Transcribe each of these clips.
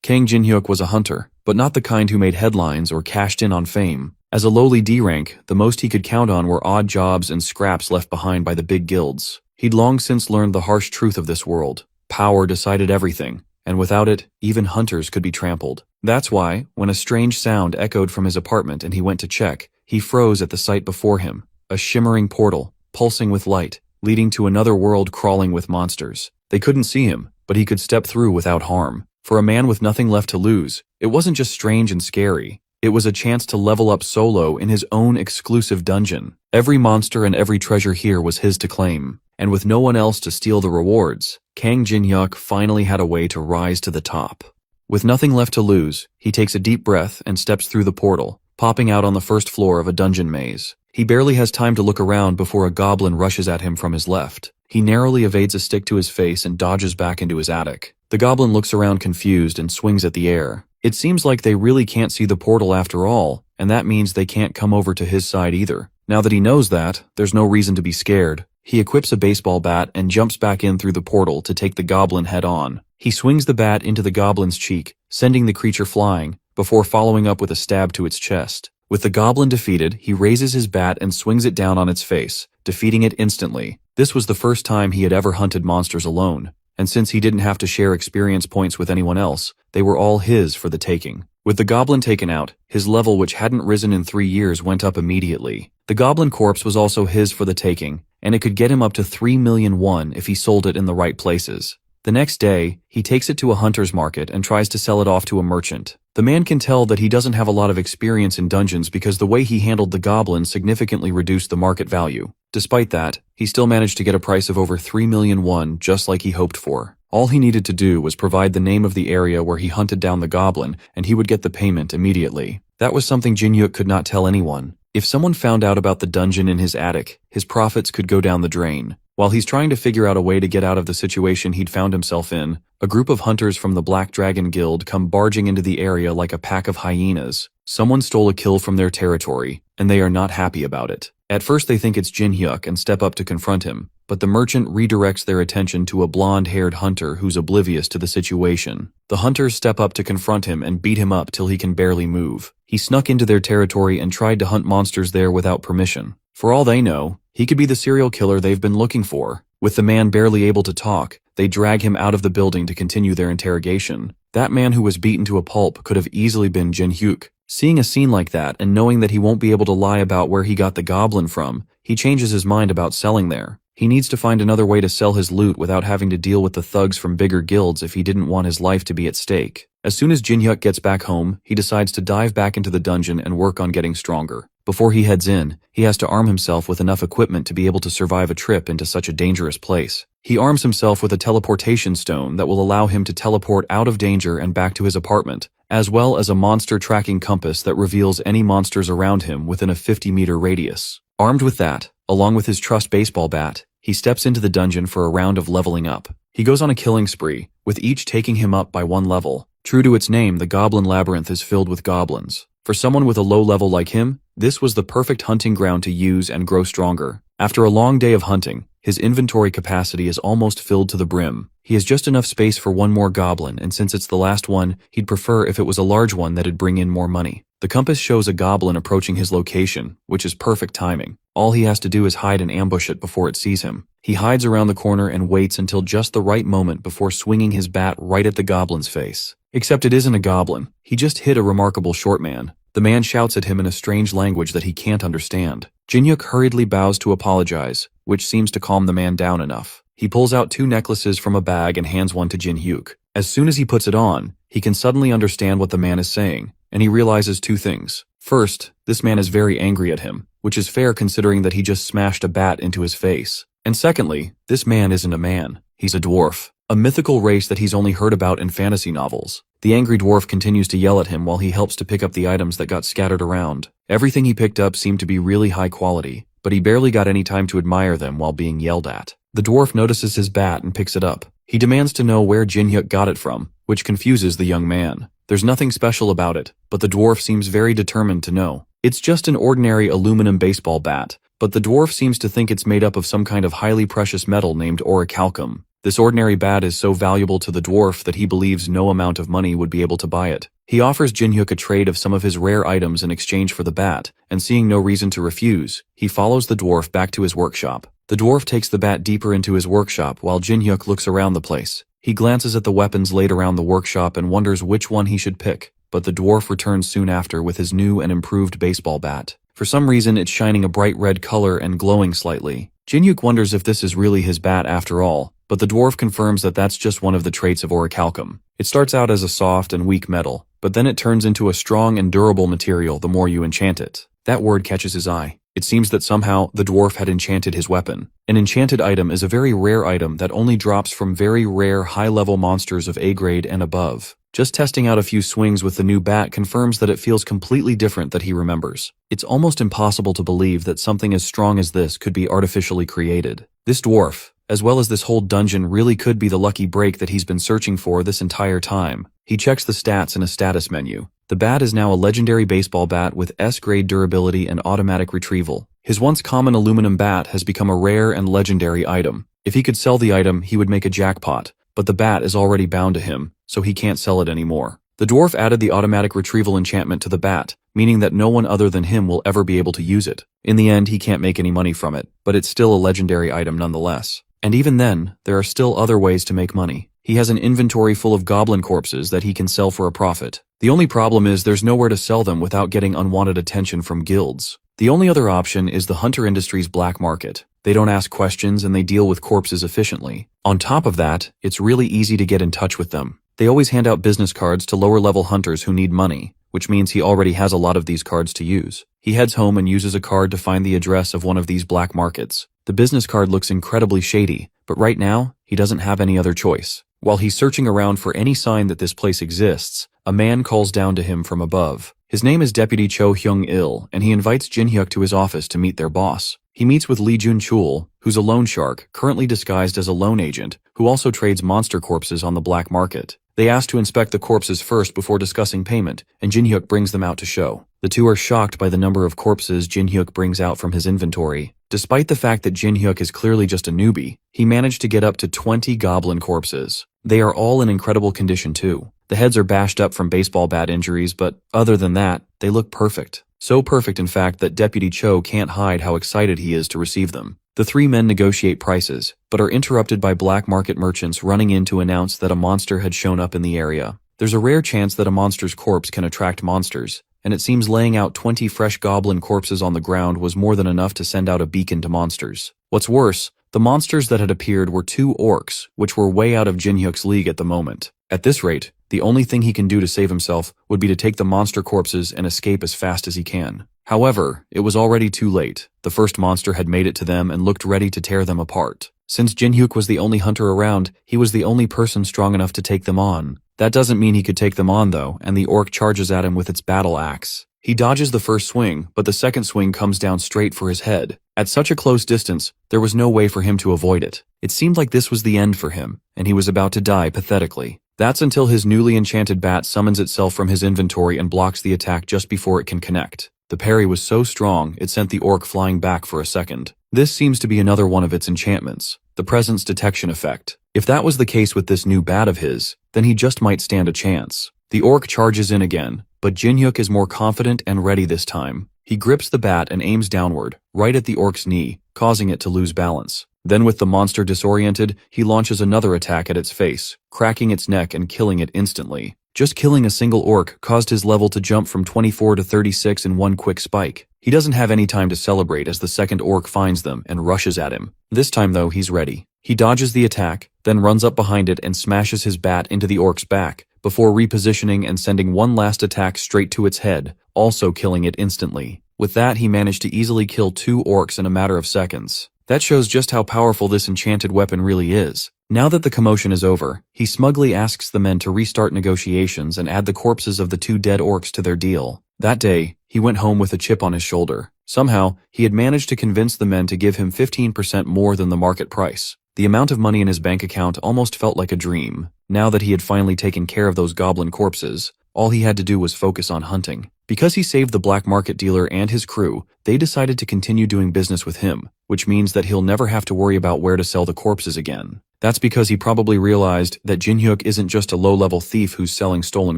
Kang Jin-hyuk was a hunter, but not the kind who made headlines or cashed in on fame. As a lowly D rank, the most he could count on were odd jobs and scraps left behind by the big guilds. He'd long since learned the harsh truth of this world. Power decided everything, and without it, even hunters could be trampled. That's why, when a strange sound echoed from his apartment and he went to check, he froze at the sight before him, a shimmering portal, pulsing with light, leading to another world crawling with monsters. They couldn't see him, but he could step through without harm. For a man with nothing left to lose, it wasn't just strange and scary. It was a chance to level up solo in his own exclusive dungeon. Every monster and every treasure here was his to claim, and with no one else to steal the rewards, Kang Jin-hyuk finally had a way to rise to the top. With nothing left to lose, he takes a deep breath and steps through the portal, popping out on the first floor of a dungeon maze. He barely has time to look around before a goblin rushes at him from his left. He narrowly evades a stick to his face and dodges back into his attic. The goblin looks around confused and swings at the air. It seems like they really can't see the portal after all, and that means they can't come over to his side either. Now that he knows that, there's no reason to be scared. He equips a baseball bat and jumps back in through the portal to take the goblin head on. He swings the bat into the goblin's cheek, sending the creature flying, before following up with a stab to its chest. With the goblin defeated, he raises his bat and swings it down on its face, defeating it instantly. This was the first time he had ever hunted monsters alone, and since he didn't have to share experience points with anyone else, they were all his for the taking. With the goblin taken out, his level, which hadn't risen in 3 years, went up immediately. The goblin corpse was also his for the taking, and it could get him up to 3 million won if he sold it in the right places. The next day, he takes it to a hunter's market and tries to sell it off to a merchant. The man can tell that he doesn't have a lot of experience in dungeons because the way he handled the goblin significantly reduced the market value. Despite that, he still managed to get a price of over 3 million won, just like he hoped for. All he needed to do was provide the name of the area where he hunted down the goblin, and he would get the payment immediately. That was something Jin-hyuk could not tell anyone. If someone found out about the dungeon in his attic, his profits could go down the drain. While he's trying to figure out a way to get out of the situation he'd found himself in, a group of hunters from the Black Dragon Guild come barging into the area like a pack of hyenas. Someone stole a kill from their territory, and they are not happy about it. At first they think it's Jin-hyuk and step up to confront him, but the merchant redirects their attention to a blonde-haired hunter who's oblivious to the situation. The hunters step up to confront him and beat him up till he can barely move. He snuck into their territory and tried to hunt monsters there without permission. For all they know, he could be the serial killer they've been looking for. With the man barely able to talk, they drag him out of the building to continue their interrogation. That man who was beaten to a pulp could have easily been Jin-hyuk. Seeing a scene like that and knowing that he won't be able to lie about where he got the goblin from, he changes his mind about selling there. He needs to find another way to sell his loot without having to deal with the thugs from bigger guilds if he didn't want his life to be at stake. As soon as Jin-hyuk gets back home, he decides to dive back into the dungeon and work on getting stronger. Before he heads in, he has to arm himself with enough equipment to be able to survive a trip into such a dangerous place. He arms himself with a teleportation stone that will allow him to teleport out of danger and back to his apartment, as well as a monster tracking compass that reveals any monsters around him within a 50-meter radius. Armed with that, along with his trusty baseball bat, he steps into the dungeon for a round of leveling up. He goes on a killing spree, with each taking him up by 1 level. True to its name, the Goblin Labyrinth is filled with goblins. For someone with a low level like him, this was the perfect hunting ground to use and grow stronger. After a long day of hunting, his inventory capacity is almost filled to the brim. He has just enough space for 1 more goblin, and since it's the last one, he'd prefer if it was a large one that'd bring in more money. The compass shows a goblin approaching his location, which is perfect timing. All he has to do is hide and ambush it before it sees him. He hides around the corner and waits until just the right moment before swinging his bat right at the goblin's face. Except it isn't a goblin. He just hit a remarkable short man. The man shouts at him in a strange language that he can't understand. Jin-hyuk hurriedly bows to apologize, which seems to calm the man down enough. He pulls out 2 necklaces from a bag and hands one to Jin-hyuk. As soon as he puts it on, he can suddenly understand what the man is saying, and he realizes 2 things. First, this man is very angry at him, which is fair considering that he just smashed a bat into his face. And secondly, this man isn't a man. He's a dwarf, a mythical race that he's only heard about in fantasy novels. The angry dwarf continues to yell at him while he helps to pick up the items that got scattered around. Everything he picked up seemed to be really high quality, but he barely got any time to admire them while being yelled at. The dwarf notices his bat and picks it up. He demands to know where Jin-hyuk got it from, which confuses the young man. There's nothing special about it, but the dwarf seems very determined to know. It's just an ordinary aluminum baseball bat, but the dwarf seems to think it's made up of some kind of highly precious metal named orichalcum. This ordinary bat is so valuable to the dwarf that he believes no amount of money would be able to buy it. He offers Jin-hyuk a trade of some of his rare items in exchange for the bat, and seeing no reason to refuse, he follows the dwarf back to his workshop. The dwarf takes the bat deeper into his workshop while Jin-hyuk looks around the place. He glances at the weapons laid around the workshop and wonders which one he should pick, but the dwarf returns soon after with his new and improved baseball bat. For some reason, it's shining a bright red color and glowing slightly. Jin-hyuk wonders if this is really his bat after all, but the dwarf confirms that that's just one of the traits of orichalcum. It starts out as a soft and weak metal, but then it turns into a strong and durable material the more you enchant it. That word catches his eye. It seems that somehow the dwarf had enchanted his weapon. An enchanted item is a very rare item that only drops from very rare high-level monsters of A grade and above. Just testing out a few swings with the new bat confirms that it feels completely different than he remembers. It's almost impossible to believe that something as strong as this could be artificially created. This dwarf, as well as this whole dungeon, really could be the lucky break that he's been searching for this entire time. He checks the stats in a status menu. The bat is now a legendary baseball bat with S-grade durability and automatic retrieval. His once common aluminum bat has become a rare and legendary item. If he could sell the item, he would make a jackpot, but the bat is already bound to him, so he can't sell it anymore. The dwarf added the automatic retrieval enchantment to the bat, meaning that no one other than him will ever be able to use it. In the end, he can't make any money from it, but it's still a legendary item nonetheless. And even then, there are still other ways to make money. He has an inventory full of goblin corpses that he can sell for a profit. The only problem is there's nowhere to sell them without getting unwanted attention from guilds. The only other option is the hunter industry's black market. They don't ask questions and they deal with corpses efficiently. On top of that, it's really easy to get in touch with them. They always hand out business cards to lower-level hunters who need money, which means he already has a lot of these cards to use. He heads home and uses a card to find the address of one of these black markets. The business card looks incredibly shady, but right now, he doesn't have any other choice. While he's searching around for any sign that this place exists, a man calls down to him from above. His name is Deputy Cho Hyung-il, and he invites Jin-hyuk to his office to meet their boss. He meets with Lee Jun-chul, who's a loan shark, currently disguised as a loan agent, who also trades monster corpses on the black market. They ask to inspect the corpses first before discussing payment, and Jin-hyuk brings them out to show. The two are shocked by the number of corpses Jin-hyuk brings out from his inventory. Despite the fact that Jin-hyuk is clearly just a newbie, he managed to get up to 20 goblin corpses. They are all in incredible condition too. The heads are bashed up from baseball bat injuries, but other than that, they look perfect. So perfect, in fact, that Deputy Cho can't hide how excited he is to receive them. The three men negotiate prices, but are interrupted by black market merchants running in to announce that a monster had shown up in the area. There's a rare chance that a monster's corpse can attract monsters, and it seems laying out 20 fresh goblin corpses on the ground was more than enough to send out a beacon to monsters. What's worse, the monsters that had appeared were two orcs, which were way out of Jin-hyuk's league at the moment. At this rate, the only thing he can do to save himself would be to take the monster corpses and escape as fast as he can. However, it was already too late. The first monster had made it to them and looked ready to tear them apart. Since Jin-hyuk was the only hunter around, he was the only person strong enough to take them on. That doesn't mean he could take them on though, and the orc charges at him with its battle axe. He dodges the first swing, but the second swing comes down straight for his head. At such a close distance, there was no way for him to avoid it. It seemed like this was the end for him, and he was about to die pathetically. That's until his newly enchanted bat summons itself from his inventory and blocks the attack just before it can connect. The parry was so strong, it sent the orc flying back for a second. This seems to be another one of its enchantments, the presence detection effect. If that was the case with this new bat of his, then he just might stand a chance. The orc charges in again, but Jin-hyuk is more confident and ready this time. He grips the bat and aims downward, right at the orc's knee, causing it to lose balance. Then with the monster disoriented, he launches another attack at its face, cracking its neck and killing it instantly. Just killing a single orc caused his level to jump from 24 to 36 in one quick spike. He doesn't have any time to celebrate as the second orc finds them and rushes at him. This time though, he's ready. He dodges the attack, then runs up behind it and smashes his bat into the orc's back, before repositioning and sending one last attack straight to its head, also killing it instantly. With that, he managed to easily kill two orcs in a matter of seconds. That shows just how powerful this enchanted weapon really is. Now that the commotion is over, he smugly asks the men to restart negotiations and add the corpses of the two dead orcs to their deal. That day, he went home with a chip on his shoulder. Somehow, he had managed to convince the men to give him 15% more than the market price. The amount of money in his bank account almost felt like a dream. Now that he had finally taken care of those goblin corpses, all he had to do was focus on hunting. Because he saved the black market dealer and his crew, they decided to continue doing business with him, which means that he'll never have to worry about where to sell the corpses again. That's because he probably realized that Jinhyuk isn't just a low-level thief who's selling stolen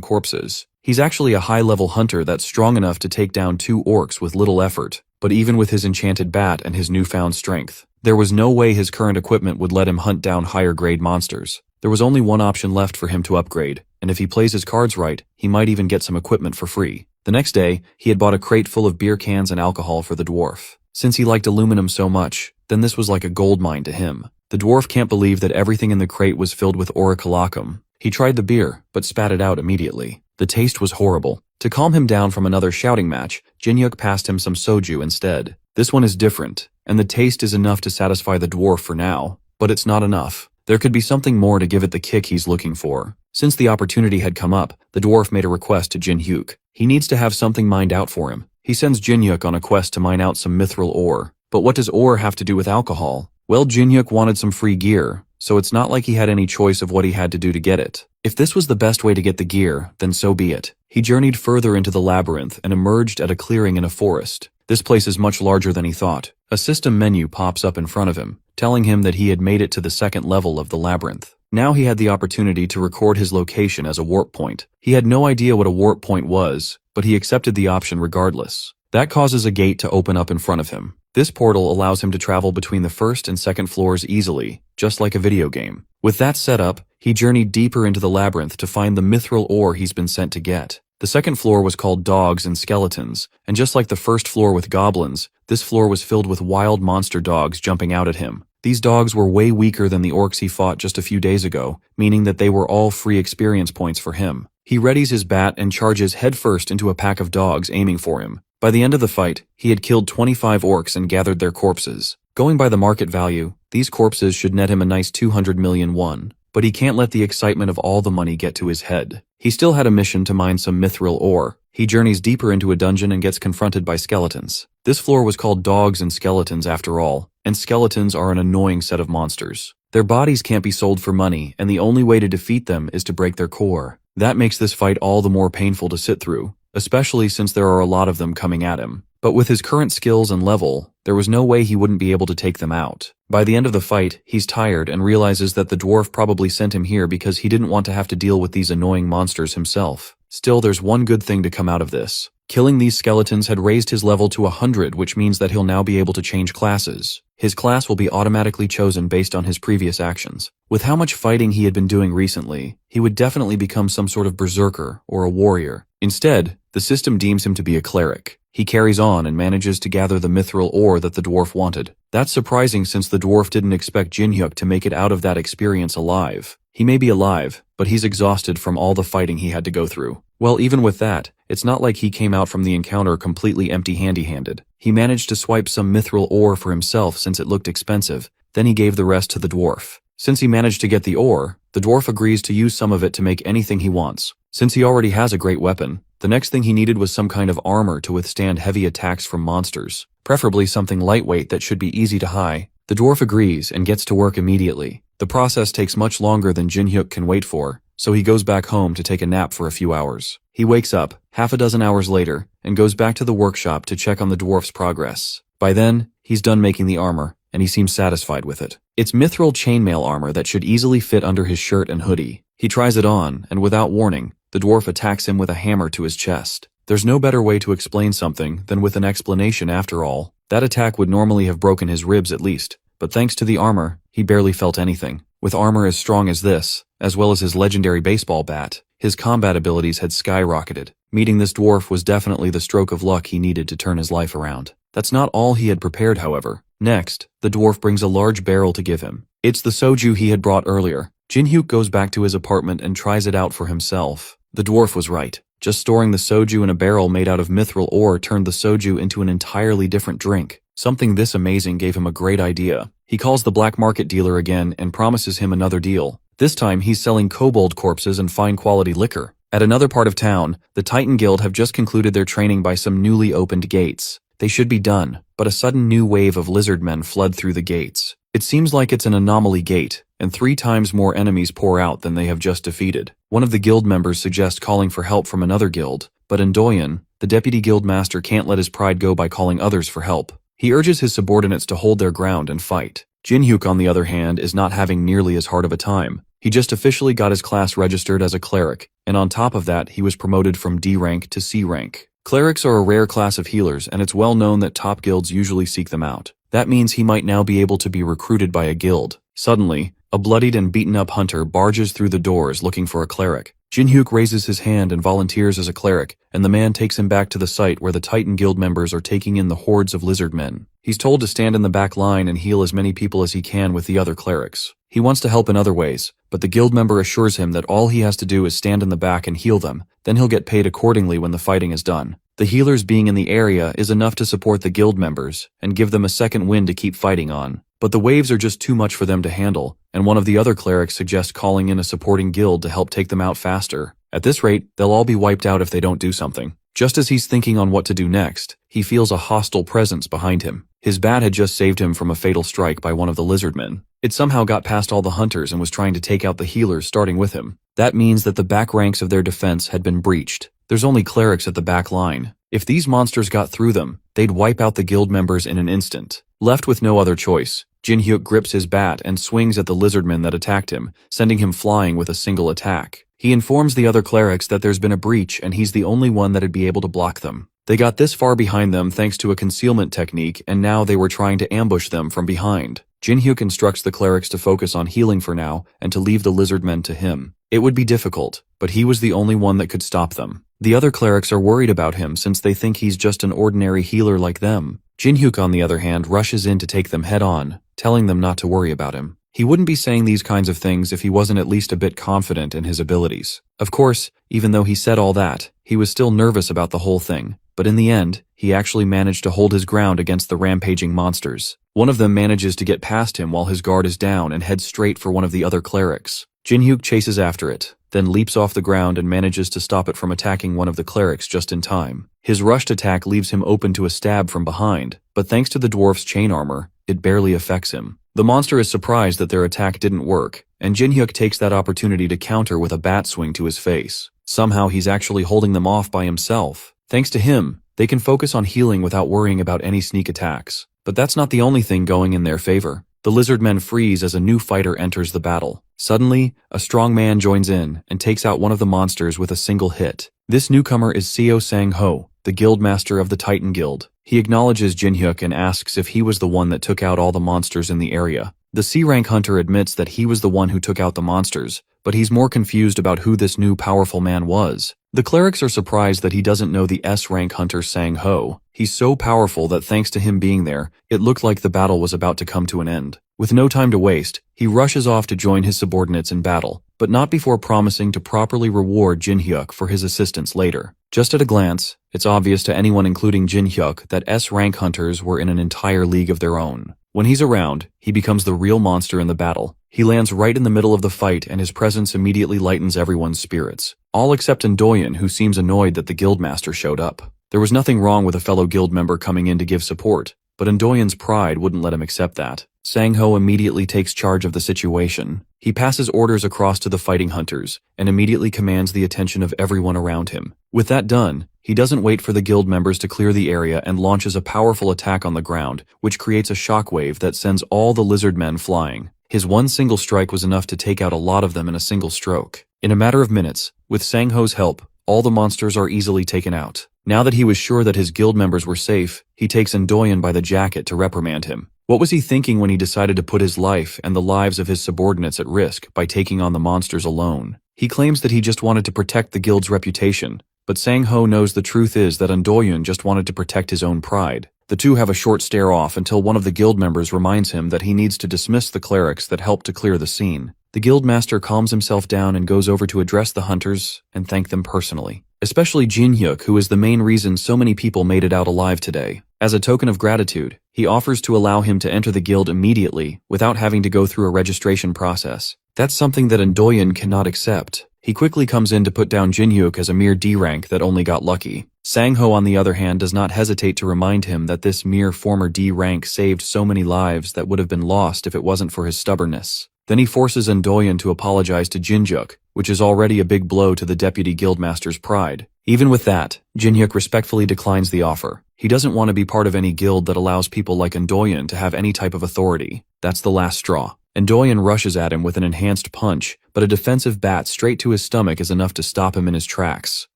corpses. He's actually a high-level hunter that's strong enough to take down 2 orcs with little effort. But even with his enchanted bat and his newfound strength, there was no way his current equipment would let him hunt down higher-grade monsters. There was only one option left for him to upgrade, and if he plays his cards right, he might even get some equipment for free. The next day, he had bought a crate full of beer cans and alcohol for the dwarf. Since he liked aluminum so much, then this was like a gold mine to him. The dwarf can't believe that everything in the crate was filled with aurichalacum. He tried the beer, but spat it out immediately. The taste was horrible. To calm him down from another shouting match, Jinhyuk passed him some soju instead. This one is different, and the taste is enough to satisfy the dwarf for now, but it's not enough. There could be something more to give it the kick he's looking for. Since the opportunity had come up, the dwarf made a request to Jinhyuk. He needs to have something mined out for him. He sends Jinhyuk on a quest to mine out some mithril ore. But what does ore have to do with alcohol? Well, Jinhyuk wanted some free gear, so it's not like he had any choice of what he had to do to get it. If this was the best way to get the gear, then so be it. He journeyed further into the labyrinth and emerged at a clearing in a forest. This place is much larger than he thought. A system menu pops up in front of him, telling him that he had made it to the 2nd level of the labyrinth. Now he had the opportunity to record his location as a warp point. He had no idea what a warp point was, but he accepted the option regardless. That causes a gate to open up in front of him. This portal allows him to travel between the 1st and 2nd floors easily, just like a video game. With that setup, he journeyed deeper into the labyrinth to find the mithril ore he's been sent to get. The 2nd floor was called Dogs and Skeletons, and just like the 1st floor with goblins, this floor was filled with wild monster dogs jumping out at him. These dogs were way weaker than the orcs he fought just a few days ago, meaning that they were all free experience points for him. He readies his bat and charges headfirst into a pack of dogs aiming for him. By the end of the fight, he had killed 25 orcs and gathered their corpses. Going by the market value, these corpses should net him a nice 200 million won. But he can't let the excitement of all the money get to his head. He still had a mission to mine some mithril ore. He journeys deeper into a dungeon and gets confronted by skeletons. This floor was called Dogs and Skeletons after all, and skeletons are an annoying set of monsters. Their bodies can't be sold for money, and the only way to defeat them is to break their core. That makes this fight all the more painful to sit through, especially since there are a lot of them coming at him. But with his current skills and level, there was no way he wouldn't be able to take them out. By the end of the fight, he's tired and realizes that the dwarf probably sent him here because he didn't want to have to deal with these annoying monsters himself. Still, there's one good thing to come out of this. Killing these skeletons had raised his level to 100, which means that he'll now be able to change classes. His class will be automatically chosen based on his previous actions. With how much fighting he had been doing recently, he would definitely become some sort of berserker or a warrior. Instead, the system deems him to be a cleric. He carries on and manages to gather the mithril ore that the dwarf wanted. That's surprising since the dwarf didn't expect Jinhyuk to make it out of that experience alive. He may be alive, but he's exhausted from all the fighting he had to go through. Well, even with that, it's not like he came out from the encounter completely empty-handed. He managed to swipe some mithril ore for himself since it looked expensive, then he gave the rest to the dwarf. Since he managed to get the ore, the dwarf agrees to use some of it to make anything he wants. Since he already has a great weapon, the next thing he needed was some kind of armor to withstand heavy attacks from monsters, preferably something lightweight that should be easy to hide. The dwarf agrees and gets to work immediately. The process takes much longer than Jinhyuk can wait for, so he goes back home to take a nap for a few hours. He wakes up, half a dozen hours later, and goes back to the workshop to check on the dwarf's progress. By then, he's done making the armor, and he seems satisfied with it. It's mithril chainmail armor that should easily fit under his shirt and hoodie. He tries it on, and without warning, the dwarf attacks him with a hammer to his chest. There's no better way to explain something than with an explanation after all. That attack would normally have broken his ribs at least, but thanks to the armor, he barely felt anything. With armor as strong as this, as well as his legendary baseball bat, his combat abilities had skyrocketed. Meeting this dwarf was definitely the stroke of luck he needed to turn his life around. That's not all he had prepared, however. Next, the dwarf brings a large barrel to give him. It's the soju he had brought earlier. Jinhyuk goes back to his apartment and tries it out for himself. The dwarf was right. Just storing the soju in a barrel made out of mithril ore turned the soju into an entirely different drink. Something this amazing gave him a great idea. He calls the black market dealer again and promises him another deal. This time he's selling kobold corpses and fine quality liquor. At another part of town, the Titan Guild have just concluded their training by some newly opened gates. They should be done, but a sudden new wave of lizard men flood through the gates. It seems like it's an anomaly gate, and 3 times more enemies pour out than they have just defeated. One of the guild members suggests calling for help from another guild, but Ndoyen, the deputy guild master, can't let his pride go by calling others for help. He urges his subordinates to hold their ground and fight. Jin-hyuk, on the other hand, is not having nearly as hard of a time. He just officially got his class registered as a cleric, and on top of that, he was promoted from D rank to C rank. Clerics are a rare class of healers, and it's well known that top guilds usually seek them out. That means he might now be able to be recruited by a guild. Suddenly, a bloodied and beaten-up hunter barges through the doors looking for a cleric. Jin-hyuk raises his hand and volunteers as a cleric, and the man takes him back to the site where the Titan Guild members are taking in the hordes of lizard men. He's told to stand in the back line and heal as many people as he can with the other clerics. He wants to help in other ways, but the guild member assures him that all he has to do is stand in the back and heal them, then he'll get paid accordingly when the fighting is done. The healers being in the area is enough to support the guild members and give them a second wind to keep fighting on. But the waves are just too much for them to handle, and one of the other clerics suggests calling in a supporting guild to help take them out faster. At this rate, they'll all be wiped out if they don't do something. Just as he's thinking on what to do next, he feels a hostile presence behind him. His bat had just saved him from a fatal strike by one of the lizardmen. It somehow got past all the hunters and was trying to take out the healers starting with him. That means that the back ranks of their defense had been breached. There's only clerics at the back line. If these monsters got through them, they'd wipe out the guild members in an instant. Left with no other choice, Jin-hyuk grips his bat and swings at the lizardman that attacked him, sending him flying with a single attack. He informs the other clerics that there's been a breach and he's the only one that'd be able to block them. They got this far behind them thanks to a concealment technique, and now they were trying to ambush them from behind. Jin-hyuk instructs the clerics to focus on healing for now and to leave the lizardmen to him. It would be difficult, but he was the only one that could stop them. The other clerics are worried about him since they think he's just an ordinary healer like them. Jin-hyuk, on the other hand, rushes in to take them head on, telling them not to worry about him. He wouldn't be saying these kinds of things if he wasn't at least a bit confident in his abilities. Of course, even though he said all that, he was still nervous about the whole thing. But in the end, he actually managed to hold his ground against the rampaging monsters. One of them manages to get past him while his guard is down and heads straight for one of the other clerics. Jin-hyuk chases after it, then leaps off the ground and manages to stop it from attacking one of the clerics just in time. His rushed attack leaves him open to a stab from behind, but thanks to the dwarf's chain armor, it barely affects him. The monster is surprised that their attack didn't work, and Jin-hyuk takes that opportunity to counter with a bat swing to his face. Somehow he's actually holding them off by himself. Thanks to him, they can focus on healing without worrying about any sneak attacks. But that's not the only thing going in their favor. The lizard men freeze as a new fighter enters the battle. Suddenly, a strong man joins in and takes out one of the monsters with a single hit. This newcomer is Seo Sang-ho, the guild master of the Titan Guild. He acknowledges Jin-hyuk and asks if he was the one that took out all the monsters in the area. The C-rank hunter admits that he was the one who took out the monsters, but he's more confused about who this new powerful man was. The clerics are surprised that he doesn't know the S-rank hunter Sang-ho. He's so powerful that thanks to him being there, it looked like the battle was about to come to an end. With no time to waste, he rushes off to join his subordinates in battle, but not before promising to properly reward Jin-hyuk for his assistance later. Just at a glance, it's obvious to anyone including Jin-hyuk that S-rank hunters were in an entire league of their own. When he's around, he becomes the real monster in the battle. He lands right in the middle of the fight and his presence immediately lightens everyone's spirits. All except Ndoyen, who seems annoyed that the guildmaster showed up. There was nothing wrong with a fellow guild member coming in to give support, but Ndoyen's pride wouldn't let him accept that. Sang-ho immediately takes charge of the situation. He passes orders across to the fighting hunters and immediately commands the attention of everyone around him. With that done, he doesn't wait for the guild members to clear the area and launches a powerful attack on the ground, which creates a shockwave that sends all the lizard men flying. His one single strike was enough to take out a lot of them in a single stroke. In a matter of minutes, with Sang-ho's help, all the monsters are easily taken out. Now that he was sure that his guild members were safe, he takes Ndoyen by the jacket to reprimand him. What was he thinking when he decided to put his life and the lives of his subordinates at risk by taking on the monsters alone? He claims that he just wanted to protect the guild's reputation, but Sang-ho knows the truth is that Ndoyen just wanted to protect his own pride. The two have a short stare-off until one of the guild members reminds him that he needs to dismiss the clerics that helped to clear the scene. The guild master calms himself down and goes over to address the hunters and thank them personally. Especially Jin-hyuk, who is the main reason so many people made it out alive today. As a token of gratitude, he offers to allow him to enter the guild immediately without having to go through a registration process. That's something that Ndoyen cannot accept. He quickly comes in to put down Jin-hyuk as a mere D rank that only got lucky. Sang-ho, on the other hand, does not hesitate to remind him that this mere former D rank saved so many lives that would have been lost if it wasn't for his stubbornness. Then he forces Ndoyen to apologize to Jin-hyuk, which is already a big blow to the deputy guildmaster's pride. Even with that, Jin-hyuk respectfully declines the offer. He doesn't want to be part of any guild that allows people like Ndoyen to have any type of authority. That's the last straw. Ndoyen rushes at him with an enhanced punch, but a defensive bat straight to his stomach is enough to stop him in his tracks.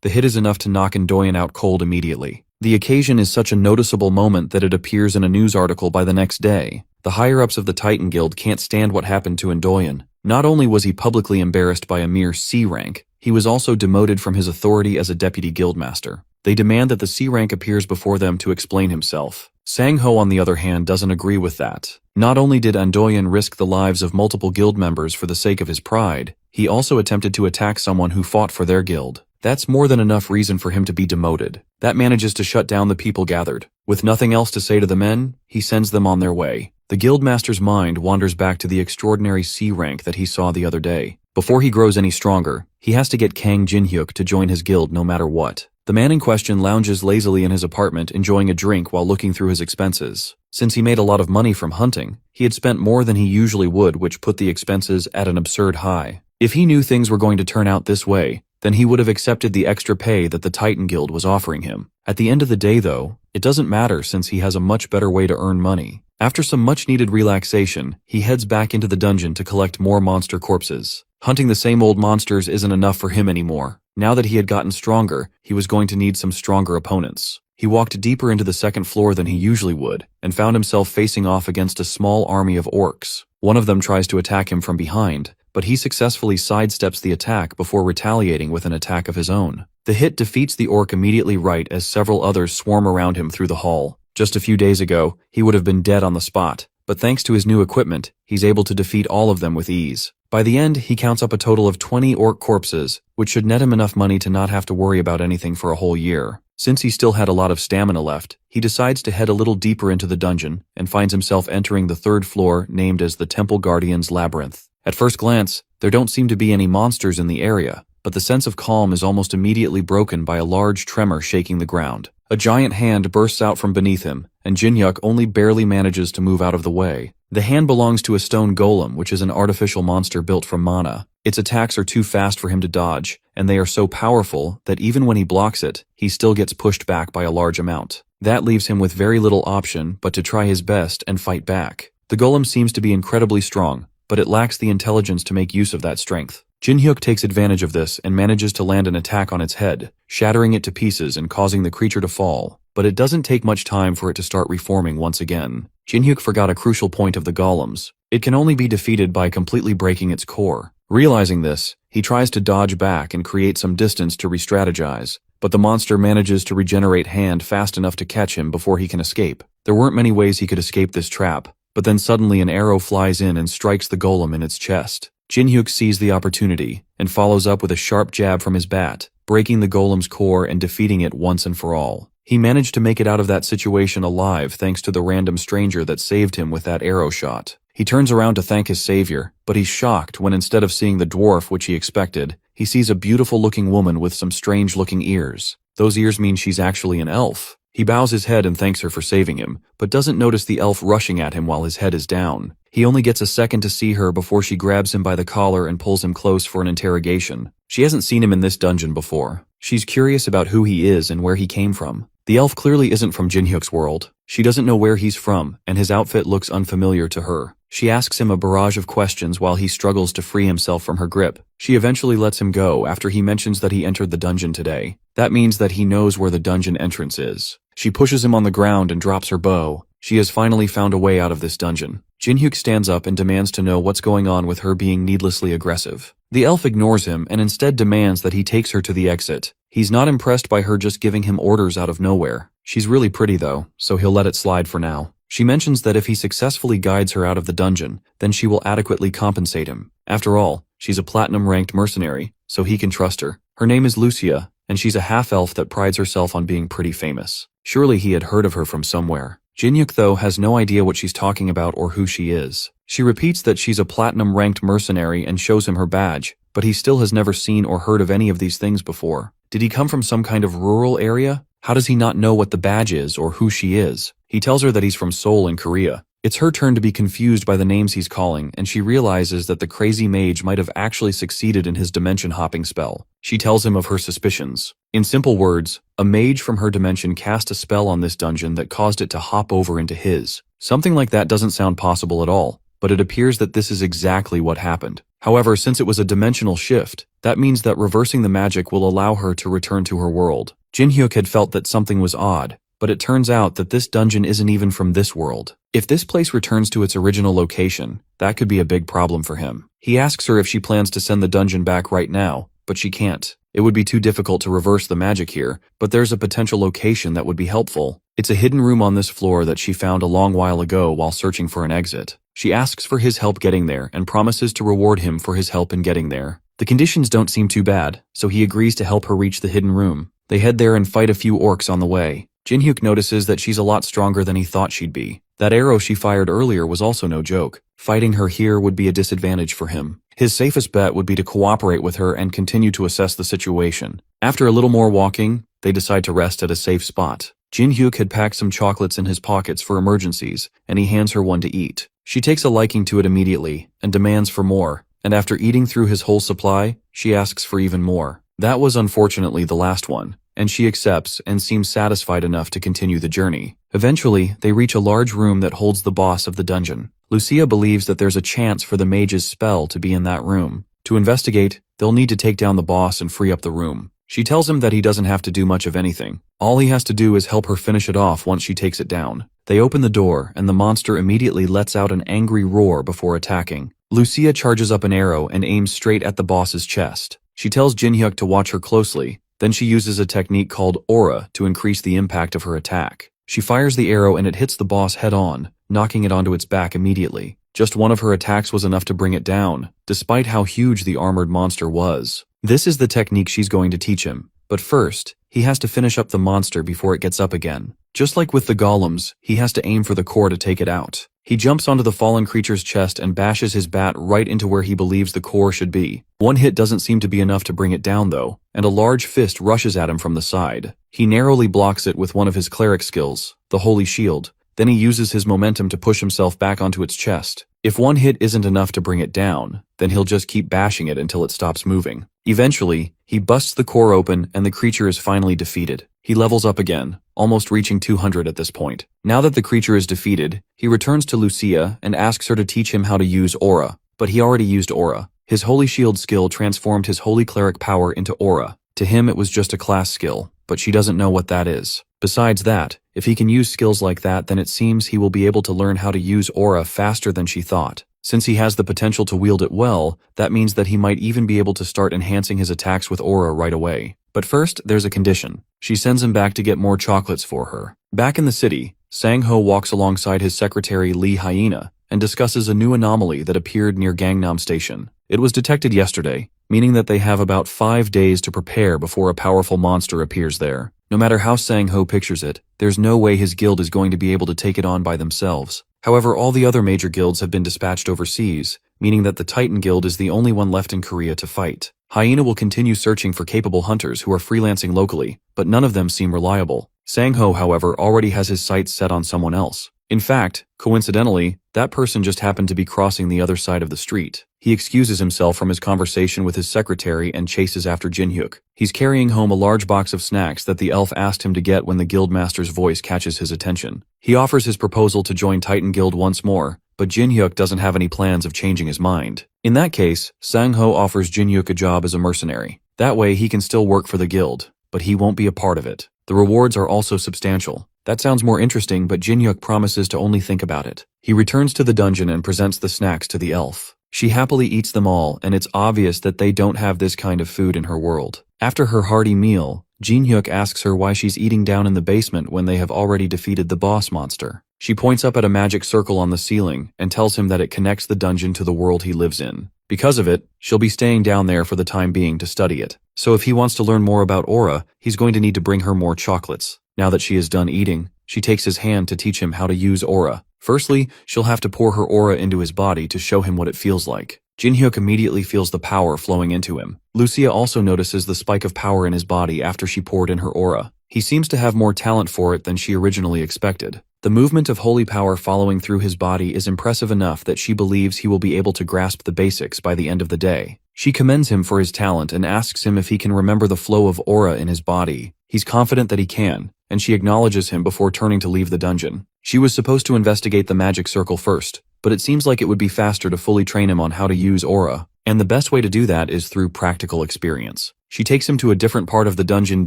The hit is enough to knock Ndoyen out cold immediately. The occasion is such a noticeable moment that it appears in a news article by the next day. The higher-ups of the Titan Guild can't stand what happened to Ndoyen. Not only was he publicly embarrassed by a mere C rank, he was also demoted from his authority as a deputy guildmaster. They demand that the C rank appears before them to explain himself. Sang-ho, on the other hand, doesn't agree with that. Not only did Ndoyen risk the lives of multiple guild members for the sake of his pride, he also attempted to attack someone who fought for their guild. That's more than enough reason for him to be demoted. That manages to shut down the people gathered. With nothing else to say to the men, he sends them on their way. The guildmaster's mind wanders back to the extraordinary C rank that he saw the other day. Before he grows any stronger, he has to get Kang Jin-hyuk to join his guild no matter what. The man in question lounges lazily in his apartment enjoying a drink while looking through his expenses. Since he made a lot of money from hunting, he had spent more than he usually would, which put the expenses at an absurd high. If he knew things were going to turn out this way, then he would have accepted the extra pay that the Titan Guild was offering him. At the end of the day, though, it doesn't matter since he has a much better way to earn money. After some much-needed relaxation, he heads back into the dungeon to collect more monster corpses. Hunting the same old monsters isn't enough for him anymore. Now that he had gotten stronger, he was going to need some stronger opponents. He walked deeper into the second floor than he usually would, and found himself facing off against a small army of orcs. One of them tries to attack him from behind, but he successfully sidesteps the attack before retaliating with an attack of his own. The hit defeats the orc immediately right as several others swarm around him through the hall. Just a few days ago, he would have been dead on the spot, but thanks to his new equipment, he's able to defeat all of them with ease. By the end, he counts up a total of 20 orc corpses, which should net him enough money to not have to worry about anything for a whole year. Since he still had a lot of stamina left, he decides to head a little deeper into the dungeon and finds himself entering the third floor named as the Temple Guardian's Labyrinth. At first glance, there don't seem to be any monsters in the area, but the sense of calm is almost immediately broken by a large tremor shaking the ground. A giant hand bursts out from beneath him, and Jin-hyuk only barely manages to move out of the way. The hand belongs to a stone golem, which is an artificial monster built from mana. Its attacks are too fast for him to dodge, and they are so powerful that even when he blocks it, he still gets pushed back by a large amount. That leaves him with very little option but to try his best and fight back. The golem seems to be incredibly strong, but it lacks the intelligence to make use of that strength. Jin-hyuk takes advantage of this and manages to land an attack on its head, shattering it to pieces and causing the creature to fall. But it doesn't take much time for it to start reforming once again. Jin-hyuk forgot a crucial point of the golems. It can only be defeated by completely breaking its core. Realizing this, he tries to dodge back and create some distance to re-strategize, but the monster manages to regenerate hand fast enough to catch him before he can escape. There weren't many ways he could escape this trap, but then suddenly an arrow flies in and strikes the golem in its chest. Jin-hyuk sees the opportunity and follows up with a sharp jab from his bat, breaking the golem's core and defeating it once and for all. He managed to make it out of that situation alive thanks to the random stranger that saved him with that arrow shot. He turns around to thank his savior, but he's shocked when instead of seeing the dwarf which he expected, he sees a beautiful-looking woman with some strange-looking ears. Those ears mean she's actually an elf. He bows his head and thanks her for saving him, but doesn't notice the elf rushing at him while his head is down. He only gets a second to see her before she grabs him by the collar and pulls him close for an interrogation. She hasn't seen him in this dungeon before. She's curious about who he is and where he came from. The elf clearly isn't from Jin-hyuk's world. She doesn't know where he's from, and his outfit looks unfamiliar to her. She asks him a barrage of questions while he struggles to free himself from her grip. She eventually lets him go after he mentions that he entered the dungeon today. That means that he knows where the dungeon entrance is. She pushes him on the ground and drops her bow. She has finally found a way out of this dungeon. Jin-hyuk stands up and demands to know what's going on with her being needlessly aggressive. The elf ignores him and instead demands that he takes her to the exit. He's not impressed by her just giving him orders out of nowhere. She's really pretty though, so he'll let it slide for now. She mentions that if he successfully guides her out of the dungeon, then she will adequately compensate him. After all, she's a platinum-ranked mercenary, so he can trust her. Her name is Lucia, and she's a half-elf that prides herself on being pretty famous. Surely he had heard of her from somewhere. Jin-hyuk, though, has no idea what she's talking about or who she is. She repeats that she's a platinum-ranked mercenary and shows him her badge, but he still has never seen or heard of any of these things before. Did he come from some kind of rural area? How does he not know what the badge is or who she is? He tells her that he's from Seoul in Korea. It's her turn to be confused by the names he's calling, and she realizes that the crazy mage might have actually succeeded in his dimension-hopping spell. She tells him of her suspicions. In simple words, A mage from her dimension cast a spell on this dungeon that caused it to hop over into his. Something like that doesn't sound possible at all, but it appears that this is exactly what happened. However, since it was a dimensional shift, that means that reversing the magic will allow her to return to her world. Jin-hyuk had felt that something was odd, but it turns out that this dungeon isn't even from this world. If this place returns to its original location, that could be a big problem for him. He asks her if she plans to send the dungeon back right now, but she can't. It would be too difficult to reverse the magic here, but there's a potential location that would be helpful. It's a hidden room on this floor that she found a long while ago while searching for an exit. She asks for his help getting there and promises to reward him for his help in getting there. The conditions don't seem too bad, so he agrees to help her reach the hidden room. They head there and fight a few orcs on the way. Jin-hyuk notices that she's a lot stronger than he thought she'd be. That arrow she fired earlier was also no joke. Fighting her here would be a disadvantage for him. His safest bet would be to cooperate with her and continue to assess the situation. After a little more walking, they decide to rest at a safe spot. Jin-hyuk had packed some chocolates in his pockets for emergencies, and he hands her one to eat. She takes a liking to it immediately, and demands for more, and after eating through his whole supply, she asks for even more. That was unfortunately the last one, and she accepts and seems satisfied enough to continue the journey. Eventually, they reach a large room that holds the boss of the dungeon. Lucia believes that there's a chance for the mage's spell to be in that room. To investigate, they'll need to take down the boss and free up the room. She tells him that he doesn't have to do much of anything. All he has to do is help her finish it off once she takes it down. They open the door, and the monster immediately lets out an angry roar before attacking. Lucia charges up an arrow and aims straight at the boss's chest. She tells Jin-hyuk to watch her closely, then she uses a technique called aura to increase the impact of her attack. She fires the arrow and it hits the boss head-on, knocking it onto its back immediately. Just one of her attacks was enough to bring it down, despite how huge the armored monster was. This is the technique she's going to teach him, but first, he has to finish up the monster before it gets up again. Just like with the golems, he has to aim for the core to take it out. He jumps onto the fallen creature's chest and bashes his bat right into where he believes the core should be. One hit doesn't seem to be enough to bring it down though, and a large fist rushes at him from the side. He narrowly blocks it with one of his cleric skills, the Holy Shield. Then he uses his momentum to push himself back onto its chest. If one hit isn't enough to bring it down, then he'll just keep bashing it until it stops moving. Eventually, he busts the core open and the creature is finally defeated. He levels up again, almost reaching 200 at this point. Now that the creature is defeated, he returns to Lucia and asks her to teach him how to use aura, but he already used aura. His Holy Shield skill transformed his Holy Cleric power into aura. To him it was just a class skill, but she doesn't know what that is. Besides that, if he can use skills like that, then it seems he will be able to learn how to use aura faster than she thought. Since he has the potential to wield it well, that means that he might even be able to start enhancing his attacks with aura right away. But first, there's a condition. She sends him back to get more chocolates for her. Back in the city, Sang-ho walks alongside his secretary Lee Hyena and discusses a new anomaly that appeared near Gangnam Station. It was detected yesterday, meaning that they have about 5 days to prepare before a powerful monster appears there. No matter how Sang-ho pictures it, there's no way his guild is going to be able to take it on by themselves. However, all the other major guilds have been dispatched overseas, meaning that the Titan Guild is the only one left in Korea to fight. Hyena will continue searching for capable hunters who are freelancing locally, but none of them seem reliable. Sang-ho, however, already has his sights set on someone else. In fact, coincidentally, that person just happened to be crossing the other side of the street. He excuses himself from his conversation with his secretary and chases after Jin-hyuk. He's carrying home a large box of snacks that the elf asked him to get when the guildmaster's voice catches his attention. He offers his proposal to join Titan Guild once more, but Jin-hyuk doesn't have any plans of changing his mind. In that case, Sang-ho offers Jin-hyuk a job as a mercenary. That way he can still work for the guild, but he won't be a part of it. The rewards are also substantial. That sounds more interesting, but Jin-hyuk promises to only think about it. He returns to the dungeon and presents the snacks to the elf. She happily eats them all, and it's obvious that they don't have this kind of food in her world. After her hearty meal, Jin-hyuk asks her why she's eating down in the basement when they have already defeated the boss monster. She points up at a magic circle on the ceiling and tells him that it connects the dungeon to the world he lives in. Because of it, she'll be staying down there for the time being to study it. So if he wants to learn more about aura, he's going to need to bring her more chocolates. Now that she is done eating, she takes his hand to teach him how to use aura. Firstly, she'll have to pour her aura into his body to show him what it feels like. Jin-hyuk immediately feels the power flowing into him. Lucia also notices the spike of power in his body after she poured in her aura. He seems to have more talent for it than she originally expected. The movement of holy power following through his body is impressive enough that she believes he will be able to grasp the basics by the end of the day. She commends him for his talent and asks him if he can remember the flow of aura in his body. He's confident that he can, and she acknowledges him before turning to leave the dungeon. She was supposed to investigate the magic circle first, but it seems like it would be faster to fully train him on how to use aura, and the best way to do that is through practical experience. She takes him to a different part of the dungeon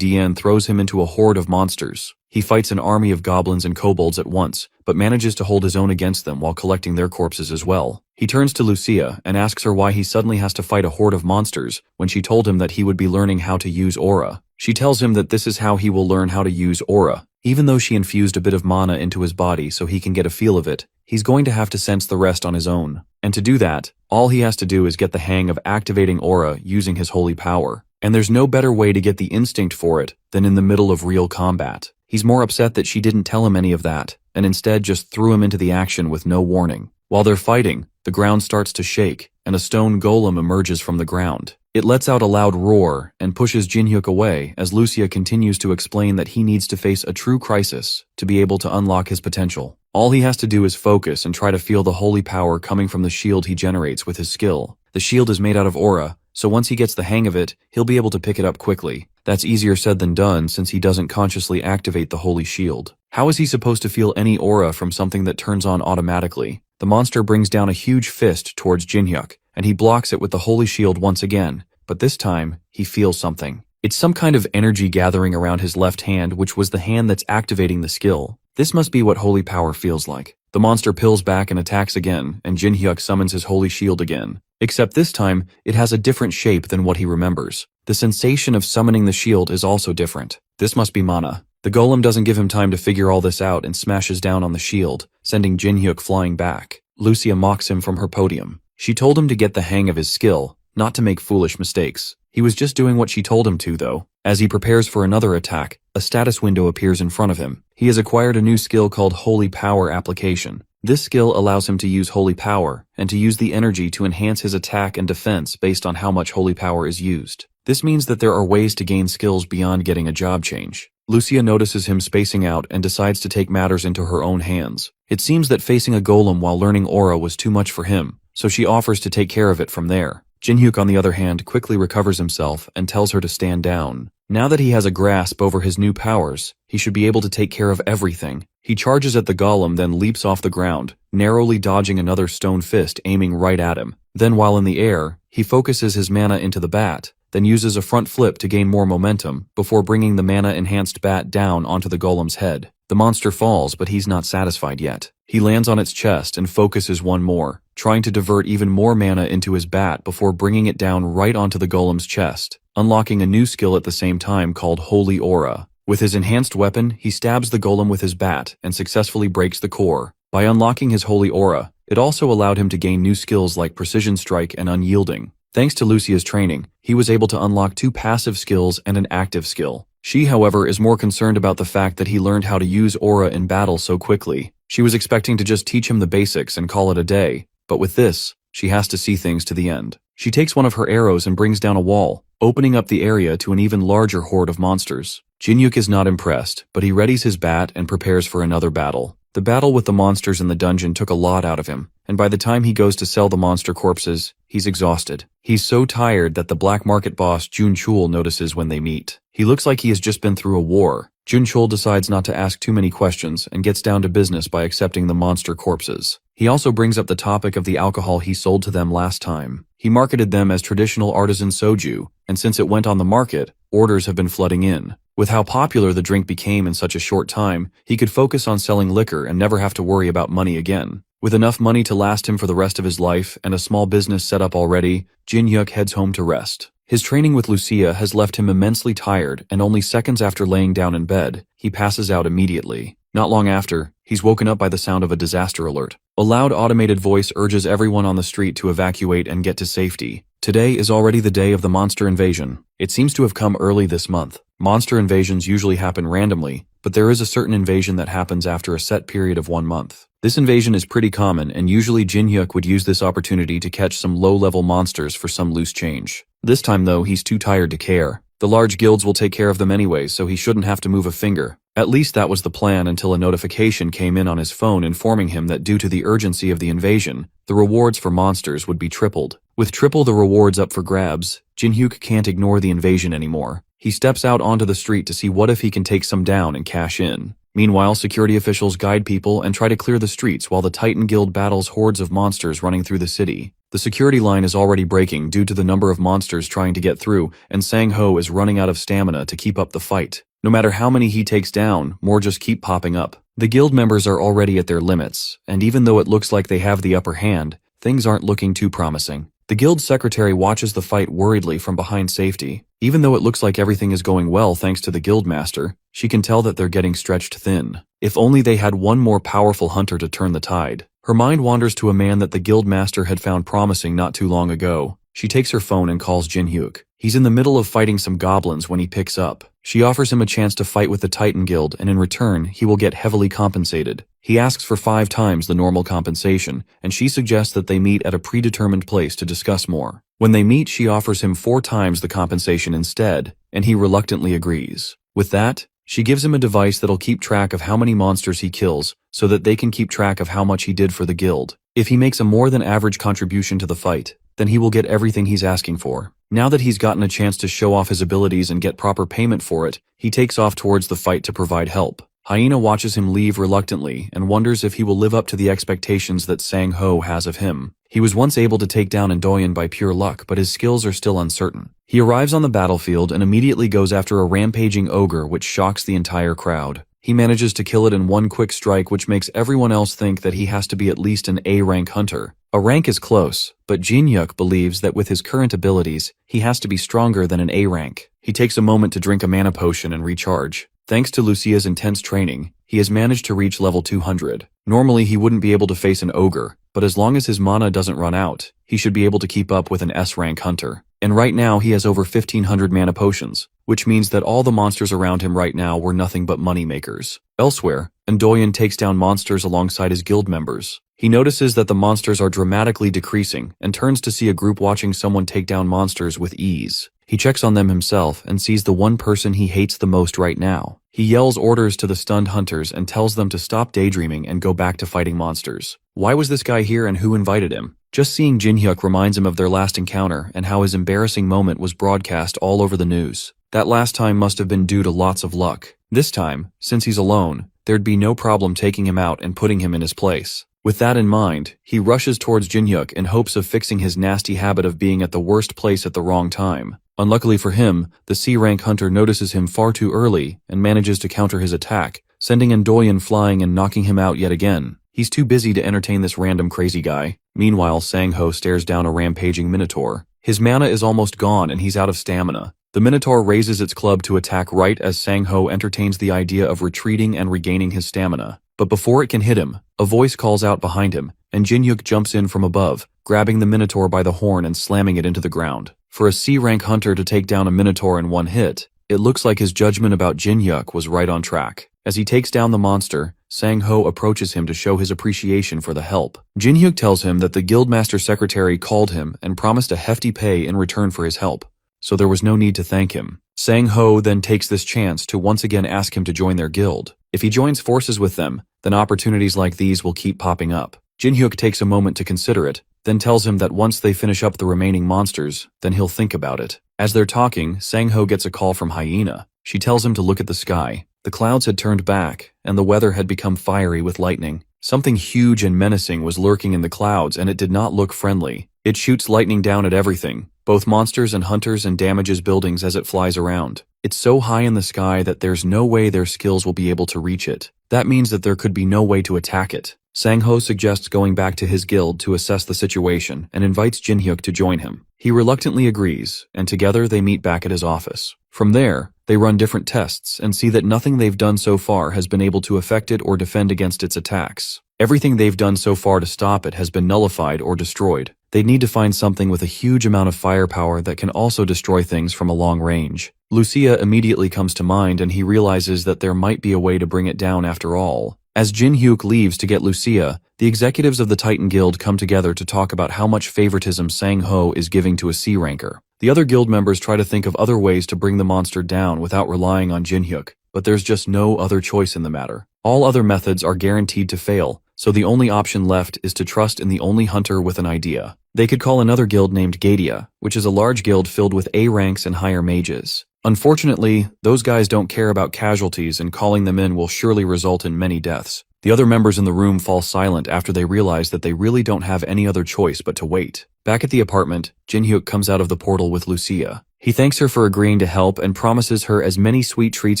and throws him into a horde of monsters. He fights an army of goblins and kobolds at once, but manages to hold his own against them while collecting their corpses as well. He turns to Lucia and asks her why he suddenly has to fight a horde of monsters when she told him that he would be learning how to use aura. She tells him that this is how he will learn how to use aura. Even though she infused a bit of mana into his body so he can get a feel of it, he's going to have to sense the rest on his own. And to do that, all he has to do is get the hang of activating aura using his holy power. And there's no better way to get the instinct for it than in the middle of real combat. He's more upset that she didn't tell him any of that, and instead just threw him into the action with no warning. While they're fighting, the ground starts to shake, and a stone golem emerges from the ground. It lets out a loud roar and pushes Jinhyuk away as Lucia continues to explain that he needs to face a true crisis to be able to unlock his potential. All he has to do is focus and try to feel the holy power coming from the shield he generates with his skill. The shield is made out of aura, so once he gets the hang of it, he'll be able to pick it up quickly. That's easier said than done since he doesn't consciously activate the holy shield. How is he supposed to feel any aura from something that turns on automatically? The monster brings down a huge fist towards Jinhyuk, and he blocks it with the holy shield once again, but this time, he feels something. It's some kind of energy gathering around his left hand, which was the hand that's activating the skill. This must be what holy power feels like. The monster pills back and attacks again, and Jinhyuk summons his holy shield again. Except this time, it has a different shape than what he remembers. The sensation of summoning the shield is also different. This must be mana. The golem doesn't give him time to figure all this out and smashes down on the shield, sending Jinhyuk flying back. Lucia mocks him from her podium. She told him to get the hang of his skill, not to make foolish mistakes. He was just doing what she told him to, though. As he prepares for another attack, a status window appears in front of him. He has acquired a new skill called Holy Power Application. This skill allows him to use holy power, and to use the energy to enhance his attack and defense based on how much holy power is used. This means that there are ways to gain skills beyond getting a job change. Lucia notices him spacing out and decides to take matters into her own hands. It seems that facing a golem while learning aura was too much for him, so she offers to take care of it from there. Jinhyuk, on the other hand, quickly recovers himself and tells her to stand down. Now that he has a grasp over his new powers, he should be able to take care of everything. He charges at the golem, then leaps off the ground, narrowly dodging another stone fist aiming right at him. Then while in the air, he focuses his mana into the bat, then uses a front flip to gain more momentum before bringing the mana-enhanced bat down onto the golem's head. The monster falls, but he's not satisfied yet. He lands on its chest and focuses one more, trying to divert even more mana into his bat before bringing it down right onto the golem's chest, unlocking a new skill at the same time called Holy Aura. With his enhanced weapon, he stabs the golem with his bat and successfully breaks the core. By unlocking his Holy Aura, it also allowed him to gain new skills like Precision Strike and Unyielding. Thanks to Lucia's training, he was able to unlock 2 passive skills and an active skill. She, however, is more concerned about the fact that he learned how to use aura in battle so quickly. She was expecting to just teach him the basics and call it a day, but with this, she has to see things to the end. She takes one of her arrows and brings down a wall, opening up the area to an even larger horde of monsters. Jinhyuk is not impressed, but he readies his bat and prepares for another battle. The battle with the monsters in the dungeon took a lot out of him, and by the time he goes to sell the monster corpses, he's exhausted. He's so tired that the black market boss Jun Chul notices when they meet. He looks like he has just been through a war. Jun Chul decides not to ask too many questions and gets down to business by accepting the monster corpses. He also brings up the topic of the alcohol he sold to them last time. He marketed them as traditional artisan soju, and since it went on the market, orders have been flooding in. With how popular the drink became in such a short time, he could focus on selling liquor and never have to worry about money again. With enough money to last him for the rest of his life and a small business set up already, Jinhyuk heads home to rest. His training with Lucia has left him immensely tired, and only seconds after laying down in bed, he passes out immediately. Not long after, he's woken up by the sound of a disaster alert. A loud automated voice urges everyone on the street to evacuate and get to safety. Today is already the day of the monster invasion. It seems to have come early this month. Monster invasions usually happen randomly, but there is a certain invasion that happens after a set period of 1 month. This invasion is pretty common, and usually Jinhyuk would use this opportunity to catch some low-level monsters for some loose change. This time though, he's too tired to care. The large guilds will take care of them anyway, so he shouldn't have to move a finger. At least that was the plan until a notification came in on his phone informing him that due to the urgency of the invasion, the rewards for monsters would be tripled. With triple the rewards up for grabs, Jin-hyuk can't ignore the invasion anymore. He steps out onto the street to see what if he can take some down and cash in. Meanwhile, security officials guide people and try to clear the streets while the Titan Guild battles hordes of monsters running through the city. The security line is already breaking due to the number of monsters trying to get through, and Sang-ho is running out of stamina to keep up the fight. No matter how many he takes down, more just keep popping up. The guild members are already at their limits, and even though it looks like they have the upper hand, things aren't looking too promising. The guild secretary watches the fight worriedly from behind safety. Even though it looks like everything is going well thanks to the guild master, she can tell that they're getting stretched thin. If only they had one more powerful hunter to turn the tide. Her mind wanders to a man that the guild master had found promising not too long ago. She takes her phone and calls Jin-hyuk. He's in the middle of fighting some goblins when he picks up. She offers him a chance to fight with the Titan Guild, and in return, he will get heavily compensated. He asks for 5 times the normal compensation, and she suggests that they meet at a predetermined place to discuss more. When they meet, she offers him 4 times the compensation instead, and he reluctantly agrees. With that, she gives him a device that'll keep track of how many monsters he kills, so that they can keep track of how much he did for the guild. If he makes a more than average contribution to the fight, then he will get everything he's asking for. Now that he's gotten a chance to show off his abilities and get proper payment for it, he takes off towards the fight to provide help. Hyena watches him leave reluctantly and wonders if he will live up to the expectations that Sang-ho has of him. He was once able to take down Indoyen by pure luck, but his skills are still uncertain. He arrives on the battlefield and immediately goes after a rampaging ogre which shocks the entire crowd. He manages to kill it in one quick strike, which makes everyone else think that he has to be at least an A-rank hunter. A rank is close, but Jin-hyuk believes that with his current abilities, he has to be stronger than an A rank. He takes a moment to drink a mana potion and recharge. Thanks to Lucia's intense training, he has managed to reach level 200. Normally he wouldn't be able to face an ogre, but as long as his mana doesn't run out, he should be able to keep up with an S-rank hunter. And right now he has over 1500 mana potions, which means that all the monsters around him right now were nothing but money makers. Elsewhere, Indoyen takes down monsters alongside his guild members. He notices that the monsters are dramatically decreasing and turns to see a group watching someone take down monsters with ease. He checks on them himself and sees the one person he hates the most right now. He yells orders to the stunned hunters and tells them to stop daydreaming and go back to fighting monsters. Why was this guy here and who invited him? Just seeing Jin-hyuk reminds him of their last encounter and how his embarrassing moment was broadcast all over the news. That last time must have been due to lots of luck. This time, since he's alone, there'd be no problem taking him out and putting him in his place. With that in mind, he rushes towards Jin-hyuk in hopes of fixing his nasty habit of being at the worst place at the wrong time. Unluckily for him, the C-rank hunter notices him far too early and manages to counter his attack, sending Indoyen flying and knocking him out yet again. He's too busy to entertain this random crazy guy. Meanwhile, Sang-ho stares down a rampaging minotaur. His mana is almost gone and he's out of stamina. The minotaur raises its club to attack right as Sang-ho entertains the idea of retreating and regaining his stamina. But before it can hit him, a voice calls out behind him, and Jin-hyuk jumps in from above, grabbing the minotaur by the horn and slamming it into the ground. For a C-rank hunter to take down a minotaur in one hit, it looks like his judgment about Jin-hyuk was right on track. As he takes down the monster, Sang-ho approaches him to show his appreciation for the help. Jin-hyuk tells him that the guildmaster secretary called him and promised a hefty pay in return for his help, so there was no need to thank him. Sang-ho then takes this chance to once again ask him to join their guild. If he joins forces with them, then opportunities like these will keep popping up. Jin-hyuk takes a moment to consider it, then tells him that once they finish up the remaining monsters, then he'll think about it. As they're talking, Sang-ho gets a call from Hyena. She tells him to look at the sky. The clouds had turned back, and the weather had become fiery with lightning. Something huge and menacing was lurking in the clouds, and it did not look friendly. It shoots lightning down at everything, both monsters and hunters, and damages buildings as it flies around. It's so high in the sky that there's no way their skills will be able to reach it. That means that there could be no way to attack it. Sang-ho suggests going back to his guild to assess the situation and invites Jin-hyuk to join him. He reluctantly agrees, and together they meet back at his office. From there, they run different tests and see that nothing they've done so far has been able to affect it or defend against its attacks. Everything they've done so far to stop it has been nullified or destroyed. They need to find something with a huge amount of firepower that can also destroy things from a long range. Lucia immediately comes to mind, and he realizes that there might be a way to bring it down after all. As Jin-hyuk leaves to get Lucia, the executives of the Titan Guild come together to talk about how much favoritism Sang-ho is giving to a C-ranker. The other guild members try to think of other ways to bring the monster down without relying on Jin-hyuk, but there's just no other choice in the matter. All other methods are guaranteed to fail, so the only option left is to trust in the only hunter with an idea. They could call another guild named Gadia, which is a large guild filled with A ranks and higher mages. Unfortunately, those guys don't care about casualties, and calling them in will surely result in many deaths. The other members in the room fall silent after they realize that they really don't have any other choice but to wait. Back at the apartment, Jin-hyuk comes out of the portal with Lucia. He thanks her for agreeing to help and promises her as many sweet treats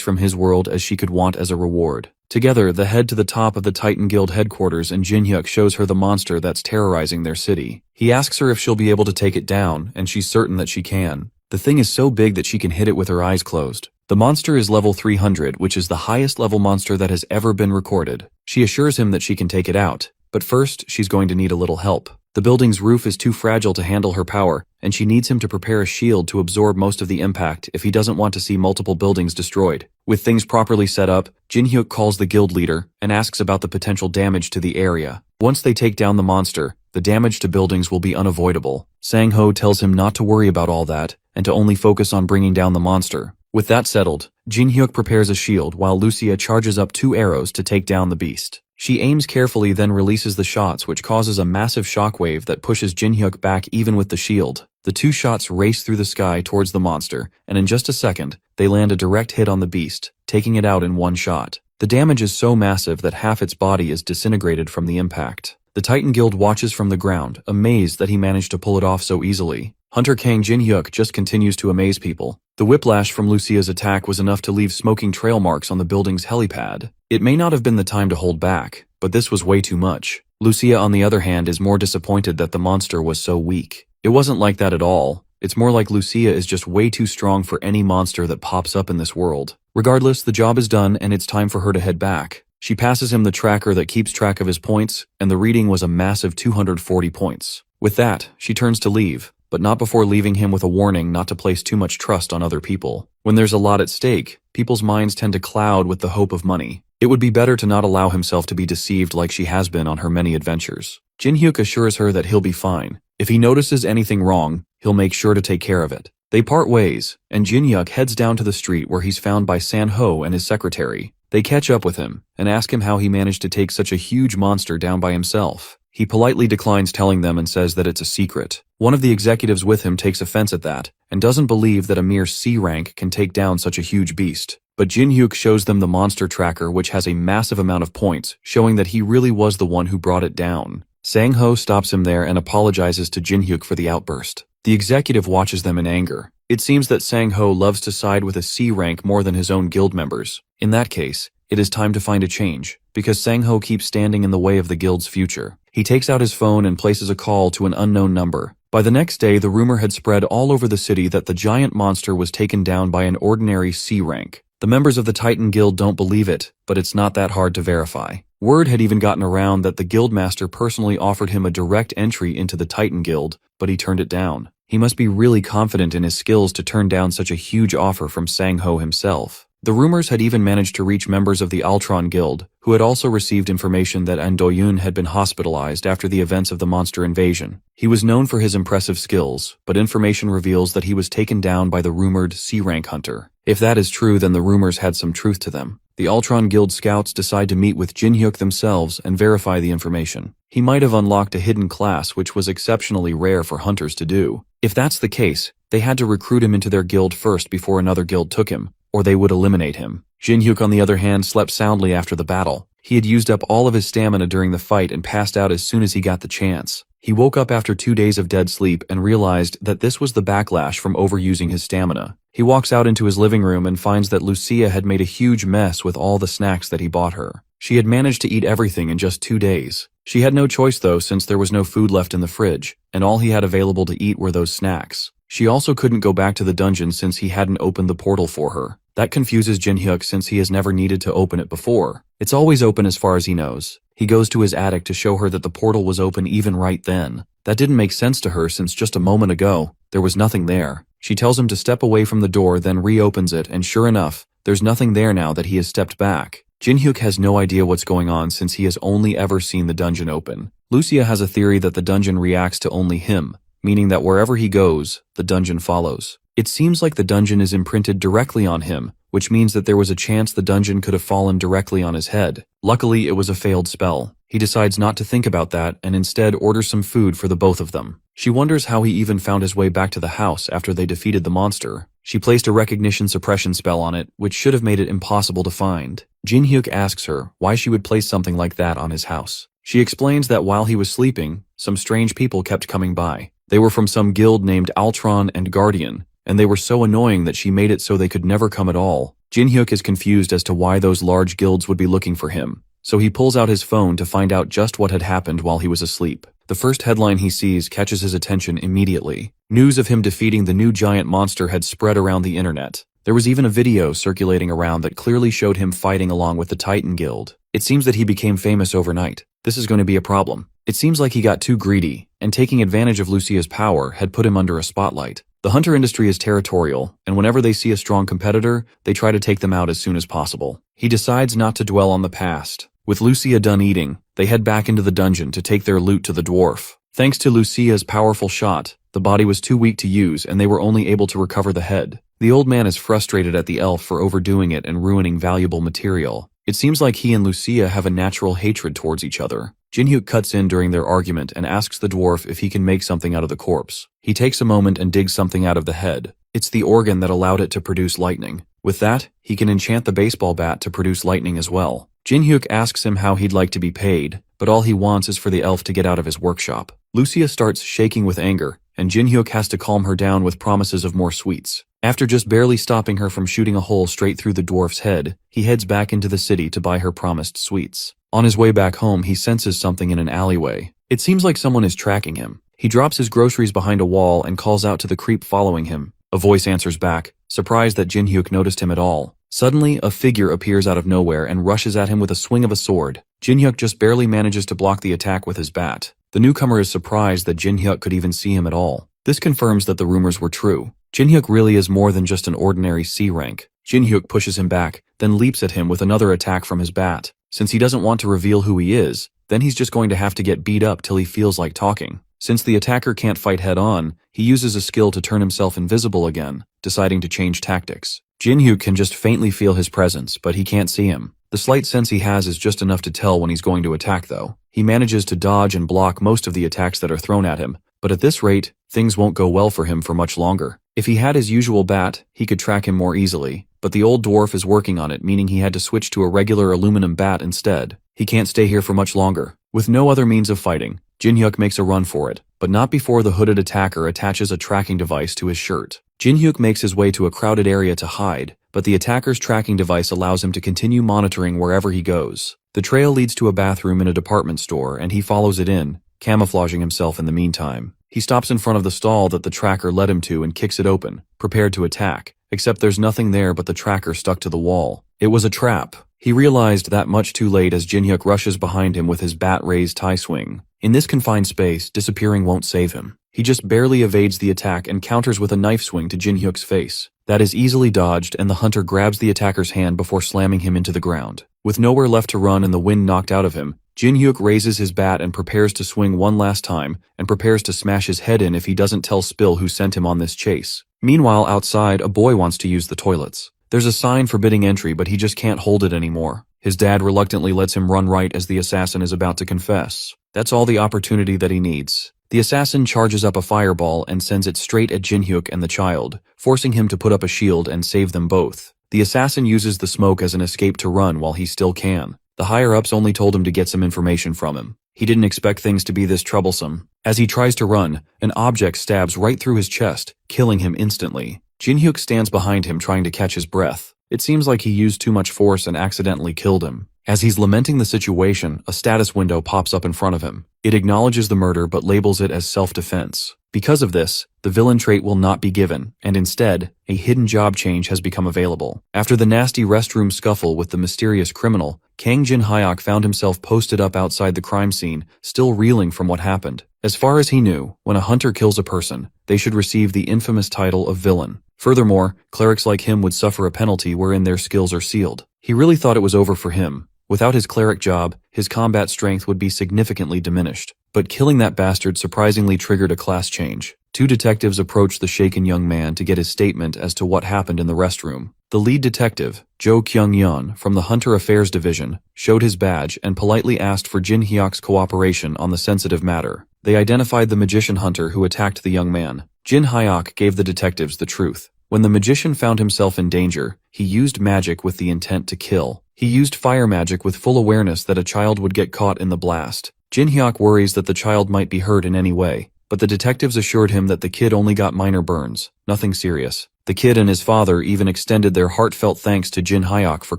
from his world as she could want as a reward. Together, they head to the top of the Titan Guild headquarters, and Jin-hyuk shows her the monster that's terrorizing their city. He asks her if she'll be able to take it down, and she's certain that she can. The thing is so big that she can hit it with her eyes closed. The monster is level 300, which is the highest level monster that has ever been recorded. She assures him that she can take it out, but first, she's going to need a little help. The building's roof is too fragile to handle her power, and she needs him to prepare a shield to absorb most of the impact if he doesn't want to see multiple buildings destroyed. With things properly set up, Jin-hyuk calls the guild leader and asks about the potential damage to the area. Once they take down the monster, the damage to buildings will be unavoidable. Sang-ho tells him not to worry about all that, and to only focus on bringing down the monster. With that settled, Jin-hyuk prepares a shield while Lucia charges up 2 arrows to take down the beast. She aims carefully, then releases the shots, which causes a massive shockwave that pushes Jin-hyuk back even with the shield. The 2 shots race through the sky towards the monster, and in just a second, they land a direct hit on the beast, taking it out in one shot. The damage is so massive that half its body is disintegrated from the impact. The Titan Guild watches from the ground, amazed that he managed to pull it off so easily. Hunter Kang Jin-hyuk just continues to amaze people. The whiplash from Lucia's attack was enough to leave smoking trail marks on the building's helipad. It may not have been the time to hold back, but this was way too much. Lucia, on the other hand, is more disappointed that the monster was so weak. It wasn't like that at all. It's more like Lucia is just way too strong for any monster that pops up in this world. Regardless, the job is done and it's time for her to head back. She passes him the tracker that keeps track of his points, and the reading was a massive 240 points. With that, she turns to leave, but not before leaving him with a warning not to place too much trust on other people. When there's a lot at stake, people's minds tend to cloud with the hope of money. It would be better to not allow himself to be deceived like she has been on her many adventures. Jin-hyuk assures her that he'll be fine. If he notices anything wrong, he'll make sure to take care of it. They part ways, and Jin-hyuk heads down to the street where he's found by San-ho and his secretary. They catch up with him and ask him how he managed to take such a huge monster down by himself. He politely declines telling them and says that it's a secret. One of the executives with him takes offense at that and doesn't believe that a mere C rank can take down such a huge beast. But Jin-hyuk shows them the monster tracker, which has a massive amount of points, showing that he really was the one who brought it down. Sang-ho stops him there and apologizes to Jin-hyuk for the outburst. The executive watches them in anger. It seems that Sang-ho loves to side with a C rank more than his own guild members. In that case, it is time to find a change, because Sang-ho keeps standing in the way of the guild's future. He takes out his phone and places a call to an unknown number. By the next day, the rumor had spread all over the city that the giant monster was taken down by an ordinary C rank. The members of the Titan Guild don't believe it, but it's not that hard to verify. Word had even gotten around that the guildmaster personally offered him a direct entry into the Titan Guild, but he turned it down. He must be really confident in his skills to turn down such a huge offer from Sang-ho himself. The rumors had even managed to reach members of the Altron Guild, who had also received information that An Do-yoon had been hospitalized after the events of the monster invasion. He was known for his impressive skills, but information reveals that he was taken down by the rumored C-rank hunter. If that is true, then the rumors had some truth to them. The Altron Guild scouts decide to meet with Jin-hyuk themselves and verify the information. He might have unlocked a hidden class, which was exceptionally rare for hunters to do. If that's the case, they had to recruit him into their guild first before another guild took him, or they would eliminate him. Jin-hyuk, on the other hand, slept soundly after the battle. He had used up all of his stamina during the fight and passed out as soon as he got the chance. He woke up after 2 days of dead sleep and realized that this was the backlash from overusing his stamina. He walks out into his living room and finds that Lucia had made a huge mess with all the snacks that he bought her. She had managed to eat everything in just 2 days. She had no choice though, since there was no food left in the fridge, and all he had available to eat were those snacks. She also couldn't go back to the dungeon since he hadn't opened the portal for her. That confuses Jin-hyuk since he has never needed to open it before. It's always open as far as he knows. He goes to his attic to show her that the portal was open even right then. That didn't make sense to her since just a moment ago, there was nothing there. She tells him to step away from the door, then reopens it, and sure enough, there's nothing there now that he has stepped back. Jin-hyuk has no idea what's going on since he has only ever seen the dungeon open. Lucia has a theory that the dungeon reacts to only him, meaning that wherever he goes, the dungeon follows. It seems like the dungeon is imprinted directly on him, which means that there was a chance the dungeon could have fallen directly on his head. Luckily, it was a failed spell. He decides not to think about that and instead orders some food for the both of them. She wonders how he even found his way back to the house after they defeated the monster. She placed a recognition suppression spell on it, which should have made it impossible to find. Jin-hyuk asks her why she would place something like that on his house. She explains that while he was sleeping, some strange people kept coming by. They were from some guild named Altron and Guardian, and they were so annoying that she made it so they could never come at all. Jin-hyuk is confused as to why those large guilds would be looking for him, so he pulls out his phone to find out just what had happened while he was asleep. The first headline he sees catches his attention immediately. News of him defeating the new giant monster had spread around the internet. There was even a video circulating around that clearly showed him fighting along with the Titan Guild. It seems that he became famous overnight. This is going to be a problem. It seems like he got too greedy, and taking advantage of Lucia's power had put him under a spotlight. The hunter industry is territorial, and whenever they see a strong competitor, they try to take them out as soon as possible. He decides not to dwell on the past. With Lucia done eating, they head back into the dungeon to take their loot to the dwarf. Thanks to Lucia's powerful shot, the body was too weak to use and they were only able to recover the head. The old man is frustrated at the elf for overdoing it and ruining valuable material. It seems like he and Lucia have a natural hatred towards each other. Jin-hyuk cuts in during their argument and asks the dwarf if he can make something out of the corpse. He takes a moment and digs something out of the head. It's the organ that allowed it to produce lightning. With that, he can enchant the baseball bat to produce lightning as well. Jin-hyuk asks him how he'd like to be paid, but all he wants is for the elf to get out of his workshop. Lucia starts shaking with anger, and Jin-hyuk has to calm her down with promises of more sweets. After just barely stopping her from shooting a hole straight through the dwarf's head, he heads back into the city to buy her promised sweets. On his way back home, he senses something in an alleyway. It seems like someone is tracking him. He drops his groceries behind a wall and calls out to the creep following him. A voice answers back, surprised that Jin-hyuk noticed him at all. Suddenly, a figure appears out of nowhere and rushes at him with a swing of a sword. Jin-hyuk just barely manages to block the attack with his bat. The newcomer is surprised that Jin-hyuk could even see him at all. This confirms that the rumors were true. Jin-hyuk really is more than just an ordinary C rank. Jin-hyuk pushes him back, then leaps at him with another attack from his bat. Since he doesn't want to reveal who he is, then he's just going to have to get beat up till he feels like talking. Since the attacker can't fight head-on, he uses a skill to turn himself invisible again, deciding to change tactics. Jin-hyuk can just faintly feel his presence, but he can't see him. The slight sense he has is just enough to tell when he's going to attack, though. He manages to dodge and block most of the attacks that are thrown at him, but at this rate, things won't go well for him for much longer. If he had his usual bat, he could track him more easily, but the old dwarf is working on it, meaning he had to switch to a regular aluminum bat instead. He can't stay here for much longer. With no other means of fighting, Jin-hyuk makes a run for it, but not before the hooded attacker attaches a tracking device to his shirt. Jin-hyuk makes his way to a crowded area to hide, but the attacker's tracking device allows him to continue monitoring wherever he goes. The trail leads to a bathroom in a department store, and he follows it in, camouflaging himself in the meantime. He stops in front of the stall that the tracker led him to and kicks it open, prepared to attack, except there's nothing there but the tracker stuck to the wall. It was a trap. He realized that much too late as Jin-hyuk rushes behind him with his bat-raised tie swing. In this confined space, disappearing won't save him. He just barely evades the attack and counters with a knife swing to Jin-hyuk's face. That is easily dodged, and the hunter grabs the attacker's hand before slamming him into the ground. With nowhere left to run and the wind knocked out of him, Jin-hyuk raises his bat and prepares to swing one last time, and prepares to smash his head in if he doesn't tell Spill who sent him on this chase. Meanwhile, outside, a boy wants to use the toilets. There's a sign forbidding entry, but he just can't hold it anymore. His dad reluctantly lets him run right as the assassin is about to confess. That's all the opportunity that he needs. The assassin charges up a fireball and sends it straight at Jin-hyuk and the child, forcing him to put up a shield and save them both. The assassin uses the smoke as an escape to run while he still can. The higher-ups only told him to get some information from him. He didn't expect things to be this troublesome. As he tries to run, an object stabs right through his chest, killing him instantly. Jin-hyuk stands behind him trying to catch his breath. It seems like he used too much force and accidentally killed him. As he's lamenting the situation, a status window pops up in front of him. It acknowledges the murder but labels it as self-defense. Because of this, the villain trait will not be given, and instead, a hidden job change has become available. After the nasty restroom scuffle with the mysterious criminal, Kang Jin-hyuk found himself posted up outside the crime scene, still reeling from what happened. As far as he knew, when a hunter kills a person, they should receive the infamous title of villain. Furthermore, clerics like him would suffer a penalty wherein their skills are sealed. He really thought it was over for him. Without his cleric job, his combat strength would be significantly diminished. But killing that bastard surprisingly triggered a class change. Two detectives approached the shaken young man to get his statement as to what happened in the restroom. The lead detective, Jo Kyung-yeon, from the Hunter Affairs Division, showed his badge and politely asked for Jin Hyok's cooperation on the sensitive matter. They identified the magician hunter who attacked the young man. Jin Hyok gave the detectives the truth. When the magician found himself in danger, he used magic with the intent to kill. He used fire magic with full awareness that a child would get caught in the blast. Jin Hyok worries that the child might be hurt in any way, but the detectives assured him that the kid only got minor burns, nothing serious. The kid and his father even extended their heartfelt thanks to Jin Hyok for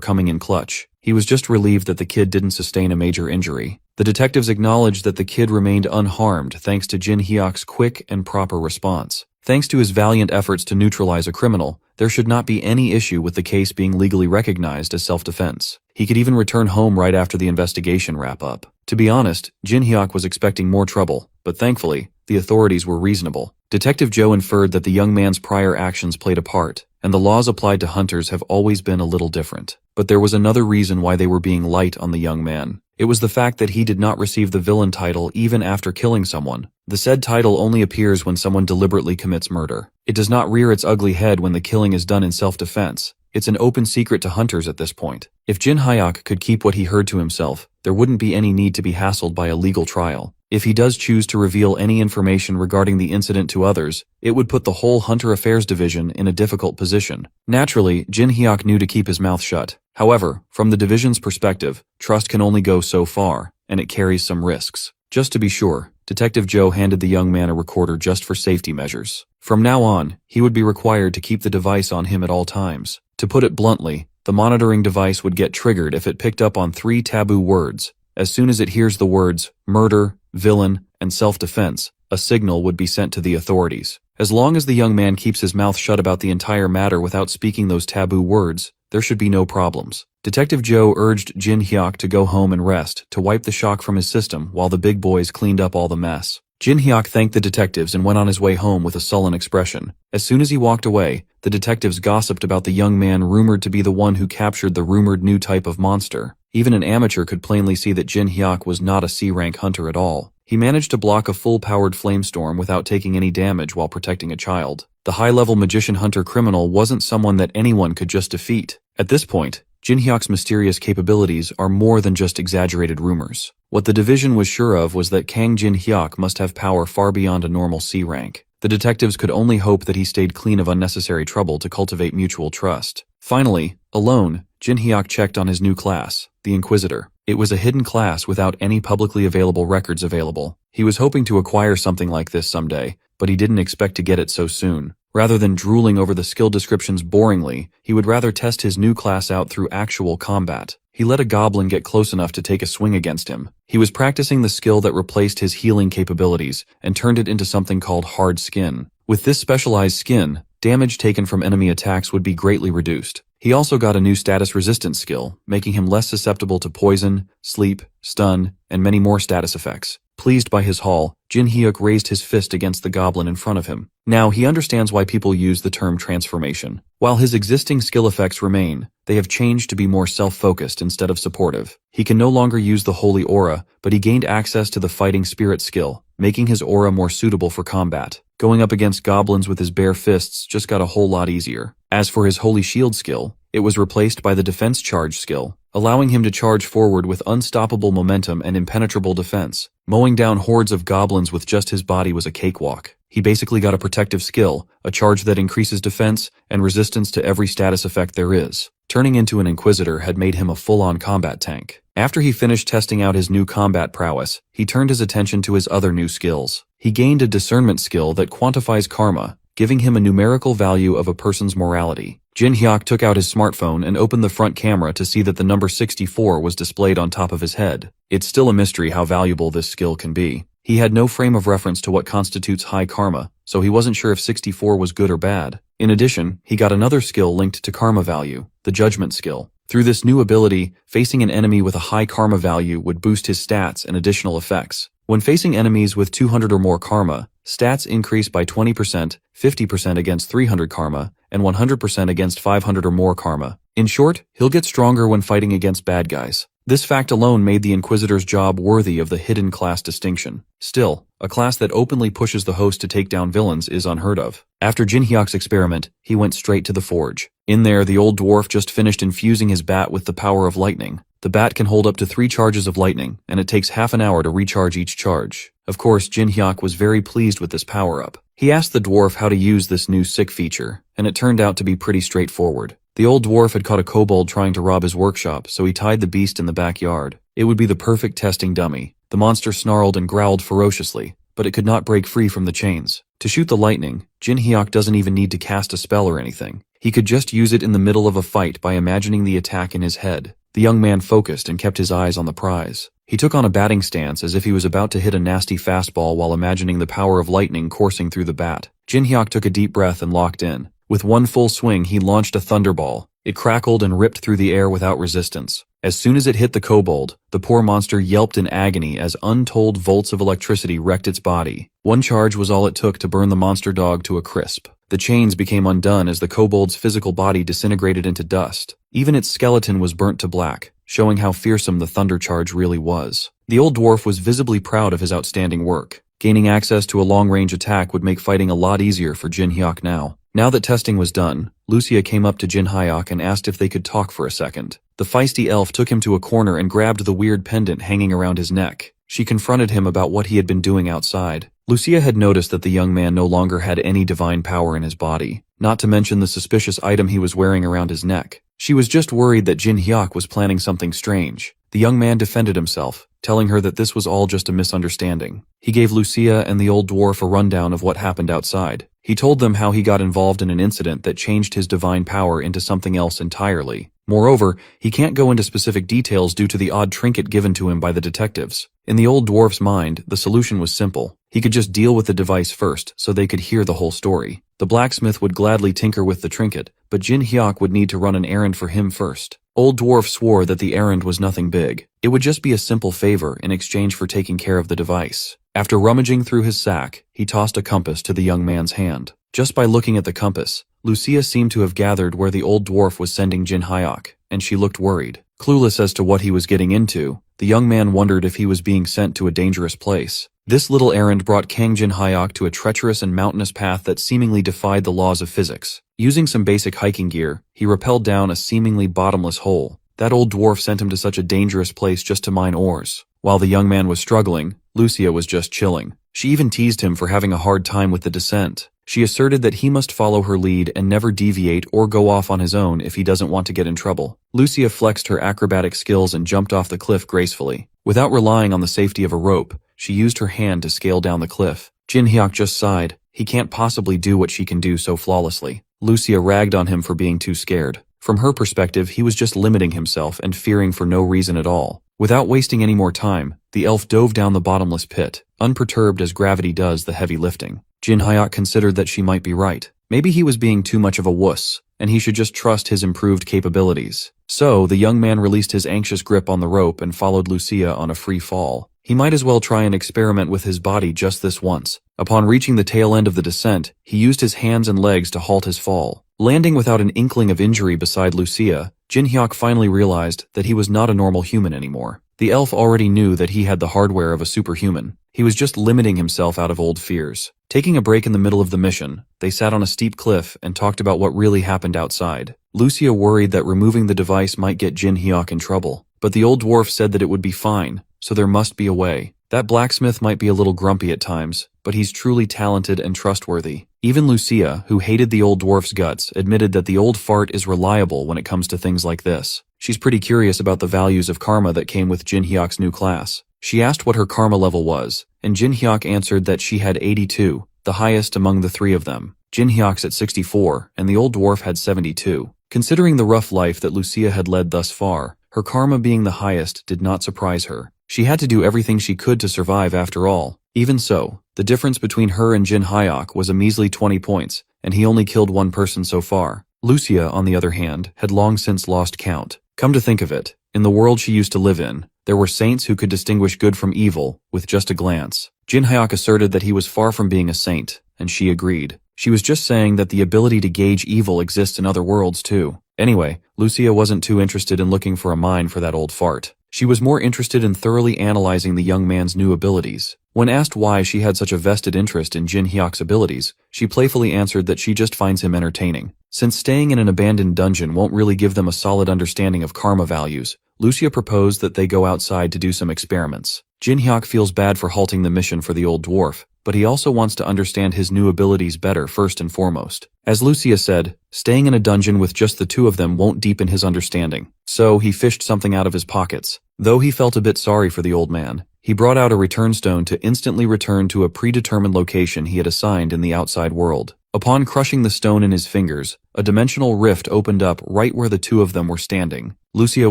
coming in clutch. He was just relieved that the kid didn't sustain a major injury. The detectives acknowledged that the kid remained unharmed thanks to Jin Hyok's quick and proper response. Thanks to his valiant efforts to neutralize a criminal, there should not be any issue with the case being legally recognized as self-defense. He could even return home right after the investigation wrap-up. To be honest, Jin Hyok was expecting more trouble, but thankfully, the authorities were reasonable. Detective Joe inferred that the young man's prior actions played a part, and the laws applied to hunters have always been a little different. But there was another reason why they were being light on the young man. It was the fact that he did not receive the villain title even after killing someone. The said title only appears when someone deliberately commits murder. It does not rear its ugly head when the killing is done in self-defense. It's an open secret to hunters at this point. If Jin Hyok could keep what he heard to himself, there wouldn't be any need to be hassled by a legal trial. If he does choose to reveal any information regarding the incident to others, it would put the whole Hunter Affairs Division in a difficult position. Naturally, Jin Hyok knew to keep his mouth shut. However, from the division's perspective, trust can only go so far, and it carries some risks. Just to be sure, Detective Joe handed the young man a recorder just for safety measures. From now on, he would be required to keep the device on him at all times. To put it bluntly, the monitoring device would get triggered if it picked up on 3 taboo words. As soon as it hears the words murder, villain, and self-defense, a signal would be sent to the authorities. As long as the young man keeps his mouth shut about the entire matter without speaking those taboo words, there should be no problems. Detective Joe urged Jin Hyok to go home and rest to wipe the shock from his system while the big boys cleaned up all the mess. Jin Hyok thanked the detectives and went on his way home with a sullen expression. As soon as he walked away, the detectives gossiped about the young man rumored to be the one who captured the rumored new type of monster. Even an amateur could plainly see that Jin Hyok was not a C-rank hunter at all. He managed to block a full-powered flamestorm without taking any damage while protecting a child. The high-level magician hunter criminal wasn't someone that anyone could just defeat. At this point, Jin Hyok's mysterious capabilities are more than just exaggerated rumors. What the division was sure of was that Kang Jin Hyok must have power far beyond a normal C-rank. The detectives could only hope that he stayed clean of unnecessary trouble to cultivate mutual trust. Finally, alone, Jin Hyok checked on his new class, the Inquisitor. It was a hidden class without any publicly available records available. He was hoping to acquire something like this someday, but he didn't expect to get it so soon. Rather than drooling over the skill descriptions boringly, he would rather test his new class out through actual combat. He let a goblin get close enough to take a swing against him. He was practicing the skill that replaced his healing capabilities and turned it into something called hard skin. With this specialized skin, damage taken from enemy attacks would be greatly reduced. He also got a new status resistance skill, making him less susceptible to poison, sleep, stun, and many more status effects. Pleased by his haul, Jin Hyok raised his fist against the goblin in front of him. Now he understands why people use the term transformation. While his existing skill effects remain, they have changed to be more self-focused instead of supportive. He can no longer use the holy aura, but he gained access to the fighting spirit skill, making his aura more suitable for combat. Going up against goblins with his bare fists just got a whole lot easier. As for his holy shield skill, it was replaced by the defense charge skill, allowing him to charge forward with unstoppable momentum and impenetrable defense. Mowing down hordes of goblins with just his body was a cakewalk. He basically got a protective skill, a charge that increases defense and resistance to every status effect there is. Turning into an Inquisitor had made him a full-on combat tank. After he finished testing out his new combat prowess, he turned his attention to his other new skills. He gained a discernment skill that quantifies karma, giving him a numerical value of a person's morality. Jin Hyok took out his smartphone and opened the front camera to see that the number 64 was displayed on top of his head. It's still a mystery how valuable this skill can be. He had no frame of reference to what constitutes high karma, so he wasn't sure if 64 was good or bad. In addition, he got another skill linked to karma value, the judgment skill. Through this new ability, facing an enemy with a high karma value would boost his stats and additional effects. When facing enemies with 200 or more karma, stats increase by 20%, 50% against 300 karma, and 100% against 500 or more karma. In short, he'll get stronger when fighting against bad guys. This fact alone made the Inquisitor's job worthy of the hidden class distinction. Still, a class that openly pushes the host to take down villains is unheard of. After Jinhyok's experiment, he went straight to the forge. In there, the old dwarf just finished infusing his bat with the power of lightning. The bat can hold up to 3 charges of lightning, and it takes half an hour to recharge each charge. Of course, Jinhyok was very pleased with this power-up. He asked the dwarf how to use this new sick feature, and it turned out to be pretty straightforward. The old dwarf had caught a kobold trying to rob his workshop, so he tied the beast in the backyard. It would be the perfect testing dummy. The monster snarled and growled ferociously, but it could not break free from the chains. To shoot the lightning, Jinhyok doesn't even need to cast a spell or anything. He could just use it in the middle of a fight by imagining the attack in his head. The young man focused and kept his eyes on the prize. He took on a batting stance as if he was about to hit a nasty fastball while imagining the power of lightning coursing through the bat. Jinhyok took a deep breath and locked in. With one full swing, he launched a thunderball. It crackled and ripped through the air without resistance. As soon as it hit the kobold, the poor monster yelped in agony as untold volts of electricity wrecked its body. One charge was all it took to burn the monster dog to a crisp. The chains became undone as the kobold's physical body disintegrated into dust. Even its skeleton was burnt to black, showing how fearsome the thunder charge really was. The old dwarf was visibly proud of his outstanding work. Gaining access to a long-range attack would make fighting a lot easier for Jinhyok now. Now that testing was done, Lucia came up to Jinhyok and asked if they could talk for a second. The feisty elf took him to a corner and grabbed the weird pendant hanging around his neck. She confronted him about what he had been doing outside. Lucia had noticed that the young man no longer had any divine power in his body, not to mention the suspicious item he was wearing around his neck. She was just worried that Jinhyok was planning something strange. The young man defended himself, telling her that this was all just a misunderstanding. He gave Lucia and the old dwarf a rundown of what happened outside. He told them how he got involved in an incident that changed his divine power into something else entirely. Moreover, he can't go into specific details due to the odd trinket given to him by the detectives. In the old dwarf's mind, the solution was simple. He could just deal with the device first, so they could hear the whole story. The blacksmith would gladly tinker with the trinket, but Jinhyok would need to run an errand for him first. Old Dwarf swore that the errand was nothing big. It would just be a simple favor in exchange for taking care of the device. After rummaging through his sack, he tossed a compass to the young man's hand. Just by looking at the compass, Lucia seemed to have gathered where the old dwarf was sending Jinhyok, and she looked worried. Clueless as to what he was getting into, the young man wondered if he was being sent to a dangerous place. This little errand brought Kang Jinhyok to a treacherous and mountainous path that seemingly defied the laws of physics. Using some basic hiking gear, he rappelled down a seemingly bottomless hole. That old dwarf sent him to such a dangerous place just to mine ores. While the young man was struggling, Lucia was just chilling. She even teased him for having a hard time with the descent. She asserted that he must follow her lead and never deviate or go off on his own if he doesn't want to get in trouble. Lucia flexed her acrobatic skills and jumped off the cliff gracefully. Without relying on the safety of a rope, she used her hand to scale down the cliff. Jinhyok just sighed. He can't possibly do what she can do so flawlessly. Lucia ragged on him for being too scared. From her perspective, he was just limiting himself and fearing for no reason at all. Without wasting any more time, the elf dove down the bottomless pit, unperturbed as gravity does the heavy lifting. Jinhyok considered that she might be right. Maybe he was being too much of a wuss, and he should just trust his improved capabilities. So, the young man released his anxious grip on the rope and followed Lucia on a free fall. He might as well try and experiment with his body just this once. Upon reaching the tail end of the descent, he used his hands and legs to halt his fall. Landing without an inkling of injury beside Lucia, Jinhyok finally realized that he was not a normal human anymore. The elf already knew that he had the hardware of a superhuman. He was just limiting himself out of old fears. Taking a break in the middle of the mission, they sat on a steep cliff and talked about what really happened outside. Lucia worried that removing the device might get Jinhyok in trouble, but the old dwarf said that it would be fine, so there must be a way. That blacksmith might be a little grumpy at times, but he's truly talented and trustworthy. Even Lucia, who hated the old dwarf's guts, admitted that the old fart is reliable when it comes to things like this. She's pretty curious about the values of karma that came with Jinhyok's new class. She asked what her karma level was, and Jinhyok answered that she had 82, the highest among the three of them. Jinhyok's at 64, and the old dwarf had 72. Considering the rough life that Lucia had led thus far, her karma being the highest did not surprise her. She had to do everything she could to survive after all. Even so, the difference between her and Jinhyok was a measly 20 points, and he only killed one person so far. Lucia, on the other hand, had long since lost count. Come to think of it, in the world she used to live in, there were saints who could distinguish good from evil with just a glance. Jinhyok asserted that he was far from being a saint, and she agreed. She was just saying that the ability to gauge evil exists in other worlds too. Anyway, Lucia wasn't too interested in looking for a mine for that old fart. She was more interested in thoroughly analyzing the young man's new abilities. When asked why she had such a vested interest in Jin Hyuk's abilities, she playfully answered that she just finds him entertaining. Since staying in an abandoned dungeon won't really give them a solid understanding of karma values, Lucia proposed that they go outside to do some experiments. Jin Hyuk feels bad for halting the mission for the old dwarf, but he also wants to understand his new abilities better first and foremost. As Lucia said, staying in a dungeon with just the two of them won't deepen his understanding, so he fished something out of his pockets. Though he felt a bit sorry for the old man, he brought out a return stone to instantly return to a predetermined location he had assigned in the outside world. Upon crushing the stone in his fingers, a dimensional rift opened up right where the two of them were standing. Lucia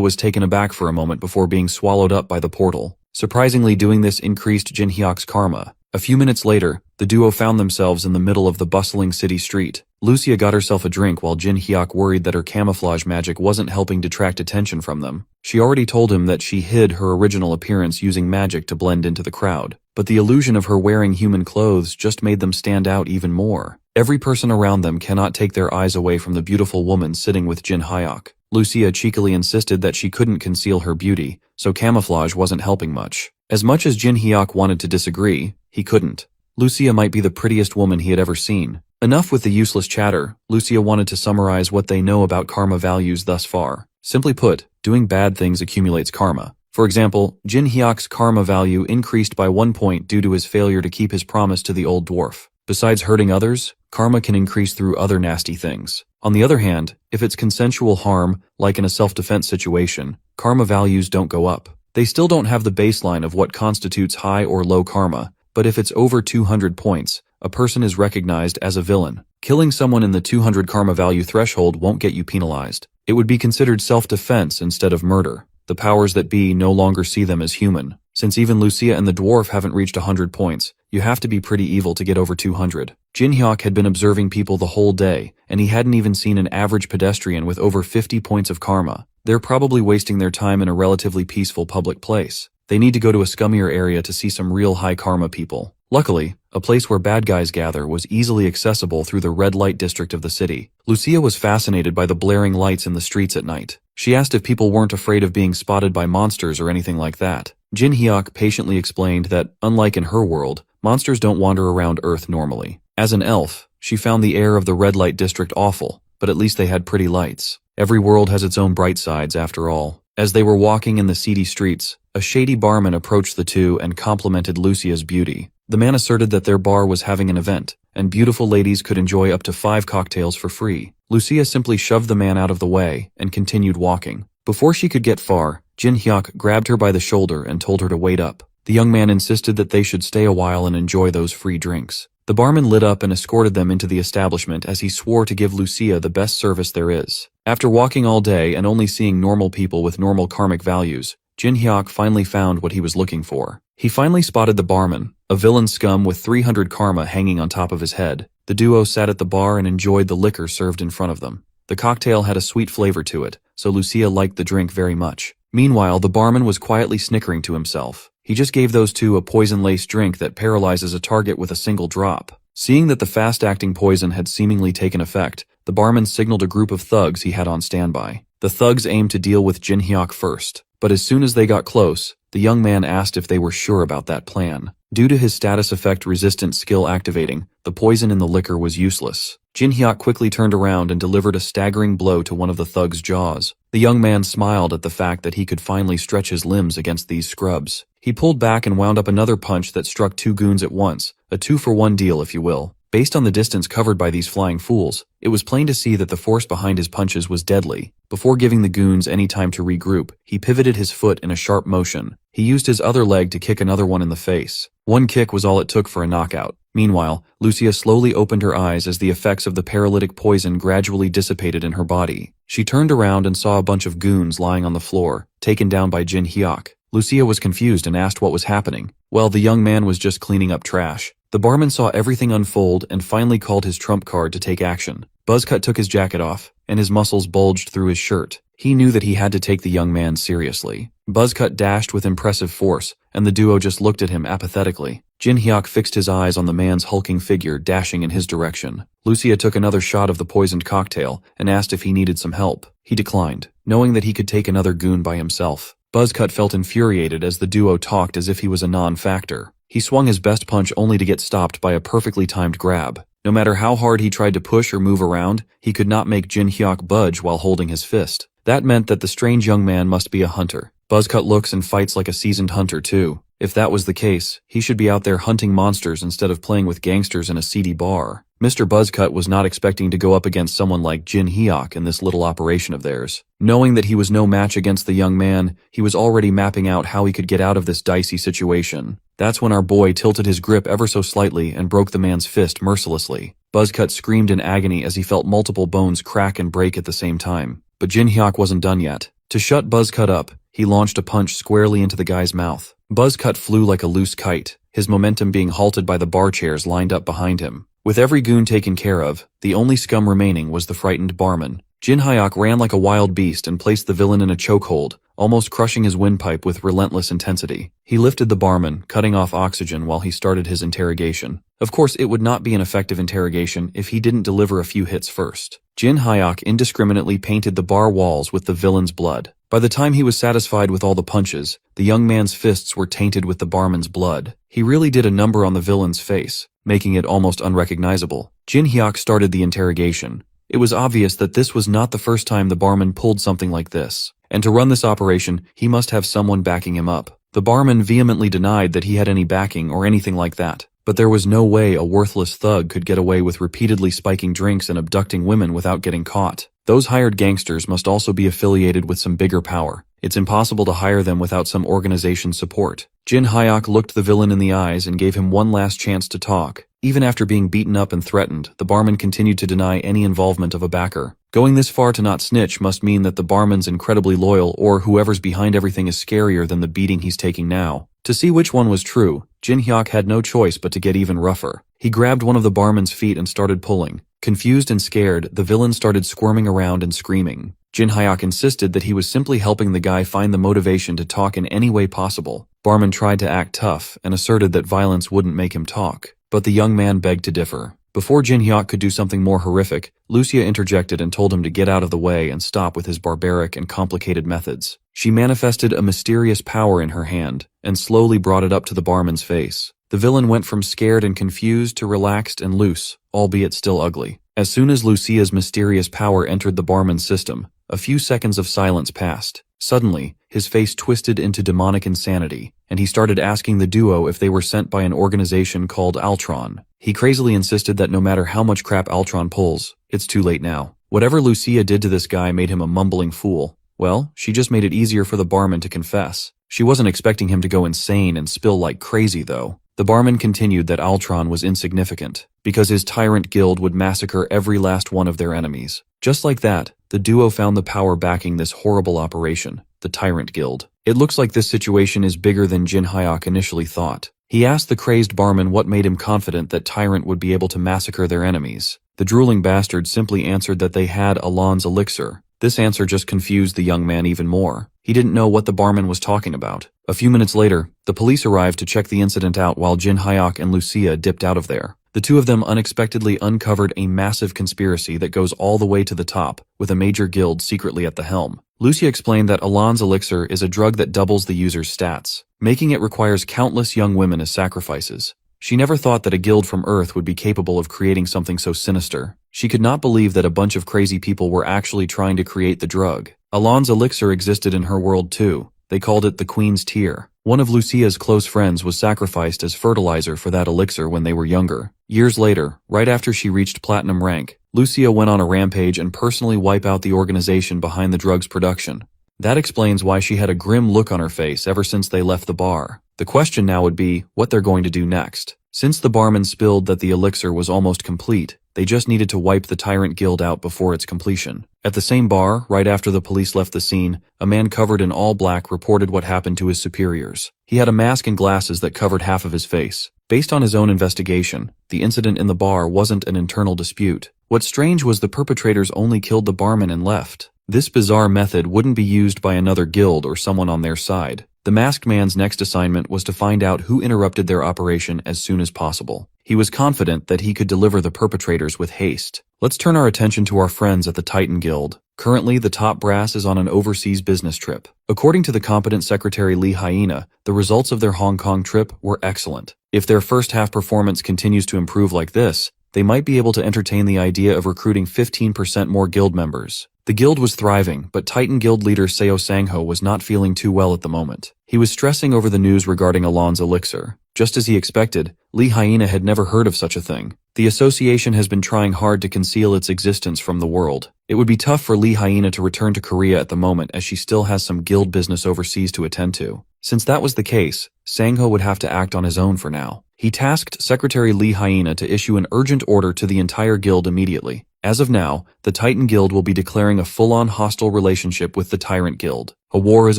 was taken aback for a moment before being swallowed up by the portal. Surprisingly, doing this increased Jin Hyuk's karma. A few minutes later, the duo found themselves in the middle of the bustling city street. Lucia got herself a drink while Jin Hyuk worried that her camouflage magic wasn't helping detract attention from them. She already told him that she hid her original appearance using magic to blend into the crowd, but the illusion of her wearing human clothes just made them stand out even more. Every person around them cannot take their eyes away from the beautiful woman sitting with Jin Hyuk. Lucia cheekily insisted that she couldn't conceal her beauty, so camouflage wasn't helping much. As much as Jin Hyuk wanted to disagree, he couldn't. Lucia might be the prettiest woman he had ever seen. Enough with the useless chatter. Lucia wanted to summarize what they know about karma values thus far. Simply put, doing bad things accumulates karma. For example, Jin Hyuk's karma value increased by 1 point due to his failure to keep his promise to the old dwarf. Besides hurting others, karma can increase through other nasty things. On the other hand, if it's consensual harm, like in a self-defense situation, karma values don't go up. They still don't have the baseline of what constitutes high or low karma, but if it's over 200 points, a person is recognized as a villain. Killing someone in the 200 karma value threshold won't get you penalized. It would be considered self-defense instead of murder. The powers that be no longer see them as human. Since even Lucia and the dwarf haven't reached 100 points, you have to be pretty evil to get over 200. Jin Hyuk had been observing people the whole day, and he hadn't even seen an average pedestrian with over 50 points of karma. They're probably wasting their time in a relatively peaceful public place. They need to go to a scummier area to see some real high karma people. Luckily, a place where bad guys gather was easily accessible through the red light district of the city. Lucia was fascinated by the blaring lights in the streets at night. She asked if people weren't afraid of being spotted by monsters or anything like that. Jin Hyuk patiently explained that, unlike in her world, monsters don't wander around Earth normally. As an elf, she found the air of the red light district awful, but at least they had pretty lights. Every world has its own bright sides, after all. As they were walking in the seedy streets, a shady barman approached the two and complimented Lucia's beauty. The man asserted that their bar was having an event, and beautiful ladies could enjoy up to 5 cocktails for free. Lucia simply shoved the man out of the way and continued walking. Before she could get far, Jin Hyuk grabbed her by the shoulder and told her to wait up. The young man insisted that they should stay a while and enjoy those free drinks. The barman lit up and escorted them into the establishment as he swore to give Lucia the best service there is. After walking all day and only seeing normal people with normal karmic values, Jin Hyuk finally found what he was looking for. He finally spotted the barman, a villain scum with 300 karma hanging on top of his head. The duo sat at the bar and enjoyed the liquor served in front of them. The cocktail had a sweet flavor to it, so Lucia liked the drink very much. Meanwhile, the barman was quietly snickering to himself. He just gave those two a poison-laced drink that paralyzes a target with a single drop. Seeing that the fast-acting poison had seemingly taken effect, the barman signaled a group of thugs he had on standby. The thugs aimed to deal with Jin Hyuk first, but as soon as they got close, the young man asked if they were sure about that plan. Due to his status effect resistant skill activating, the poison in the liquor was useless. Jin Hyuk quickly turned around and delivered a staggering blow to one of the thugs' jaws. The young man smiled at the fact that he could finally stretch his limbs against these scrubs. He pulled back and wound up another punch that struck 2 goons at once, a 2-for-1 deal if you will. Based on the distance covered by these flying fools, it was plain to see that the force behind his punches was deadly. Before giving the goons any time to regroup, he pivoted his foot in a sharp motion. He used his other leg to kick another one in the face. One kick was all it took for a knockout. Meanwhile, Lucia slowly opened her eyes as the effects of the paralytic poison gradually dissipated in her body. She turned around and saw a bunch of goons lying on the floor, taken down by Jin Hyuk. Lucia was confused and asked what was happening. Well, the young man was just cleaning up trash. The barman saw everything unfold and finally called his trump card to take action. Buzzcut took his jacket off, and his muscles bulged through his shirt. He knew that he had to take the young man seriously. Buzzcut dashed with impressive force, and the duo just looked at him apathetically. Jin Hyuk fixed his eyes on the man's hulking figure dashing in his direction. Lucia took another shot of the poisoned cocktail and asked if he needed some help. He declined, knowing that he could take another goon by himself. Buzzcut felt infuriated as the duo talked as if he was a non-factor. He swung his best punch only to get stopped by a perfectly timed grab. No matter how hard he tried to push or move around, he could not make Jin Hyuk budge while holding his fist. That meant that the strange young man must be a hunter. Buzzcut looks and fights like a seasoned hunter too. If that was the case, he should be out there hunting monsters instead of playing with gangsters in a seedy bar. Mr. Buzzcut was not expecting to go up against someone like Jin Hyuk in this little operation of theirs. Knowing that he was no match against the young man, he was already mapping out how he could get out of this dicey situation. That's when our boy tilted his grip ever so slightly and broke the man's fist mercilessly. Buzzcut screamed in agony as he felt multiple bones crack and break at the same time. But Jin Hyuk wasn't done yet. To shut Buzzcut up, he launched a punch squarely into the guy's mouth. Buzzcut flew like a loose kite, his momentum being halted by the bar chairs lined up behind him. With every goon taken care of, the only scum remaining was the frightened barman. Jin Hyuk ran like a wild beast and placed the villain in a chokehold, almost crushing his windpipe with relentless intensity. He lifted the barman, cutting off oxygen while he started his interrogation. Of course, it would not be an effective interrogation if he didn't deliver a few hits first. Jin Hyuk indiscriminately painted the bar walls with the villain's blood. By the time he was satisfied with all the punches, the young man's fists were tainted with the barman's blood. He really did a number on the villain's face, making it almost unrecognizable. Jin Hyuk started the interrogation. It was obvious that this was not the first time the barman pulled something like this, and to run this operation, he must have someone backing him up. The barman vehemently denied that he had any backing or anything like that, but there was no way a worthless thug could get away with repeatedly spiking drinks and abducting women without getting caught. Those hired gangsters must also be affiliated with some bigger power. It's impossible to hire them without some organization's support. Jin Hyuk looked the villain in the eyes and gave him one last chance to talk. Even after being beaten up and threatened, the barman continued to deny any involvement of a backer. Going this far to not snitch must mean that the barman's incredibly loyal, or whoever's behind everything is scarier than the beating he's taking now. To see which one was true, Jin Hyuk had no choice but to get even rougher. He grabbed one of the barman's feet and started pulling. Confused and scared, the villain started squirming around and screaming. Jin Hyuk insisted that he was simply helping the guy find the motivation to talk in any way possible. Barman tried to act tough and asserted that violence wouldn't make him talk, but the young man begged to differ. Before Jin Hyuk could do something more horrific, Lucia interjected and told him to get out of the way and stop with his barbaric and complicated methods. She manifested a mysterious power in her hand and slowly brought it up to the barman's face. The villain went from scared and confused to relaxed and loose, albeit still ugly. As soon as Lucia's mysterious power entered the barman's system, a few seconds of silence passed. Suddenly, his face twisted into demonic insanity, and he started asking the duo if they were sent by an organization called Altron. He crazily insisted that no matter how much crap Altron pulls, it's too late now. Whatever Lucia did to this guy made him a mumbling fool. Well, she just made it easier for the barman to confess. She wasn't expecting him to go insane and spill like crazy, though. The barman continued that Altron was insignificant, because his tyrant guild would massacre every last one of their enemies. Just like that, the duo found the power backing this horrible operation, the Tyrant Guild. It looks like this situation is bigger than Jin Hyuk initially thought. He asked the crazed barman what made him confident that Tyrant would be able to massacre their enemies. The drooling bastard simply answered that they had Alon's elixir. This answer just confused the young man even more. He didn't know what the barman was talking about. A few minutes later, the police arrived to check the incident out while Jin Hyuk and Lucia dipped out of there. The two of them unexpectedly uncovered a massive conspiracy that goes all the way to the top, with a major guild secretly at the helm. Lucia explained that Alon's elixir is a drug that doubles the user's stats, making it requires countless young women as sacrifices. She never thought that a guild from Earth would be capable of creating something so sinister. She could not believe that a bunch of crazy people were actually trying to create the drug. Alon's elixir existed in her world too. They called it the Queen's Tear. One of Lucia's close friends was sacrificed as fertilizer for that elixir when they were younger. Years later, right after she reached platinum rank, Lucia went on a rampage and personally wiped out the organization behind the drug's production. That explains why she had a grim look on her face ever since they left the bar. The question now would be what they're going to do next. Since the barman spilled that the elixir was almost complete, they just needed to wipe the Tyrant Guild out before its completion. At the same bar, right after the police left the scene, a man covered in all black reported what happened to his superiors. He had a mask and glasses that covered half of his face. Based on his own investigation, the incident in the bar wasn't an internal dispute. What's strange was the perpetrators only killed the barman and left. This bizarre method wouldn't be used by another guild or someone on their side. The masked man's next assignment was to find out who interrupted their operation as soon as possible. He was confident that he could deliver the perpetrators with haste. Let's turn our attention to our friends at the Titan Guild. Currently, the top brass is on an overseas business trip. According to the competent secretary Lee Hyena, the results of their Hong Kong trip were excellent. If their first half performance continues to improve like this, they might be able to entertain the idea of recruiting 15% more guild members. The guild was thriving, but Titan Guild leader Seo Sangho was not feeling too well at the moment. He was stressing over the news regarding Alon's elixir. Just as he expected, Lee Hyena had never heard of such a thing. The association has been trying hard to conceal its existence from the world. It would be tough for Lee Hyena to return to Korea at the moment, as she still has some guild business overseas to attend to. Since that was the case, Sangho would have to act on his own for now. He tasked Secretary Lee Hyena to issue an urgent order to the entire guild immediately. As of now, the Titan Guild will be declaring a full-on hostile relationship with the Tyrant Guild. A war is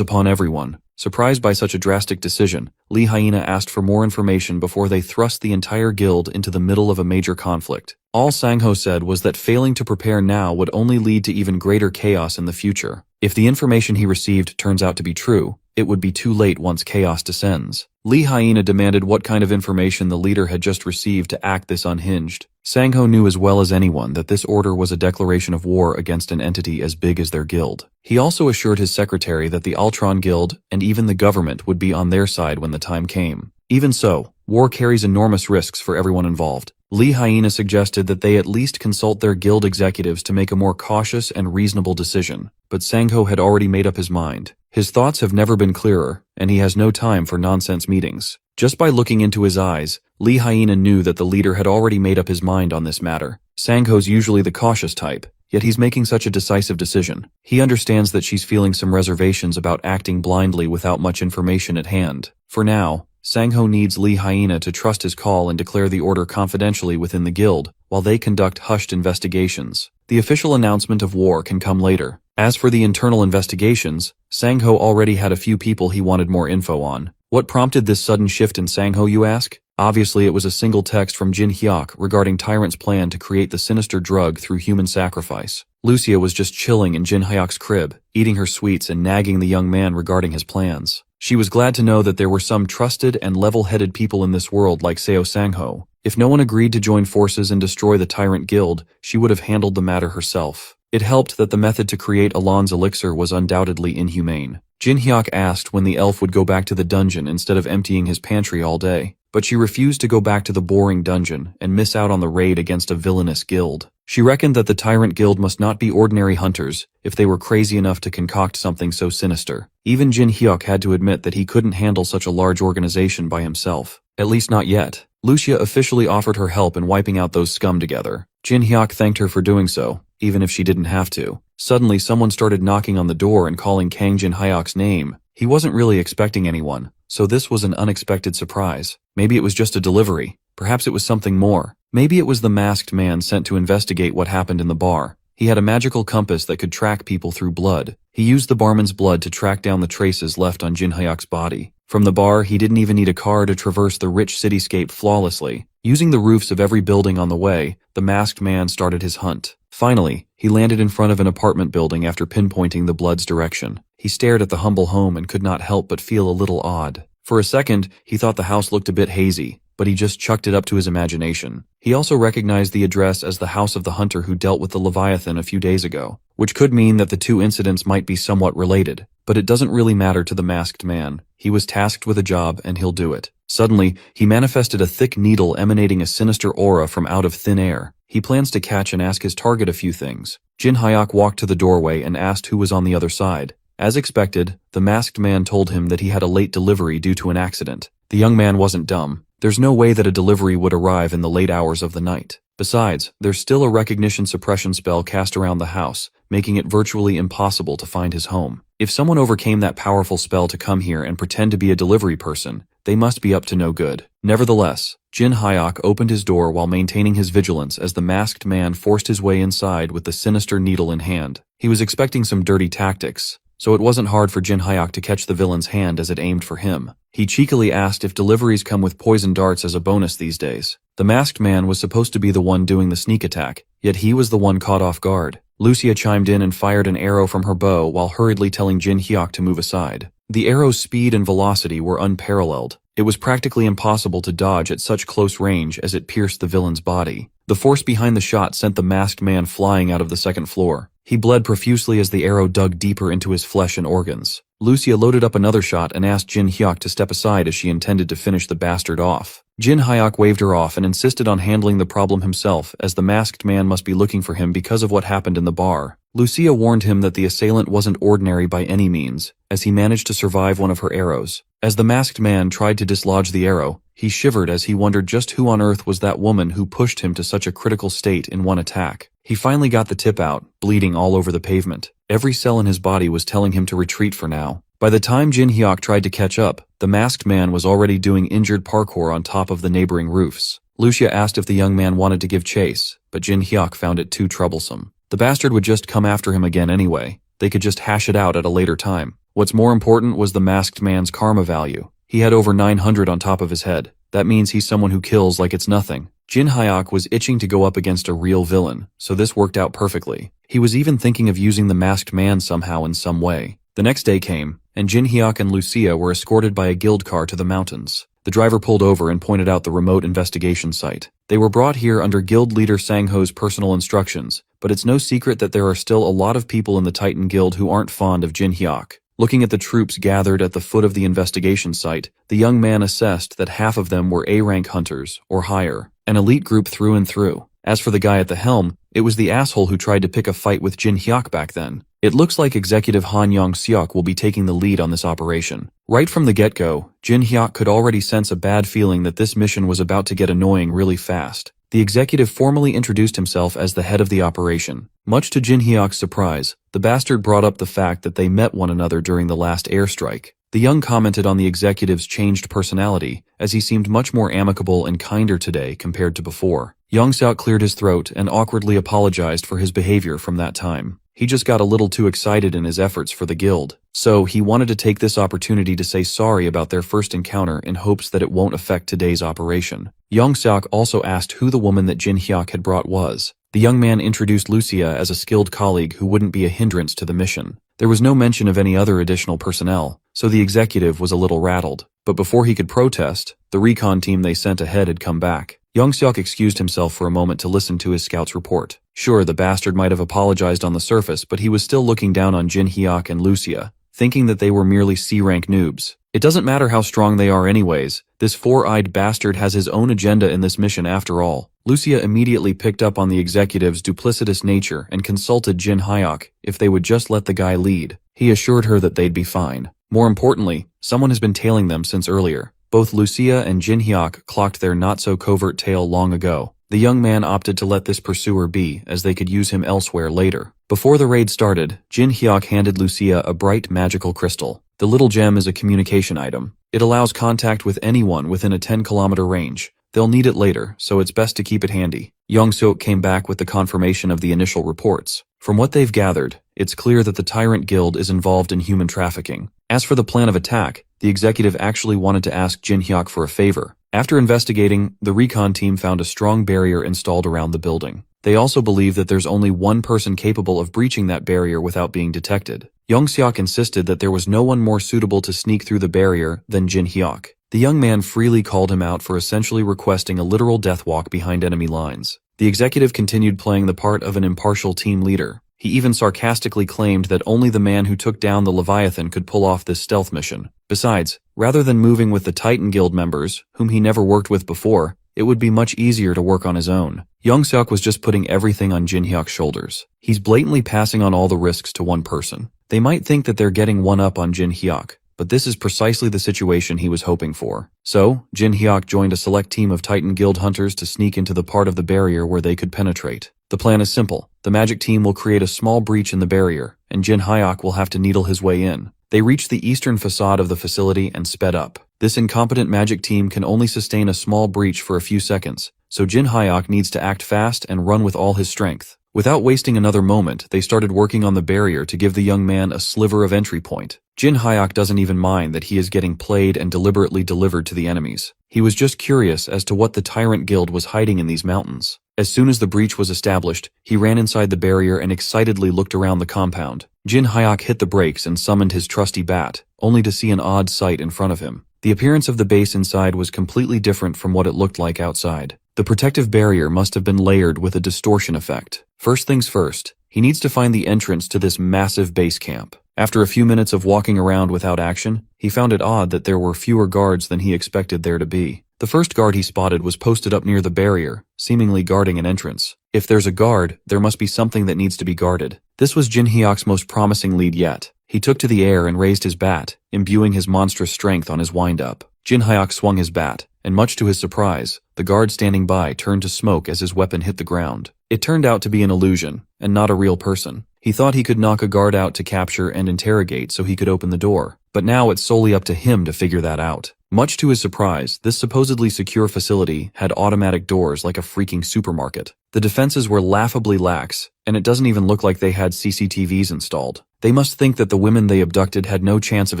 upon everyone. Surprised by such a drastic decision, Lee Hyena asked for more information before they thrust the entire guild into the middle of a major conflict. All Sangho said was that failing to prepare now would only lead to even greater chaos in the future. If the information he received turns out to be true, it would be too late once chaos descends. Lee Hyena demanded what kind of information the leader had just received to act this unhinged. Sangho knew as well as anyone that this order was a declaration of war against an entity as big as their guild. He also assured his secretary that the Ultron Guild and even the government would be on their side when the time came. Even so, war carries enormous risks for everyone involved. Lee Hyena suggested that they at least consult their guild executives to make a more cautious and reasonable decision, but Sangho had already made up his mind. His thoughts have never been clearer, and he has no time for nonsense meetings. Just by looking into his eyes, Lee Hyena knew that the leader had already made up his mind on this matter. Sangho's usually the cautious type, yet he's making such a decisive decision. He understands that she's feeling some reservations about acting blindly without much information at hand. For now, Sangho needs Lee Hyena to trust his call and declare the order confidentially within the guild, while they conduct hushed investigations. The official announcement of war can come later. As for the internal investigations, Sangho already had a few people he wanted more info on. What prompted this sudden shift in Sangho, you ask? Obviously, it was a single text from Jin Hyuk regarding Tyrant's plan to create the sinister drug through human sacrifice. Lucia was just chilling in Jin Hyuk's crib, eating her sweets and nagging the young man regarding his plans. She was glad to know that there were some trusted and level-headed people in this world like Seo Sangho. If no one agreed to join forces and destroy the Tyrant Guild, she would have handled the matter herself. It helped that the method to create Alon's elixir was undoubtedly inhumane. Jin Hyuk asked when the elf would go back to the dungeon instead of emptying his pantry all day, but she refused to go back to the boring dungeon and miss out on the raid against a villainous guild. She reckoned that the Tyrant Guild must not be ordinary hunters if they were crazy enough to concoct something so sinister. Even Jin Hyuk had to admit that he couldn't handle such a large organization by himself. At least not yet. Lucia officially offered her help in wiping out those scum together. Jin Hyuk thanked her for doing so, even if she didn't have to. Suddenly, someone started knocking on the door and calling Kang Jin Hyuk's name. He wasn't really expecting anyone, so this was an unexpected surprise. Maybe it was just a delivery. Perhaps it was something more. Maybe it was the masked man sent to investigate what happened in the bar. He had a magical compass that could track people through blood. He used the barman's blood to track down the traces left on Jin Hyuk's body. From the bar, he didn't even need a car to traverse the rich cityscape flawlessly. Using the roofs of every building on the way, the masked man started his hunt. Finally, he landed in front of an apartment building after pinpointing the blood's direction. He stared at the humble home and could not help but feel a little odd. For a second, he thought the house looked a bit hazy, but he just chucked it up to his imagination. He also recognized the address as the house of the hunter who dealt with the Leviathan a few days ago, which could mean that the two incidents might be somewhat related. But it doesn't really matter to the masked man. He was tasked with a job and he'll do it. Suddenly, he manifested a thick needle emanating a sinister aura from out of thin air. He plans to catch and ask his target a few things. Jin Hyuk walked to the doorway and asked who was on the other side. As expected, the masked man told him that he had a late delivery due to an accident. The young man wasn't dumb. There's no way that a delivery would arrive in the late hours of the night. Besides, there's still a recognition suppression spell cast around the house, making it virtually impossible to find his home. If someone overcame that powerful spell to come here and pretend to be a delivery person, they must be up to no good. Nevertheless, Jin Hyuk opened his door while maintaining his vigilance as the masked man forced his way inside with the sinister needle in hand. He was expecting some dirty tactics, so it wasn't hard for Jin Hyuk to catch the villain's hand as it aimed for him. He cheekily asked if deliveries come with poison darts as a bonus these days. The masked man was supposed to be the one doing the sneak attack, yet he was the one caught off guard. Lucia chimed in and fired an arrow from her bow while hurriedly telling Jin Hyuk to move aside. The arrow's speed and velocity were unparalleled. It was practically impossible to dodge at such close range as it pierced the villain's body. The force behind the shot sent the masked man flying out of the second floor. He bled profusely as the arrow dug deeper into his flesh and organs. Lucia loaded up another shot and asked Jin Hyuk to step aside as she intended to finish the bastard off. Jin Hyuk waved her off and insisted on handling the problem himself, as the masked man must be looking for him because of what happened in the bar. Lucia warned him that the assailant wasn't ordinary by any means, as he managed to survive one of her arrows. As the masked man tried to dislodge the arrow, he shivered as he wondered just who on earth was that woman who pushed him to such a critical state in one attack. He finally got the tip out, bleeding all over the pavement. Every cell in his body was telling him to retreat for now. By the time Jin Hyuk tried to catch up, the masked man was already doing injured parkour on top of the neighboring roofs. Lucia asked if the young man wanted to give chase, but Jin Hyuk found it too troublesome. The bastard would just come after him again anyway. They could just hash it out at a later time. What's more important was the masked man's karma value. He had over 900 on top of his head. That means he's someone who kills like it's nothing. Jin Hyuk was itching to go up against a real villain, so this worked out perfectly. He was even thinking of using the masked man somehow in some way. The next day came, and Jin Hyuk and Lucia were escorted by a guild car to the mountains. The driver pulled over and pointed out the remote investigation site. They were brought here under guild leader Sangho's personal instructions, but it's no secret that there are still a lot of people in the Titan Guild who aren't fond of Jin Hyuk. Looking at the troops gathered at the foot of the investigation site, the young man assessed that half of them were A-rank hunters, or higher, an elite group through and through. As for the guy at the helm, it was the asshole who tried to pick a fight with Jin Hyuk back then. It looks like Executive Han Yong-seok will be taking the lead on this operation. Right from the get-go, Jin Hyuk could already sense a bad feeling that this mission was about to get annoying really fast. The executive formally introduced himself as the head of the operation. Much to Jin Hyuk's surprise, the bastard brought up the fact that they met one another during the last airstrike. The young commented on the executive's changed personality, as he seemed much more amicable and kinder today compared to before. Yong-seok cleared his throat and awkwardly apologized for his behavior from that time. He just got a little too excited in his efforts for the guild, so he wanted to take this opportunity to say sorry about their first encounter in hopes that it won't affect today's operation. Yong-seok also asked who the woman that Jin Hyuk had brought was. The young man introduced Lucia as a skilled colleague who wouldn't be a hindrance to the mission. There was no mention of any other additional personnel, so the executive was a little rattled. But before he could protest, the recon team they sent ahead had come back. Yong-seok excused himself for a moment to listen to his scout's report. Sure, the bastard might have apologized on the surface, but he was still looking down on Jin Hyuk and Lucia, thinking that they were merely C-rank noobs. It doesn't matter how strong they are anyways, this four-eyed bastard has his own agenda in this mission after all. Lucia immediately picked up on the executive's duplicitous nature and consulted Jin Hyuk if they would just let the guy lead. He assured her that they'd be fine. More importantly, someone has been tailing them since earlier. Both Lucia and Jin Hyuk clocked their not-so-covert tail long ago. The young man opted to let this pursuer be, as they could use him elsewhere later. Before the raid started, Jin Hyuk handed Lucia a bright magical crystal. The little gem is a communication item. It allows contact with anyone within a 10-kilometer range. They'll need it later, so it's best to keep it handy. Yong-seok came back with the confirmation of the initial reports. From what they've gathered, it's clear that the Tyrant Guild is involved in human trafficking. As for the plan of attack, the executive actually wanted to ask Jin Hyuk for a favor. After investigating, the recon team found a strong barrier installed around the building. They also believe that there's only one person capable of breaching that barrier without being detected. Yong-seok insisted that there was no one more suitable to sneak through the barrier than Jin Hyuk. The young man freely called him out for essentially requesting a literal death walk behind enemy lines. The executive continued playing the part of an impartial team leader. He even sarcastically claimed that only the man who took down the Leviathan could pull off this stealth mission. Besides, rather than moving with the Titan Guild members, whom he never worked with before, it would be much easier to work on his own. Yong-seok was just putting everything on Jin Hyuk's shoulders. He's blatantly passing on all the risks to one person. They might think that they're getting one up on Jin Hyuk, but this is precisely the situation he was hoping for. So, Jin Hyuk joined a select team of Titan Guild hunters to sneak into the part of the barrier where they could penetrate. The plan is simple. The magic team will create a small breach in the barrier, and Jin Hyuk will have to needle his way in. They reached the eastern facade of the facility and sped up. This incompetent magic team can only sustain a small breach for a few seconds, so Jin Hyuk needs to act fast and run with all his strength. Without wasting another moment, they started working on the barrier to give the young man a sliver of entry point. Jin Hyuk doesn't even mind that he is getting played and deliberately delivered to the enemies. He was just curious as to what the Tyrant Guild was hiding in these mountains. As soon as the breach was established, he ran inside the barrier and excitedly looked around the compound. Jin Hyuk hit the brakes and summoned his trusty bat, only to see an odd sight in front of him. The appearance of the base inside was completely different from what it looked like outside. The protective barrier must have been layered with a distortion effect. First things first, he needs to find the entrance to this massive base camp. After a few minutes of walking around without action, he found it odd that there were fewer guards than he expected there to be. The first guard he spotted was posted up near the barrier, seemingly guarding an entrance. If there's a guard, there must be something that needs to be guarded. This was Jin Hyuk's most promising lead yet. He took to the air and raised his bat, imbuing his monstrous strength on his wind-up. Jin Hyuk swung his bat, and much to his surprise, the guard standing by turned to smoke as his weapon hit the ground. It turned out to be an illusion, and not a real person. He thought he could knock a guard out to capture and interrogate so he could open the door, but now it's solely up to him to figure that out. Much to his surprise, this supposedly secure facility had automatic doors like a freaking supermarket. The defenses were laughably lax, and it doesn't even look like they had CCTVs installed. They must think that the women they abducted had no chance of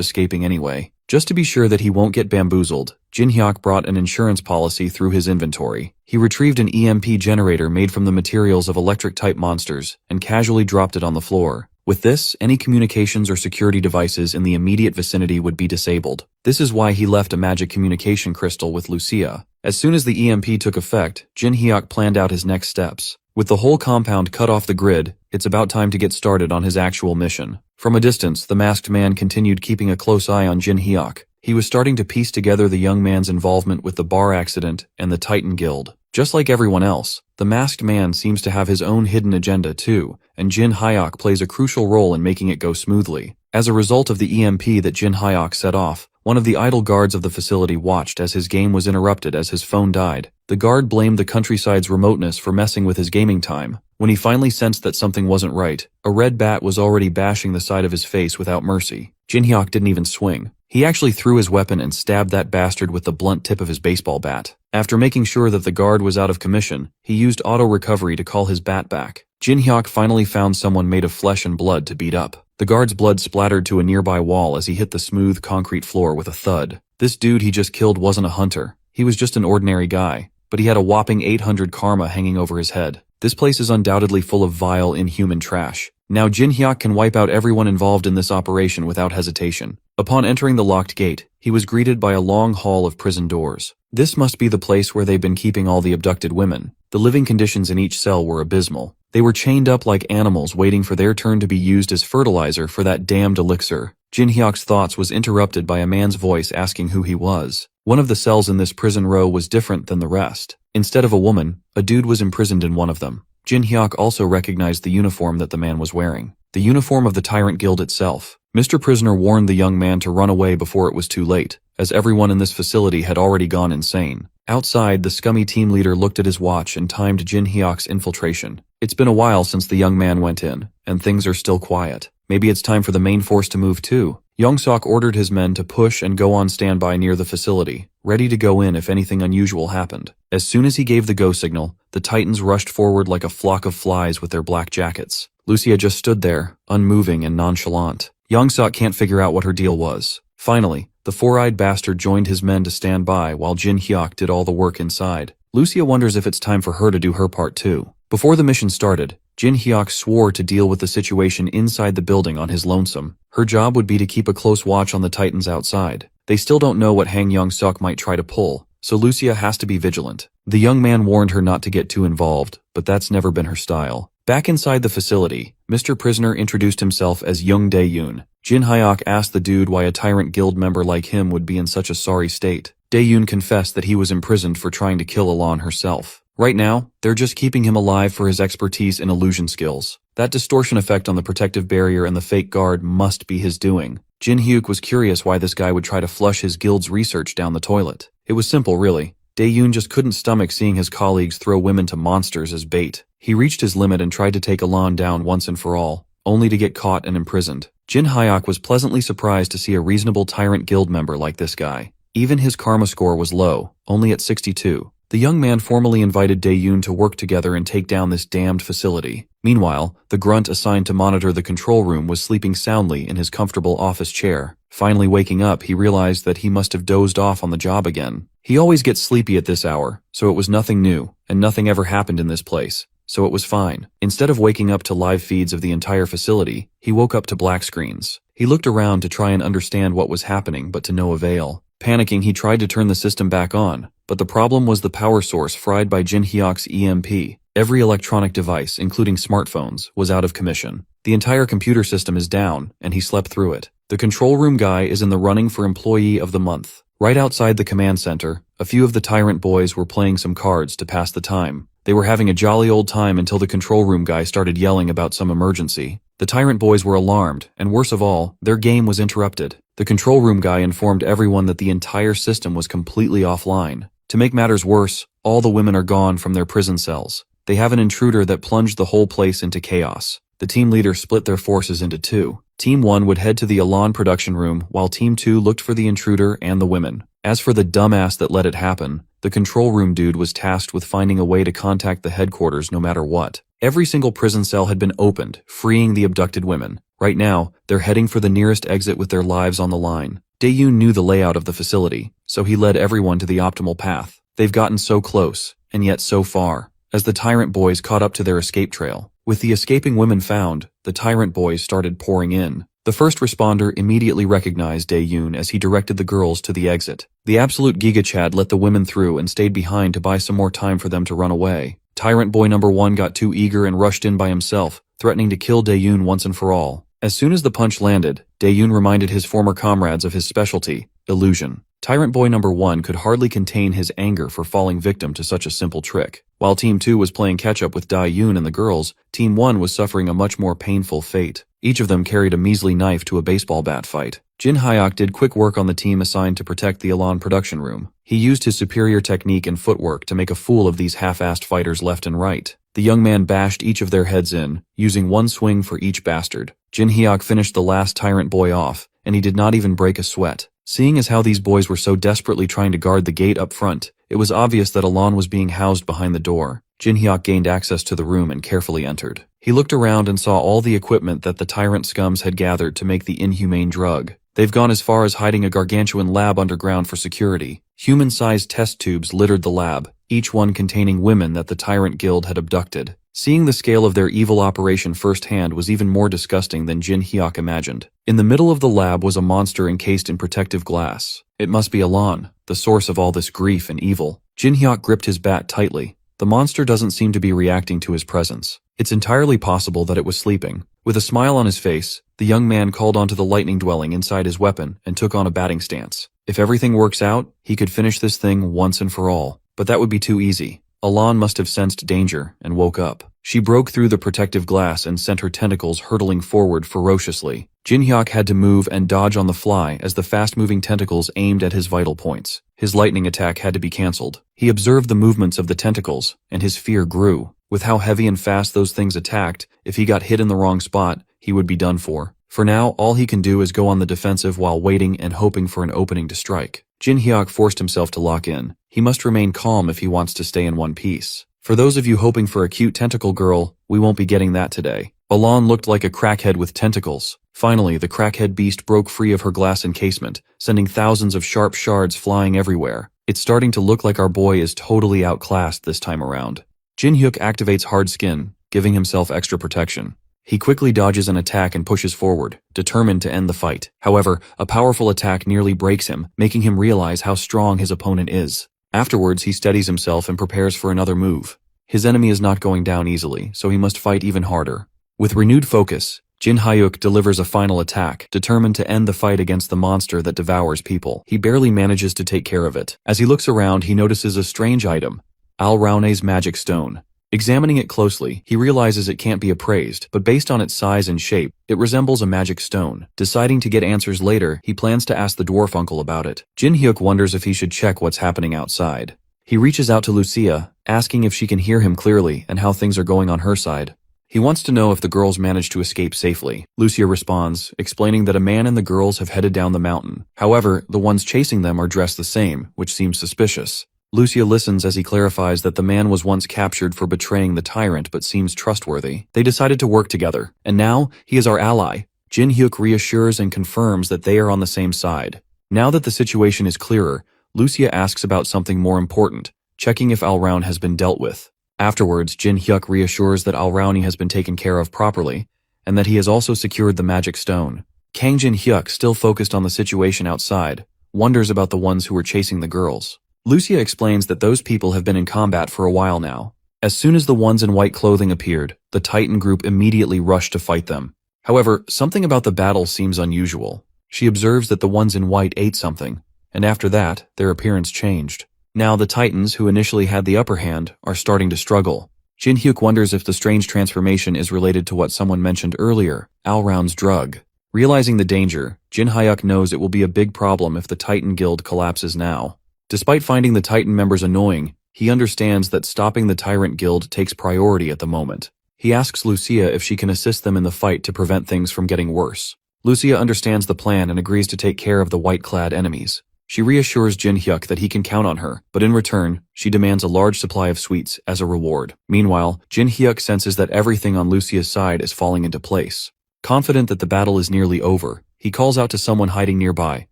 escaping anyway. Just to be sure that he won't get bamboozled, Jin Hyuk brought an insurance policy through his inventory. He retrieved an EMP generator made from the materials of electric-type monsters and casually dropped it on the floor. With this, any communications or security devices in the immediate vicinity would be disabled. This is why he left a magic communication crystal with Lucia. As soon as the EMP took effect, Jin Hyuk planned out his next steps. With the whole compound cut off the grid, it's about time to get started on his actual mission. From a distance, the masked man continued keeping a close eye on Jin Hyuk. He was starting to piece together the young man's involvement with the bar accident and the Titan Guild. Just like everyone else, the masked man seems to have his own hidden agenda too, and Jin Hyuk plays a crucial role in making it go smoothly. As a result of the EMP that Jin Hyuk set off, one of the idle guards of the facility watched as his game was interrupted as his phone died. The guard blamed the countryside's remoteness for messing with his gaming time. When he finally sensed that something wasn't right, a red bat was already bashing the side of his face without mercy. Jin Hyuk didn't even swing. He actually threw his weapon and stabbed that bastard with the blunt tip of his baseball bat. After making sure that the guard was out of commission, he used auto-recovery to call his bat back. Jin Hyuk finally found someone made of flesh and blood to beat up. The guard's blood splattered to a nearby wall as he hit the smooth concrete floor with a thud. This dude he just killed wasn't a hunter. He was just an ordinary guy, but he had a whopping 800 karma hanging over his head. This place is undoubtedly full of vile, inhuman trash. Now Jin Hyuk can wipe out everyone involved in this operation without hesitation. Upon entering the locked gate, he was greeted by a long hall of prison doors. This must be the place where they've been keeping all the abducted women. The living conditions in each cell were abysmal. They were chained up like animals waiting for their turn to be used as fertilizer for that damned elixir. Jin Hyuk's thoughts was interrupted by a man's voice asking who he was. One of the cells in this prison row was different than the rest. Instead of a woman, a dude was imprisoned in one of them. Jin Hyuk also recognized the uniform that the man was wearing. The uniform of the Tyrant Guild itself. Mr. Prisoner warned the young man to run away before it was too late, as everyone in this facility had already gone insane. Outside, the scummy team leader looked at his watch and timed Jin Hyuk's infiltration. It's been a while since the young man went in, and things are still quiet. Maybe it's time for the main force to move too. Young-sok ordered his men to push and go on standby near the facility, ready to go in if anything unusual happened. As soon as he gave the go signal, the Titans rushed forward like a flock of flies with their black jackets. Lucia just stood there, unmoving and nonchalant. Young-sok can't figure out what her deal was. Finally, the four-eyed bastard joined his men to stand by while Jin Hyuk did all the work inside. Lucia wonders if it's time for her to do her part too. Before the mission started, Jin Hyuk swore to deal with the situation inside the building on his lonesome. Her job would be to keep a close watch on the Titans outside. They still don't know what Hang Young-suk might try to pull, so Lucia has to be vigilant. The young man warned her not to get too involved, but that's never been her style. Back inside the facility, Mr. Prisoner introduced himself as Young Dae-yoon. Jin Hyuk asked the dude why a Tyrant Guild member like him would be in such a sorry state. Dae-yoon confessed that he was imprisoned for trying to kill Elan herself. Right now, they're just keeping him alive for his expertise in illusion skills. That distortion effect on the protective barrier and the fake guard must be his doing. Jin Hyuk was curious why this guy would try to flush his guild's research down the toilet. It was simple, really. Dae-yoon just couldn't stomach seeing his colleagues throw women to monsters as bait. He reached his limit and tried to take Elan down once and for all, only to get caught and imprisoned. Jin Hyuk was pleasantly surprised to see a reasonable Tyrant Guild member like this guy. Even his karma score was low, only at 62. The young man formally invited Dae-yoon to work together and take down this damned facility. Meanwhile, the grunt assigned to monitor the control room was sleeping soundly in his comfortable office chair. Finally waking up, he realized that he must have dozed off on the job again. He always gets sleepy at this hour, so it was nothing new, and nothing ever happened in this place, so it was fine. Instead of waking up to live feeds of the entire facility, he woke up to black screens. He looked around to try and understand what was happening, but to no avail. Panicking, he tried to turn the system back on, But the problem was the power source fried by Jin Hyuk's EMP. Every electronic device, including smartphones, was out of commission. The entire computer system is down, and he slept through it. The control room guy is in the running for Employee of the Month. Right outside the command center, a few of the tyrant boys were playing some cards to pass the time. They were having a jolly old time until the control room guy started yelling about some emergency. The tyrant boys were alarmed, and worse of all, their game was interrupted. The control room guy informed everyone that the entire system was completely offline. To make matters worse, all the women are gone from their prison cells. They have an intruder that plunged the whole place into chaos. The team leader split their forces into two. Team 1 would head to the Elan production room, while Team 2 looked for the intruder and the women. As for the dumbass that let it happen, the control room dude was tasked with finding a way to contact the headquarters no matter what. Every single prison cell had been opened, freeing the abducted women. Right now, they're heading for the nearest exit with their lives on the line. Dae-yoon knew the layout of the facility, so he led everyone to the optimal path. They've gotten so close, and yet so far. As the tyrant boys caught up to their escape trail, with the escaping women found, the tyrant boys started pouring in. The first responder immediately recognized Dae-yoon as he directed the girls to the exit. The absolute Giga Chad let the women through and stayed behind to buy some more time for them to run away. Tyrant boy number 1 got too eager and rushed in by himself, threatening to kill Dae-yoon once and for all. As soon as the punch landed, Dae-yoon reminded his former comrades of his specialty, illusion. Tyrant boy number 1 could hardly contain his anger for falling victim to such a simple trick. While Team 2 was playing catch-up with Dae-yoon and the girls, Team 1 was suffering a much more painful fate. Each of them carried a measly knife to a baseball bat fight. Jin Hyuk did quick work on the team assigned to protect the Elan production room. He used his superior technique and footwork to make a fool of these half-assed fighters left and right. The young man bashed each of their heads in, using one swing for each bastard. Jin Hyuk finished the last tyrant boy off, and he did not even break a sweat. Seeing as how these boys were so desperately trying to guard the gate up front, it was obvious that Elan was being housed behind the door. Jin Hyuk gained access to the room and carefully entered. He looked around and saw all the equipment that the tyrant scums had gathered to make the inhumane drug. They've gone as far as hiding a gargantuan lab underground for security. Human-sized test tubes littered the lab, each one containing women that the tyrant guild had abducted. Seeing the scale of their evil operation firsthand was even more disgusting than Jin Hyuk imagined. In the middle of the lab was a monster encased in protective glass. It must be Elan, the source of all this grief and evil. Jin Hyuk gripped his bat tightly. The monster doesn't seem to be reacting to his presence. It's entirely possible that it was sleeping. With a smile on his face, the young man called onto the lightning dwelling inside his weapon and took on a batting stance. If everything works out, he could finish this thing once and for all. But that would be too easy. Elan must have sensed danger and woke up. She broke through the protective glass and sent her tentacles hurtling forward ferociously. Jin Hyuk had to move and dodge on the fly as the fast-moving tentacles aimed at his vital points. His lightning attack had to be cancelled. He observed the movements of the tentacles, and his fear grew. With how heavy and fast those things attacked, if he got hit in the wrong spot, he would be done for. For now, all he can do is go on the defensive while waiting and hoping for an opening to strike. Jin Hyuk forced himself to lock in. He must remain calm if he wants to stay in one piece. For those of you hoping for a cute tentacle girl, we won't be getting that today. Elan looked like a crackhead with tentacles. Finally, the crackhead beast broke free of her glass encasement, sending thousands of sharp shards flying everywhere. It's starting to look like our boy is totally outclassed this time around. Jin Hyuk activates hard skin, giving himself extra protection. He quickly dodges an attack and pushes forward, determined to end the fight. However, a powerful attack nearly breaks him, making him realize how strong his opponent is. Afterwards, he steadies himself and prepares for another move. His enemy is not going down easily, so he must fight even harder. With renewed focus, Jin Hyuk delivers a final attack, determined to end the fight against the monster that devours people. He barely manages to take care of it. As he looks around, he notices a strange item, Al-Raune's magic stone. Examining it closely, he realizes it can't be appraised, but based on its size and shape, it resembles a magic stone. Deciding to get answers later, he plans to ask the dwarf uncle about it. Jin Hyuk wonders if he should check what's happening outside. He reaches out to Lucia, asking if she can hear him clearly and how things are going on her side. He wants to know if the girls managed to escape safely. Lucia responds, explaining that a man and the girls have headed down the mountain. However, the ones chasing them are dressed the same, which seems suspicious. Lucia listens as he clarifies that the man was once captured for betraying the tyrant but seems trustworthy. They decided to work together, and now he is our ally. Jin Hyuk reassures and confirms that they are on the same side. Now that the situation is clearer, Lucia asks about something more important, checking if Al-Raun has been dealt with. Afterwards, Jin Hyuk reassures that Al-Rauni has been taken care of properly, and that he has also secured the magic stone. Kang Jin Hyuk, still focused on the situation outside, wonders about the ones who were chasing the girls. Lucia explains that those people have been in combat for a while now. As soon as the ones in white clothing appeared, the Titan group immediately rushed to fight them. However, something about the battle seems unusual. She observes that the ones in white ate something, and after that, their appearance changed. Now the Titans, who initially had the upper hand, are starting to struggle. Jin Hyuk wonders if the strange transformation is related to what someone mentioned earlier, Alraun's drug. Realizing the danger, Jin Hyuk knows it will be a big problem if the Titan Guild collapses now. Despite finding the Titan members annoying, he understands that stopping the Tyrant Guild takes priority at the moment. He asks Lucia if she can assist them in the fight to prevent things from getting worse. Lucia understands the plan and agrees to take care of the white-clad enemies. She reassures Jin Hyuk that he can count on her, but in return, she demands a large supply of sweets as a reward. Meanwhile, Jin Hyuk senses that everything on Lucia's side is falling into place. Confident that the battle is nearly over, he calls out to someone hiding nearby,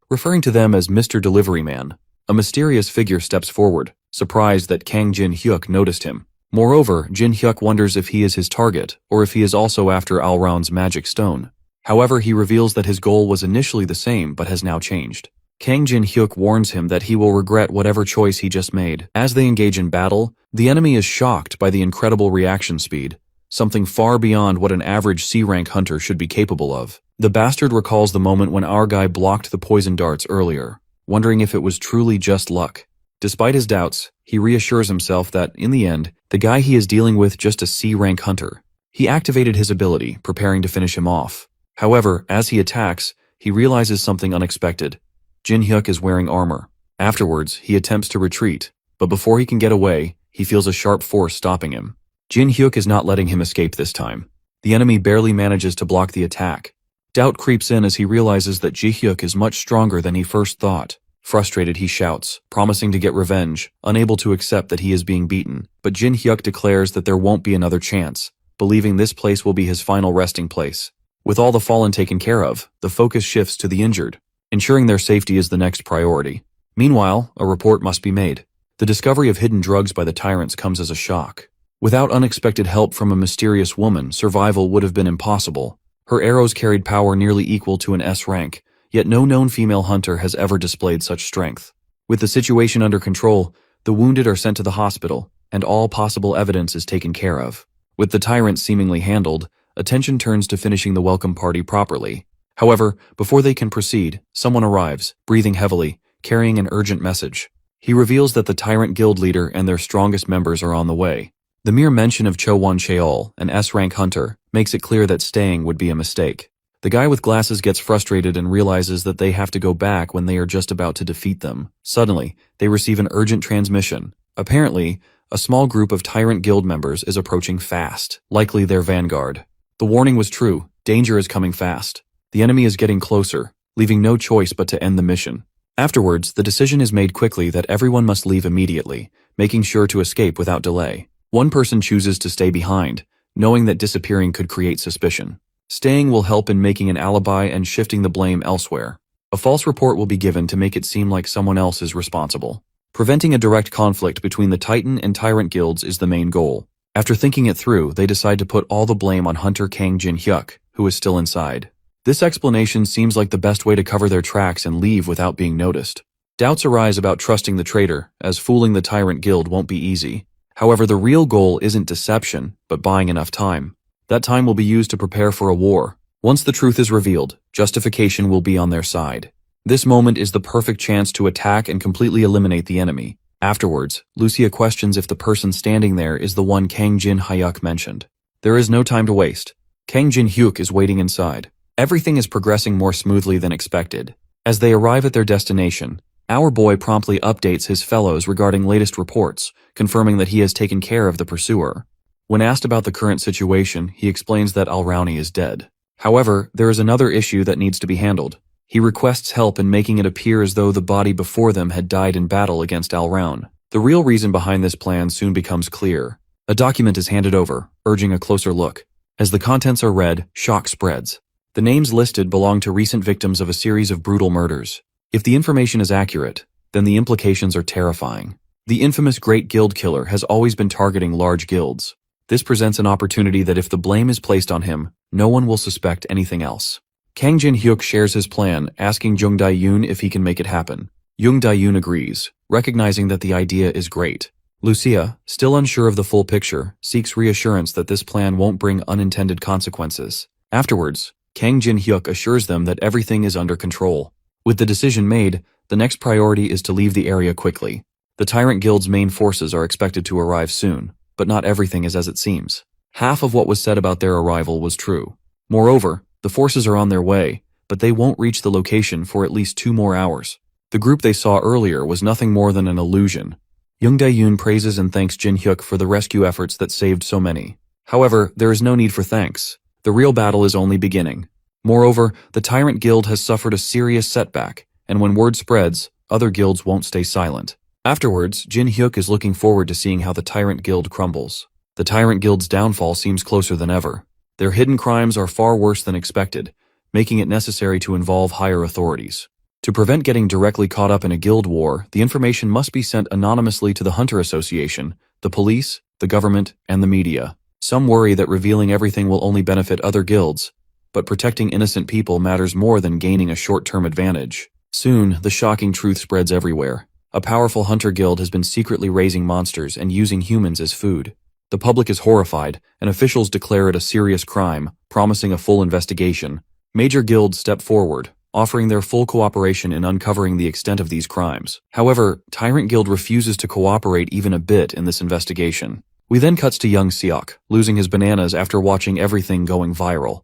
referring to them as Mr. Delivery Man. A mysterious figure steps forward, surprised that Kang Jin Hyuk noticed him. Moreover, Jin Hyuk wonders if he is his target, or if he is also after Alraun's magic stone. However, he reveals that his goal was initially the same but has now changed. Kang Jin Hyuk warns him that he will regret whatever choice he just made. As they engage in battle, the enemy is shocked by the incredible reaction speed, something far beyond what an average C-rank hunter should be capable of. The bastard recalls the moment when our guy blocked the poison darts earlier, wondering if it was truly just luck. Despite his doubts, he reassures himself that, in the end, the guy he is dealing with just a C-rank hunter. He activated his ability, preparing to finish him off. However, as he attacks, he realizes something unexpected. Jin Hyuk is wearing armor. Afterwards, he attempts to retreat, but before he can get away, he feels a sharp force stopping him. Jin Hyuk is not letting him escape this time. The enemy barely manages to block the attack. Doubt creeps in as he realizes that Ji Hyuk is much stronger than he first thought. Frustrated, he shouts, promising to get revenge, unable to accept that he is being beaten. But Jin Hyuk declares that there won't be another chance, believing this place will be his final resting place. With all the fallen taken care of, the focus shifts to the injured. Ensuring their safety is the next priority. Meanwhile, a report must be made. The discovery of hidden drugs by the tyrants comes as a shock. Without unexpected help from a mysterious woman, survival would have been impossible. Her arrows carried power nearly equal to an S rank, yet no known female hunter has ever displayed such strength. With the situation under control, the wounded are sent to the hospital, and all possible evidence is taken care of. With the tyrants seemingly handled, attention turns to finishing the welcome party properly. However, before they can proceed, someone arrives, breathing heavily, carrying an urgent message. He reveals that the Tyrant Guild leader and their strongest members are on the way. The mere mention of Cho-won Cheol, an S-rank hunter, makes it clear that staying would be a mistake. The guy with glasses gets frustrated and realizes that they have to go back when they are just about to defeat them. Suddenly, they receive an urgent transmission. Apparently, a small group of Tyrant Guild members is approaching fast, likely their vanguard. The warning was true. Danger is coming fast. The enemy is getting closer, leaving no choice but to end the mission. Afterwards, the decision is made quickly that everyone must leave immediately, making sure to escape without delay. One person chooses to stay behind, knowing that disappearing could create suspicion. Staying will help in making an alibi and shifting the blame elsewhere. A false report will be given to make it seem like someone else is responsible. Preventing a direct conflict between the Titan and Tyrant guilds is the main goal. After thinking it through, they decide to put all the blame on Hunter Kang Jin Hyuk, who is still inside. This explanation seems like the best way to cover their tracks and leave without being noticed. Doubts arise about trusting the traitor, as fooling the Tyrant Guild won't be easy. However, the real goal isn't deception, but buying enough time. That time will be used to prepare for a war. Once the truth is revealed, justification will be on their side. This moment is the perfect chance to attack and completely eliminate the enemy. Afterwards, Lucia questions if the person standing there is the one Kang Jin Hyuk mentioned. There is no time to waste. Kang Jin Hyuk is waiting inside. Everything is progressing more smoothly than expected. As they arrive at their destination, our boy promptly updates his fellows regarding latest reports, confirming that he has taken care of the pursuer. When asked about the current situation, he explains that Alrauni is dead. However, there is another issue that needs to be handled. He requests help in making it appear as though the body before them had died in battle against Alraun. The real reason behind this plan soon becomes clear. A document is handed over, urging a closer look. As the contents are read, shock spreads. The names listed belong to recent victims of a series of brutal murders. If the information is accurate, then the implications are terrifying. The infamous Great Guild Killer has always been targeting large guilds. This presents an opportunity that if the blame is placed on him, no one will suspect anything else. Kang Jin Hyuk shares his plan, asking Jung Dae-yoon if he can make it happen. Jung Dae-yoon agrees, recognizing that the idea is great. Lucia, still unsure of the full picture, seeks reassurance that this plan won't bring unintended consequences. Afterwards, Kang Jin-hyuk assures them that everything is under control. With the decision made, the next priority is to leave the area quickly. The Tyrant Guild's main forces are expected to arrive soon, but not everything is as it seems. Half of what was said about their arrival was true. Moreover, the forces are on their way, but they won't reach the location for at least 2 more hours. The group they saw earlier was nothing more than an illusion. Jung Dae-yoon praises and thanks Jin-hyuk for the rescue efforts that saved so many. However, there is no need for thanks. The real battle is only beginning. Moreover, the Tyrant Guild has suffered a serious setback, and when word spreads, other guilds won't stay silent. Afterwards, Jin-hyuk is looking forward to seeing how the Tyrant Guild crumbles. The Tyrant Guild's downfall seems closer than ever. Their hidden crimes are far worse than expected, making it necessary to involve higher authorities. To prevent getting directly caught up in a guild war, the information must be sent anonymously to the Hunter Association, the police, the government, and the media. Some worry that revealing everything will only benefit other guilds, but protecting innocent people matters more than gaining a short-term advantage. Soon, the shocking truth spreads everywhere. A powerful hunter guild has been secretly raising monsters and using humans as food. The public is horrified, and officials declare it a serious crime, promising a full investigation. Major guilds step forward, offering their full cooperation in uncovering the extent of these crimes. However, Tyrant Guild refuses to cooperate even a bit in this investigation. We then cuts to young Seok, losing his bananas after watching everything going viral.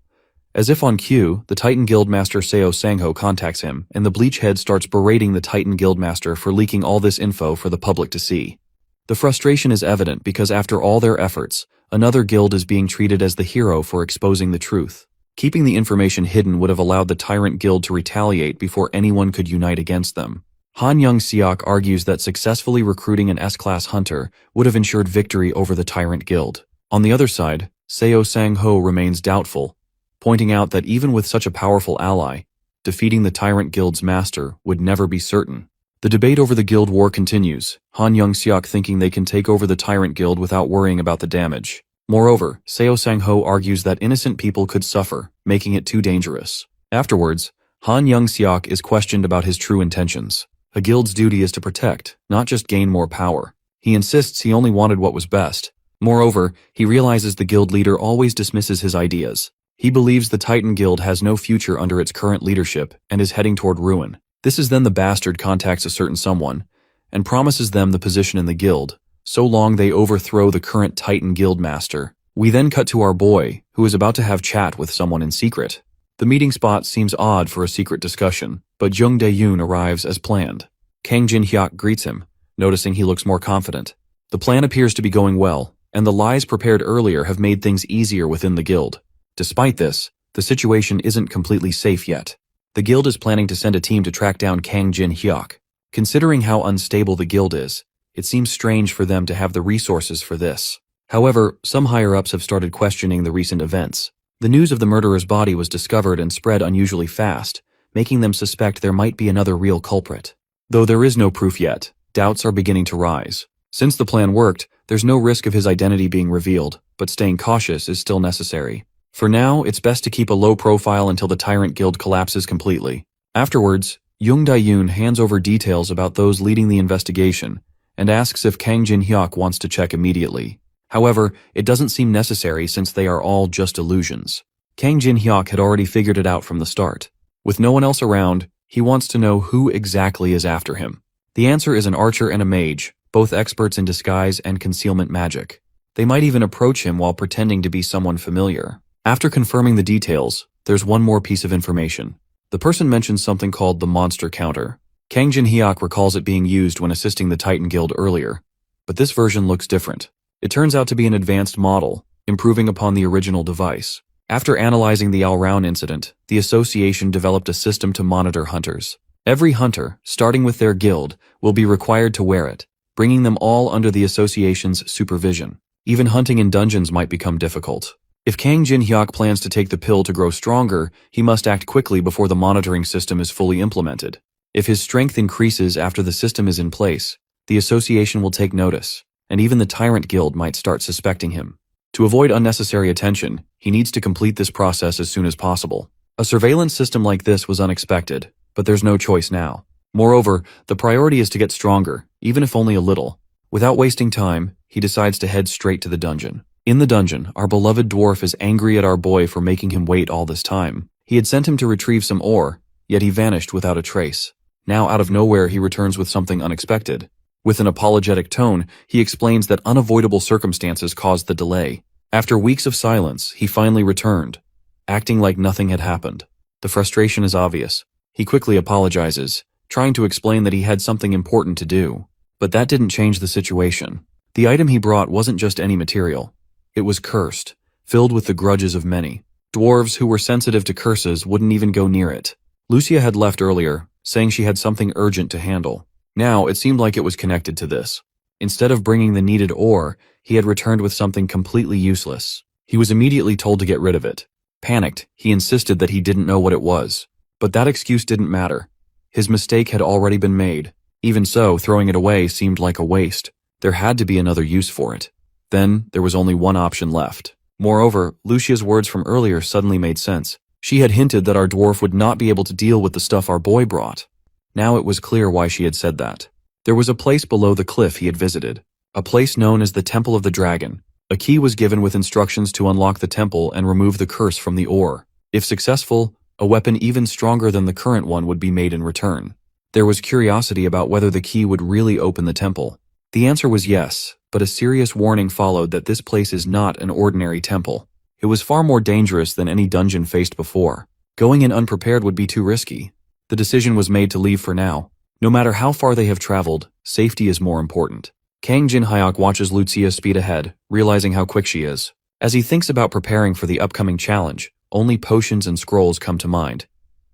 As if on cue, the Titan Guildmaster Seo Sang-ho contacts him, and the Bleachhead starts berating the Titan Guildmaster for leaking all this info for the public to see. The frustration is evident because after all their efforts, another guild is being treated as the hero for exposing the truth. Keeping the information hidden would have allowed the Tyrant Guild to retaliate before anyone could unite against them. Han Young-seok argues that successfully recruiting an S-class hunter would have ensured victory over the Tyrant Guild. On the other side, Seo Sang-ho remains doubtful, pointing out that even with such a powerful ally, defeating the Tyrant Guild's master would never be certain. The debate over the guild war continues, Han Young-seok thinking they can take over the Tyrant Guild without worrying about the damage. Moreover, Seo Sang-ho argues that innocent people could suffer, making it too dangerous. Afterwards, Han Young-seok is questioned about his true intentions. A guild's duty is to protect, not just gain more power. He insists he only wanted what was best. Moreover, he realizes the guild leader always dismisses his ideas. He believes the Titan Guild has no future under its current leadership and is heading toward ruin. This is then the bastard contacts a certain someone and promises them the position in the guild, so long they overthrow the current Titan Guildmaster. We then cut to our boy, who is about to have chat with someone in secret. The meeting spot seems odd for a secret discussion, but Jung Dae-yoon arrives as planned. Kang Jin-hyuk greets him, noticing he looks more confident. The plan appears to be going well, and the lies prepared earlier have made things easier within the guild. Despite this, the situation isn't completely safe yet. The guild is planning to send a team to track down Kang Jin-hyuk. Considering how unstable the guild is, it seems strange for them to have the resources for this. However, some higher-ups have started questioning the recent events. The news of the murderer's body was discovered and spread unusually fast, making them suspect there might be another real culprit. Though there is no proof yet, doubts are beginning to rise. Since the plan worked, there's no risk of his identity being revealed, but staying cautious is still necessary. For now, it's best to keep a low profile until the Tyrant Guild collapses completely. Afterwards, Jung Dae-yoon hands over details about those leading the investigation, and asks if Kang Jin-hyuk wants to check immediately. However, it doesn't seem necessary since they are all just illusions. Kang Jin-hyuk had already figured it out from the start. With no one else around, he wants to know who exactly is after him. The answer is an archer and a mage, both experts in disguise and concealment magic. They might even approach him while pretending to be someone familiar. After confirming the details, there's one more piece of information. The person mentions something called the monster counter. Kang Jin-hyuk recalls it being used when assisting the Titan Guild earlier, but this version looks different. It turns out to be an advanced model, improving upon the original device. After analyzing the Al-Round incident, the association developed a system to monitor hunters. Every hunter, starting with their guild, will be required to wear it, bringing them all under the association's supervision. Even hunting in dungeons might become difficult. If Kang Jin-hyuk plans to take the pill to grow stronger, he must act quickly before the monitoring system is fully implemented. If his strength increases after the system is in place, the association will take notice, and even the Tyrant Guild might start suspecting him. To avoid unnecessary attention, he needs to complete this process as soon as possible. A surveillance system like this was unexpected, but there's no choice now. Moreover, the priority is to get stronger, even if only a little. Without wasting time, he decides to head straight to the dungeon. In the dungeon, our beloved dwarf is angry at our boy for making him wait all this time. He had sent him to retrieve some ore, yet he vanished without a trace. Now out of nowhere he returns with something unexpected. With an apologetic tone, he explains that unavoidable circumstances caused the delay. After weeks of silence, he finally returned, acting like nothing had happened. The frustration is obvious. He quickly apologizes, trying to explain that he had something important to do. But that didn't change the situation. The item he brought wasn't just any material. It was cursed, filled with the grudges of many. Dwarves who were sensitive to curses wouldn't even go near it. Lucia had left earlier, saying she had something urgent to handle. Now, it seemed like it was connected to this. Instead of bringing the needed ore, he had returned with something completely useless. He was immediately told to get rid of it. Panicked, he insisted that he didn't know what it was. But that excuse didn't matter. His mistake had already been made. Even so, throwing it away seemed like a waste. There had to be another use for it. Then, there was only one option left. Moreover, Lucia's words from earlier suddenly made sense. She had hinted that our dwarf would not be able to deal with the stuff our boy brought. Now it was clear why she had said that. There was a place below the cliff he had visited. A place known as the Temple of the Dragon. A key was given with instructions to unlock the temple and remove the curse from the ore. If successful, a weapon even stronger than the current one would be made in return. There was curiosity about whether the key would really open the temple. The answer was yes, but a serious warning followed that this place is not an ordinary temple. It was far more dangerous than any dungeon faced before. Going in unprepared would be too risky. The decision was made to leave for now. No matter how far they have traveled, safety is more important. Kang Jin-hyuk watches Lucia speed ahead, realizing how quick she is. As he thinks about preparing for the upcoming challenge, only potions and scrolls come to mind.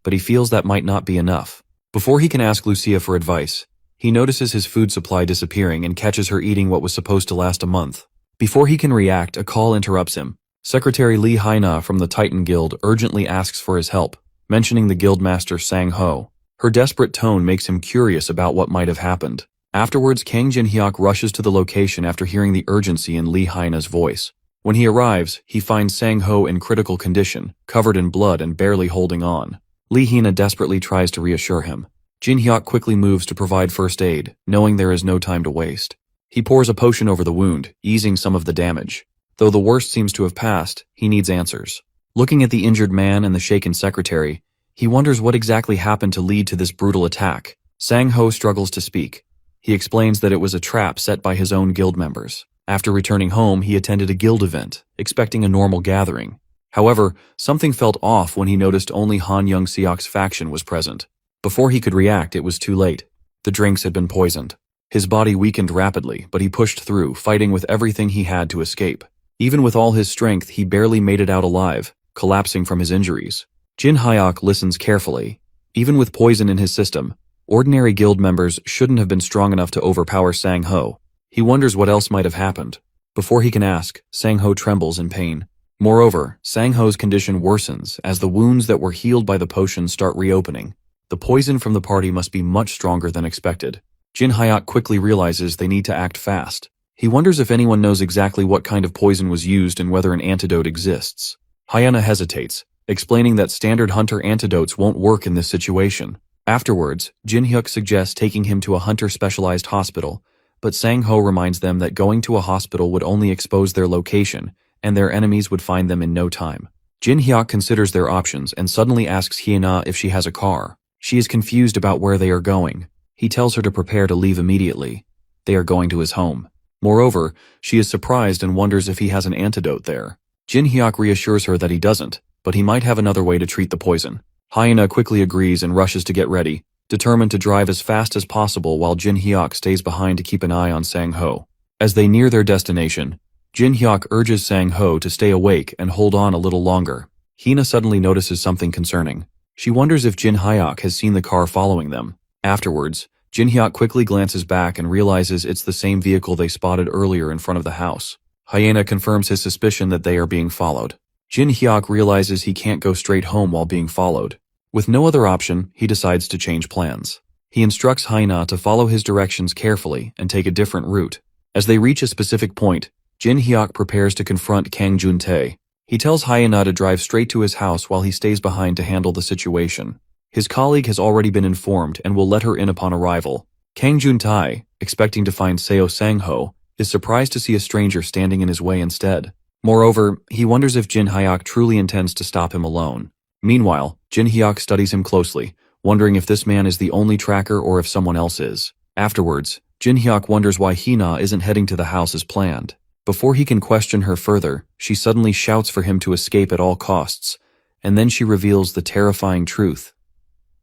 But he feels that might not be enough. Before he can ask Lucia for advice, he notices his food supply disappearing and catches her eating what was supposed to last a month. Before he can react, a call interrupts him. Secretary Lee Haina from the Titan Guild urgently asks for his help, mentioning the guildmaster Sang-ho. Her desperate tone makes him curious about what might have happened. Afterwards, Kang Jin-hyuk rushes to the location after hearing the urgency in Lee Haina's voice. When he arrives, he finds Sang-ho in critical condition, covered in blood and barely holding on. Lee Haina desperately tries to reassure him. Jin-hyuk quickly moves to provide first aid, knowing there is no time to waste. He pours a potion over the wound, easing some of the damage. Though the worst seems to have passed, he needs answers. Looking at the injured man and the shaken secretary, he wonders what exactly happened to lead to this brutal attack. Sang-ho struggles to speak. He explains that it was a trap set by his own guild members. After returning home, he attended a guild event, expecting a normal gathering. However, something felt off when he noticed only Han Young-seok's faction was present. Before he could react, it was too late. The drinks had been poisoned. His body weakened rapidly, but he pushed through, fighting with everything he had to escape. Even with all his strength, he barely made it out alive, collapsing from his injuries. Jin-hyuk listens carefully. Even with poison in his system, ordinary guild members shouldn't have been strong enough to overpower Sang-ho. He wonders what else might have happened. Before he can ask, Sang-ho trembles in pain. Moreover, Sang-ho's condition worsens as the wounds that were healed by the potion start reopening. The poison from the party must be much stronger than expected. Jin-hyuk quickly realizes they need to act fast. He wonders if anyone knows exactly what kind of poison was used and whether an antidote exists. Hyena hesitates, explaining that standard hunter antidotes won't work in this situation. Afterwards, Jin-hyuk suggests taking him to a hunter-specialized hospital, but Sang-ho reminds them that going to a hospital would only expose their location, and their enemies would find them in no time. Jin-hyuk considers their options and suddenly asks Hyena if she has a car. She is confused about where they are going. He tells her to prepare to leave immediately. They are going to his home. Moreover, she is surprised and wonders if he has an antidote there. Jin-hyuk reassures her that he doesn't, but he might have another way to treat the poison. Hyena quickly agrees and rushes to get ready, determined to drive as fast as possible while Jin-hyuk stays behind to keep an eye on Sang-ho. As they near their destination, Jin-hyuk urges Sang-ho to stay awake and hold on a little longer. Hina suddenly notices something concerning. She wonders if Jin-hyuk has seen the car following them. Afterwards, Jin-hyuk quickly glances back and realizes it's the same vehicle they spotted earlier in front of the house. Hyena confirms his suspicion that they are being followed. Jin-hyuk realizes he can't go straight home while being followed. With no other option, he decides to change plans. He instructs Hyena to follow his directions carefully and take a different route. As they reach a specific point, Jin-hyuk prepares to confront Kang Jun-tae. He tells Hyena to drive straight to his house while he stays behind to handle the situation. His colleague has already been informed and will let her in upon arrival. Kang Juntae, expecting to find Seo Sang-ho, is surprised to see a stranger standing in his way instead. Moreover, he wonders if Jin Hyuk truly intends to stop him alone. Meanwhile, Jin Hyuk studies him closely, wondering if this man is the only tracker or if someone else is. Afterwards, Jin Hyuk wonders why Hina isn't heading to the house as planned. Before he can question her further, she suddenly shouts for him to escape at all costs, and then she reveals the terrifying truth.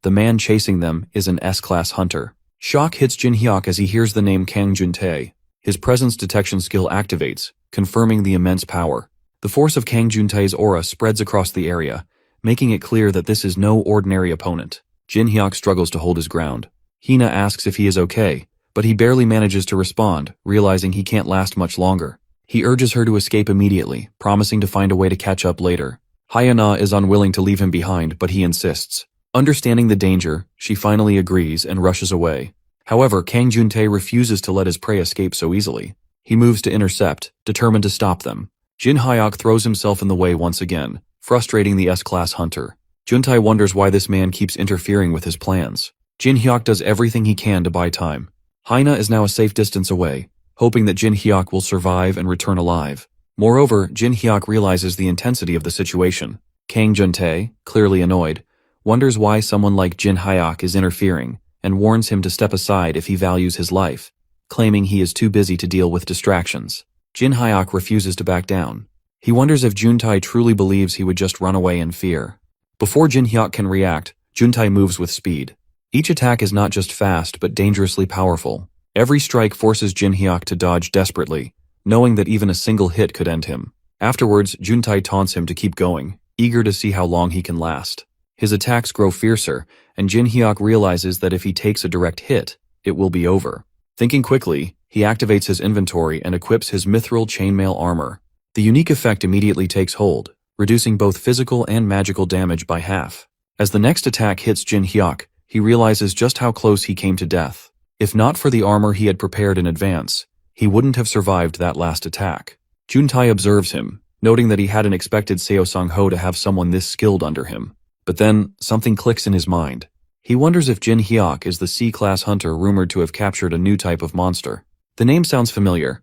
The man chasing them is an S-class hunter. Shock hits Jin Hyuk as he hears the name Kang Juntae. His presence detection skill activates, confirming the immense power. The force of Kang Juntae's aura spreads across the area, making it clear that this is no ordinary opponent. Jin Hyuk struggles to hold his ground. Hina asks if he is okay, but he barely manages to respond, realizing he can't last much longer. He urges her to escape immediately, promising to find a way to catch up later. Hyuna is unwilling to leave him behind, but he insists. Understanding the danger, she finally agrees and rushes away. However, Kang Juntae refuses to let his prey escape so easily. He moves to intercept, determined to stop them. Jin Hyuk throws himself in the way once again, frustrating the S-class hunter. Juntae wonders why this man keeps interfering with his plans. Jin Hyuk does everything he can to buy time. Hina is now a safe distance away, hoping that Jin Hyuk will survive and return alive. Moreover, Jin Hyuk realizes the intensity of the situation. Kang Juntae, clearly annoyed, wonders why someone like Jin Hyuk is interfering, and warns him to step aside if he values his life, claiming he is too busy to deal with distractions. Jin Hyuk refuses to back down. He wonders if Juntae truly believes he would just run away in fear. Before Jin Hyuk can react, Juntae moves with speed. Each attack is not just fast but dangerously powerful. Every strike forces Jin Hyuk to dodge desperately, knowing that even a single hit could end him. Afterwards, Juntae taunts him to keep going, eager to see how long he can last. His attacks grow fiercer, and Jin Hyuk realizes that if he takes a direct hit, it will be over. Thinking quickly, he activates his inventory and equips his mithril chainmail armor. The unique effect immediately takes hold, reducing both physical and magical damage by half. As the next attack hits Jin Hyuk, he realizes just how close he came to death. If not for the armor he had prepared in advance, he wouldn't have survived that last attack. Juntae observes him, noting that he hadn't expected Seo Sang-ho to have someone this skilled under him. But then, something clicks in his mind. He wonders if Jin Hyuk is the C-class hunter rumored to have captured a new type of monster. The name sounds familiar.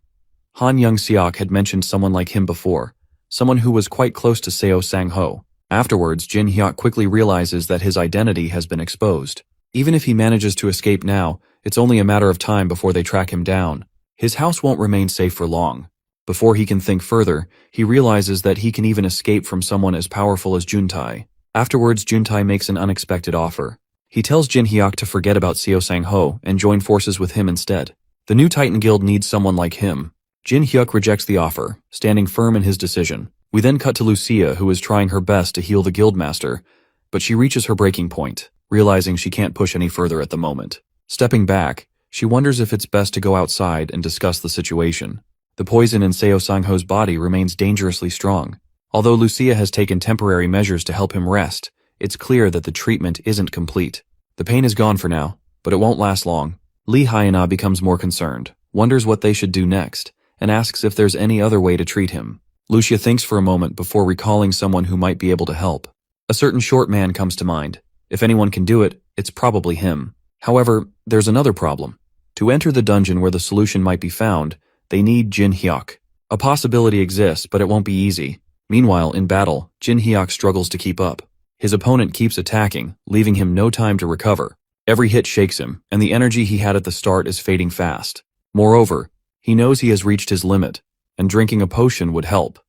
Han Young-seok had mentioned someone like him before, someone who was quite close to Seo Sang-ho. Afterwards, Jin Hyuk quickly realizes that his identity has been exposed. Even if he manages to escape now, it's only a matter of time before they track him down. His house won't remain safe for long. Before he can think further, he realizes that he can even escape from someone as powerful as Juntae. Afterwards, Juntae makes an unexpected offer. He tells Jin Hyuk to forget about Seo Sang-ho and join forces with him instead. The new Titan Guild needs someone like him. Jin Hyuk rejects the offer, standing firm in his decision. We then cut to Lucia, who is trying her best to heal the guildmaster, but she reaches her breaking point, realizing she can't push any further at the moment. Stepping back, she wonders if it's best to go outside and discuss the situation. The poison in Seo Sang-ho's body remains dangerously strong. Although Lucia has taken temporary measures to help him rest, it's clear that the treatment isn't complete. The pain is gone for now, but it won't last long. Lee Hyuna becomes more concerned, wonders what they should do next, and asks if there's any other way to treat him. Lucia thinks for a moment before recalling someone who might be able to help. A certain short man comes to mind. If anyone can do it, it's probably him. However, there's another problem. To enter the dungeon where the solution might be found, they need Jin Hyuk. A possibility exists, but it won't be easy. Meanwhile, in battle, Jin Hyuk struggles to keep up. His opponent keeps attacking, leaving him no time to recover. Every hit shakes him, and the energy he had at the start is fading fast. Moreover, he knows he has reached his limit, and drinking a potion would help.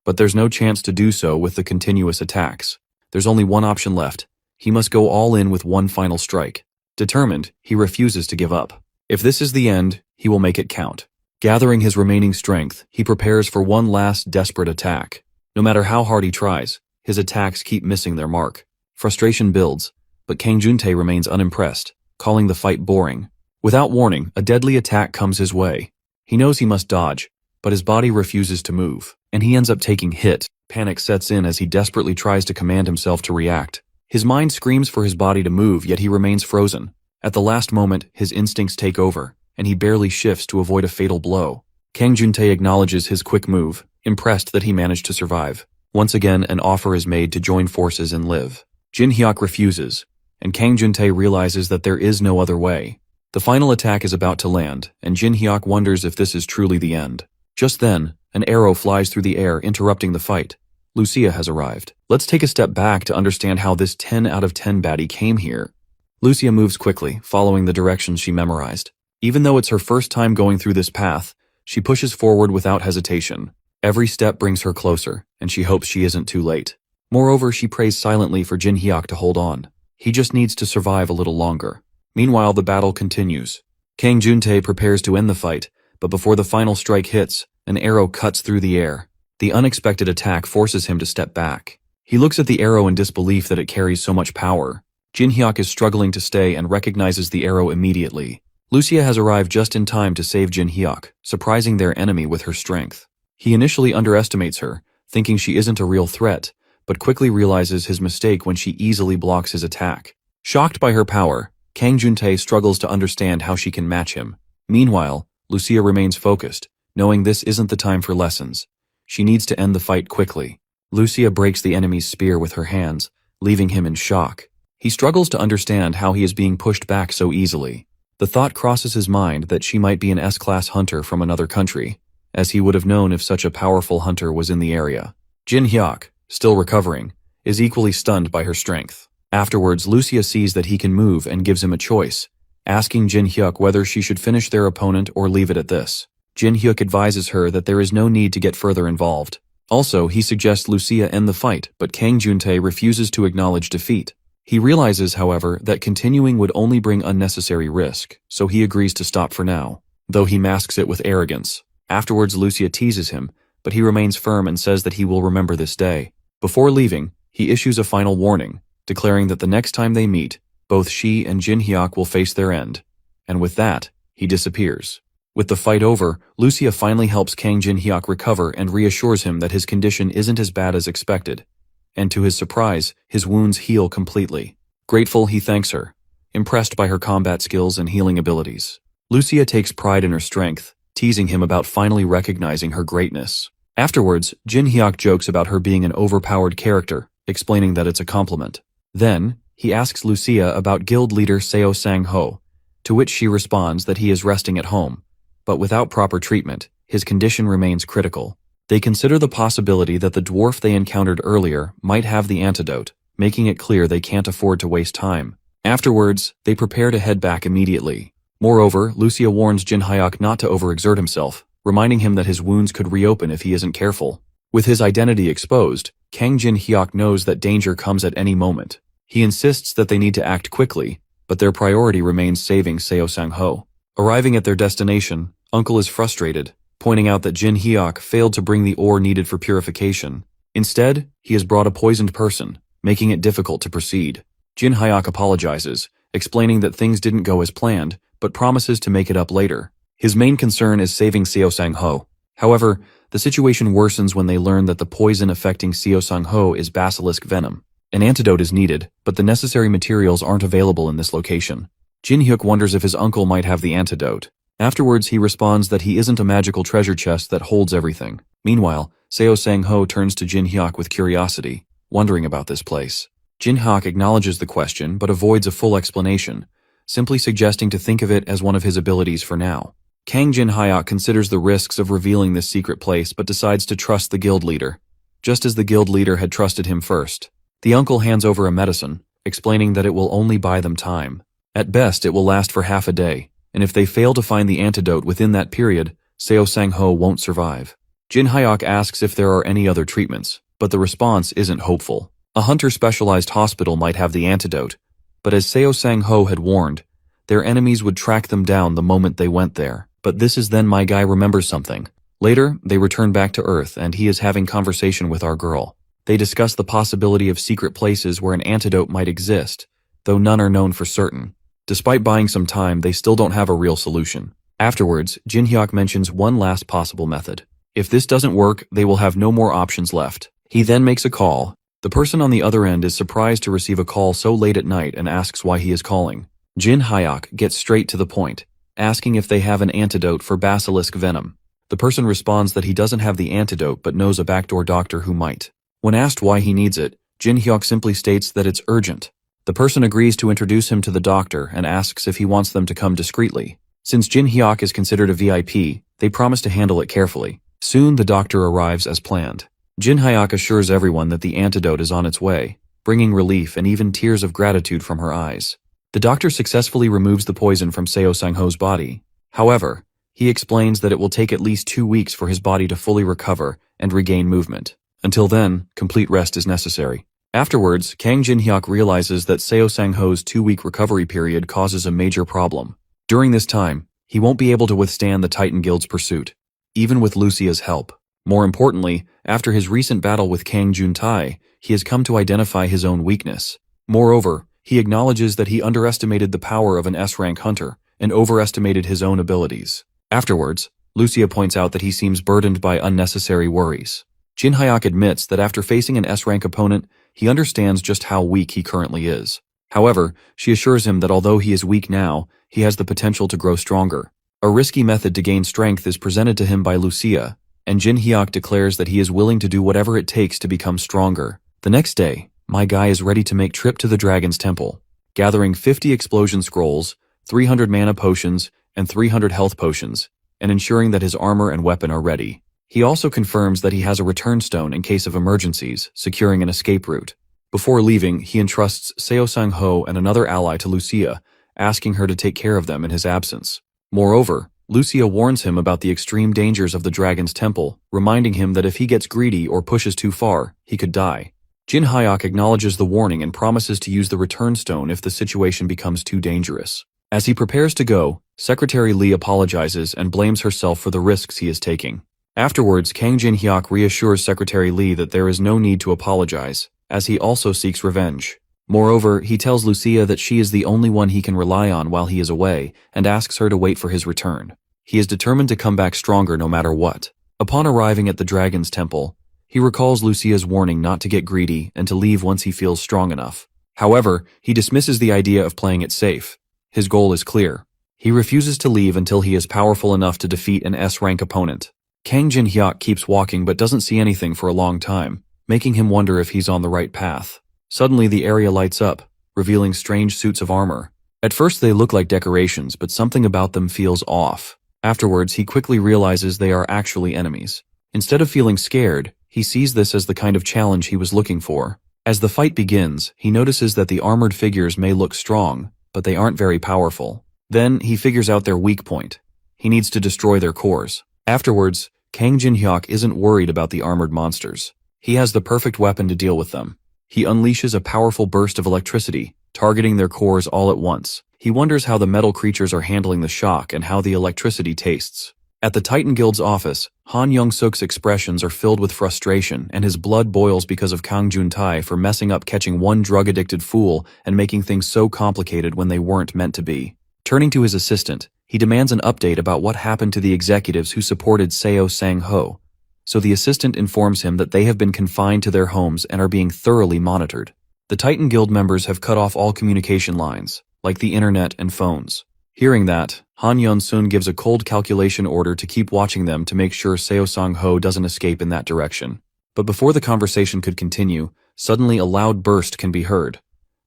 But there's no chance to do so with the continuous attacks. There's only one option left. He must go all in with one final strike. Determined, he refuses to give up. If this is the end, he will make it count. Gathering his remaining strength, he prepares for one last desperate attack. No matter how hard he tries, his attacks keep missing their mark. Frustration builds, but Kang Juntae remains unimpressed, calling the fight boring. Without warning, a deadly attack comes his way. He knows he must dodge, but his body refuses to move, and he ends up taking hit. Panic sets in as he desperately tries to command himself to react. His mind screams for his body to move, yet he remains frozen. At the last moment, his instincts take over, and he barely shifts to avoid a fatal blow. Kang Juntae acknowledges his quick move, impressed that he managed to survive. Once again, an offer is made to join forces and live. Jin Hyuk refuses, and Kang Juntae realizes that there is no other way. The final attack is about to land, and Jin Hyuk wonders if this is truly the end. Just then, an arrow flies through the air, interrupting the fight. Lucia has arrived. Let's take a step back to understand how this 10 out of 10 baddie came here. Lucia moves quickly, following the directions she memorized. Even though it's her first time going through this path, she pushes forward without hesitation. Every step brings her closer, and she hopes she isn't too late. Moreover, she prays silently for Jin Hyuk to hold on. He just needs to survive a little longer. Meanwhile, the battle continues. Kang Juntae prepares to end the fight, but before the final strike hits, an arrow cuts through the air. The unexpected attack forces him to step back. He looks at the arrow in disbelief that it carries so much power. Jin Hyuk is struggling to stay and recognizes the arrow immediately. Lucia has arrived just in time to save Jin Hyuk, surprising their enemy with her strength. He initially underestimates her, thinking she isn't a real threat, but quickly realizes his mistake when she easily blocks his attack. Shocked by her power, Kang Juntae struggles to understand how she can match him. Meanwhile, Lucia remains focused, knowing this isn't the time for lessons. She needs to end the fight quickly. Lucia breaks the enemy's spear with her hands, leaving him in shock. He struggles to understand how he is being pushed back so easily. The thought crosses his mind that she might be an S-class hunter from another country, as he would have known if such a powerful hunter was in the area. Jin Hyuk, still recovering, is equally stunned by her strength. Afterwards, Lucia sees that he can move and gives him a choice, asking Jin Hyuk whether she should finish their opponent or leave it at this. Jin Hyuk advises her that there is no need to get further involved. Also, he suggests Lucia end the fight, but Kang Juntae refuses to acknowledge defeat. He realizes, however, that continuing would only bring unnecessary risk, so he agrees to stop for now, though he masks it with arrogance. Afterwards, Lucia teases him, but he remains firm and says that he will remember this day. Before leaving, he issues a final warning, declaring that the next time they meet, both she and Jin Hyuk will face their end. And with that, he disappears. With the fight over, Lucia finally helps Kang Jin Hyuk recover and reassures him that his condition isn't as bad as expected. And to his surprise, his wounds heal completely. Grateful, he thanks her, impressed by her combat skills and healing abilities. Lucia takes pride in her strength, teasing him about finally recognizing her greatness. Afterwards, Jin Hyuk jokes about her being an overpowered character, explaining that it's a compliment. Then, he asks Lucia about guild leader Seo Sang-ho, to which she responds that he is resting at home. But without proper treatment, his condition remains critical. They consider the possibility that the dwarf they encountered earlier might have the antidote, making it clear they can't afford to waste time. Afterwards, they prepare to head back immediately. Moreover, Lucia warns Jin Hyuk not to overexert himself, reminding him that his wounds could reopen if he isn't careful. With his identity exposed, Kang Jin Hyuk knows that danger comes at any moment. He insists that they need to act quickly, but their priority remains saving Seo Sang-ho. Arriving at their destination, Uncle is frustrated, pointing out that Jin Hyuk failed to bring the ore needed for purification. Instead, he has brought a poisoned person, making it difficult to proceed. Jin Hyuk apologizes, explaining that things didn't go as planned, but promises to make it up later. His main concern is saving Seo Sang-ho. However, the situation worsens when they learn that the poison affecting Seo Sang-ho is basilisk venom. An antidote is needed, but the necessary materials aren't available in this location. Jin Hyuk wonders if his uncle might have the antidote. Afterwards, he responds that he isn't a magical treasure chest that holds everything. Meanwhile, Seo Sang-ho turns to Jin Hyuk with curiosity, wondering about this place. Jin Hyuk acknowledges the question but avoids a full explanation, simply suggesting to think of it as one of his abilities for now. Kang Jin Hyuk considers the risks of revealing this secret place but decides to trust the guild leader, just as the guild leader had trusted him first. The uncle hands over a medicine, explaining that it will only buy them time. At best, it will last for half a day, and if they fail to find the antidote within that period, Seo Sang-ho won't survive. Jin Hyuk asks if there are any other treatments, but the response isn't hopeful. A hunter-specialized hospital might have the antidote, but as Seo Sang-ho had warned, their enemies would track them down the moment they went there. But this is then my guy remembers something. Later, they return back to Earth and he is having conversation with our girl. They discuss the possibility of secret places where an antidote might exist, though none are known for certain. Despite buying some time, they still don't have a real solution. Afterwards, Jin Hyuk mentions one last possible method. If this doesn't work, they will have no more options left. He then makes a call. The person on the other end is surprised to receive a call so late at night and asks why he is calling. Jin Hyuk gets straight to the point, asking if they have an antidote for basilisk venom. The person responds that he doesn't have the antidote but knows a backdoor doctor who might. When asked why he needs it, Jin Hyuk simply states that it's urgent. The person agrees to introduce him to the doctor and asks if he wants them to come discreetly. Since Jin Hyuk is considered a VIP, they promise to handle it carefully. Soon the doctor arrives as planned. Jin Hyuk assures everyone that the antidote is on its way, bringing relief and even tears of gratitude from her eyes. The doctor successfully removes the poison from Seo Sang-ho's body. However, he explains that it will take at least 2 weeks for his body to fully recover and regain movement. Until then, complete rest is necessary. Afterwards, Kang Jin-hyuk realizes that Seo Sang-ho's 2-week recovery period causes a major problem. During this time, he won't be able to withstand the Titan Guild's pursuit, even with Lucia's help. More importantly, after his recent battle with Kang Jun-tae, he has come to identify his own weakness. Moreover, he acknowledges that he underestimated the power of an S-rank hunter and overestimated his own abilities. Afterwards, Lucia points out that he seems burdened by unnecessary worries. Jin Hyuk admits that after facing an S-rank opponent, he understands just how weak he currently is. However, she assures him that although he is weak now, he has the potential to grow stronger. A risky method to gain strength is presented to him by Lucia, and Jin Hyuk declares that he is willing to do whatever it takes to become stronger. The next day, my guy is ready to make trip to the Dragon's Temple, gathering 50 explosion scrolls, 300 mana potions, and 300 health potions, and ensuring that his armor and weapon are ready. He also confirms that he has a return stone in case of emergencies, securing an escape route. Before leaving, he entrusts Seo Sang-ho and another ally to Lucia, asking her to take care of them in his absence. Moreover, Lucia warns him about the extreme dangers of the Dragon's Temple, reminding him that if he gets greedy or pushes too far, he could die. Jin Hyuk acknowledges the warning and promises to use the return stone if the situation becomes too dangerous. As he prepares to go, Secretary Lee apologizes and blames herself for the risks he is taking. Afterwards, Kang Jin-hyuk reassures Secretary Lee that there is no need to apologize, as he also seeks revenge. Moreover, he tells Lucia that she is the only one he can rely on while he is away, and asks her to wait for his return. He is determined to come back stronger no matter what. Upon arriving at the Dragon's Temple, he recalls Lucia's warning not to get greedy and to leave once he feels strong enough. However, he dismisses the idea of playing it safe. His goal is clear. He refuses to leave until he is powerful enough to defeat an S-rank opponent. Kang Jin-hyuk keeps walking but doesn't see anything for a long time, making him wonder if he's on the right path. Suddenly the area lights up, revealing strange suits of armor. At first they look like decorations, but something about them feels off. Afterwards, he quickly realizes they are actually enemies. Instead of feeling scared, he sees this as the kind of challenge he was looking for. As the fight begins, he notices that the armored figures may look strong, but they aren't very powerful. Then, he figures out their weak point. He needs to destroy their cores. Afterwards, Kang Jin-hyuk isn't worried about the armored monsters. He has the perfect weapon to deal with them. He unleashes a powerful burst of electricity, targeting their cores all at once. He wonders how the metal creatures are handling the shock and how the electricity tastes. At the Titan Guild's office, Han Young-suk's expressions are filled with frustration and his blood boils because of Kang Jun-tae for messing up catching one drug-addicted fool and making things so complicated when they weren't meant to be. Turning to his assistant, he demands an update about what happened to the executives who supported Seo Sang-ho. So the assistant informs him that they have been confined to their homes and are being thoroughly monitored. The Titan Guild members have cut off all communication lines, like the internet and phones. Hearing that, Han Yeon-sun gives a cold calculation order to keep watching them to make sure Seo Sang-ho doesn't escape in that direction. But before the conversation could continue, suddenly a loud burst can be heard.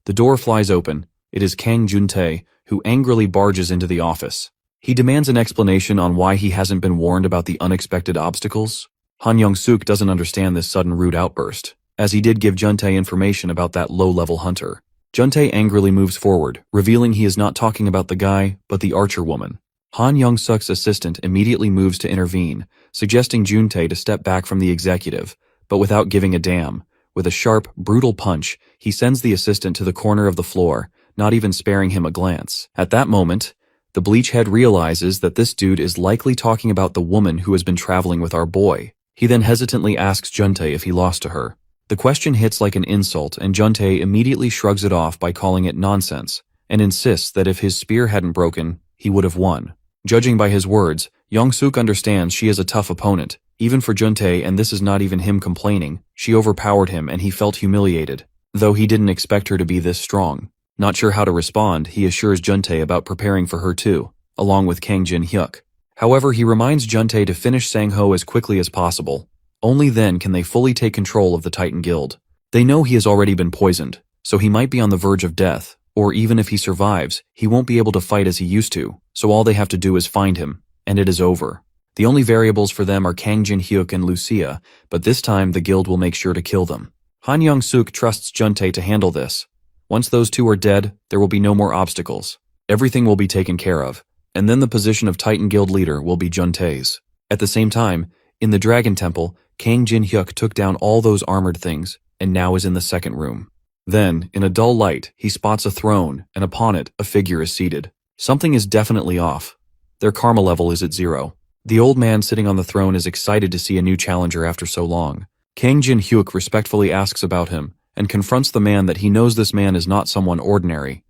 The door flies open. It is Kang Jun-tae, who angrily barges into the office. He demands an explanation on why he hasn't been warned about the unexpected obstacles. Han Young-suk doesn't understand this sudden rude outburst, as he did give Jun-tae information about that low-level hunter. Jun-tae angrily moves forward, revealing he is not talking about the guy, but the archer woman. Han Young-suk's assistant immediately moves to intervene, suggesting Jun-tae to step back from the executive, but without giving a damn. With a sharp, brutal punch, he sends the assistant to the corner of the floor, not even sparing him a glance. At that moment, the bleachhead realizes that this dude is likely talking about the woman who has been traveling with our boy. He then hesitantly asks Jun-tae if he lost to her. The question hits like an insult, and Jun-tae immediately shrugs it off by calling it nonsense, and insists that if his spear hadn't broken, he would have won. Judging by his words, Young-suk understands she is a tough opponent, even for Jun-tae, and this is not even him complaining. She overpowered him and he felt humiliated, though he didn't expect her to be this strong. Not sure how to respond, he assures Jun-tae about preparing for her too, along with Kang Jin-hyuk. However, he reminds Jun-tae to finish Sang-ho as quickly as possible. Only then can they fully take control of the Titan Guild. They know he has already been poisoned, so he might be on the verge of death, or even if he survives, he won't be able to fight as he used to, so all they have to do is find him, and it is over. The only variables for them are Kang Jin-hyuk and Lucia, but this time the guild will make sure to kill them. Han Young-suk trusts Juntae to handle this. Once those two are dead, there will be no more obstacles. Everything will be taken care of, and then the position of Titan Guild leader will be Juntae's. At the same time, in the Dragon Temple, Kang Jin-hyuk took down all those armored things, and now is in the second room. Then, in a dull light, he spots a throne, and upon it, a figure is seated. Something is definitely off. Their karma level is at 0. The old man sitting on the throne is excited to see a new challenger after so long. Kang Jin-hyuk respectfully asks about him, and confronts the man that he knows this man is not someone ordinary.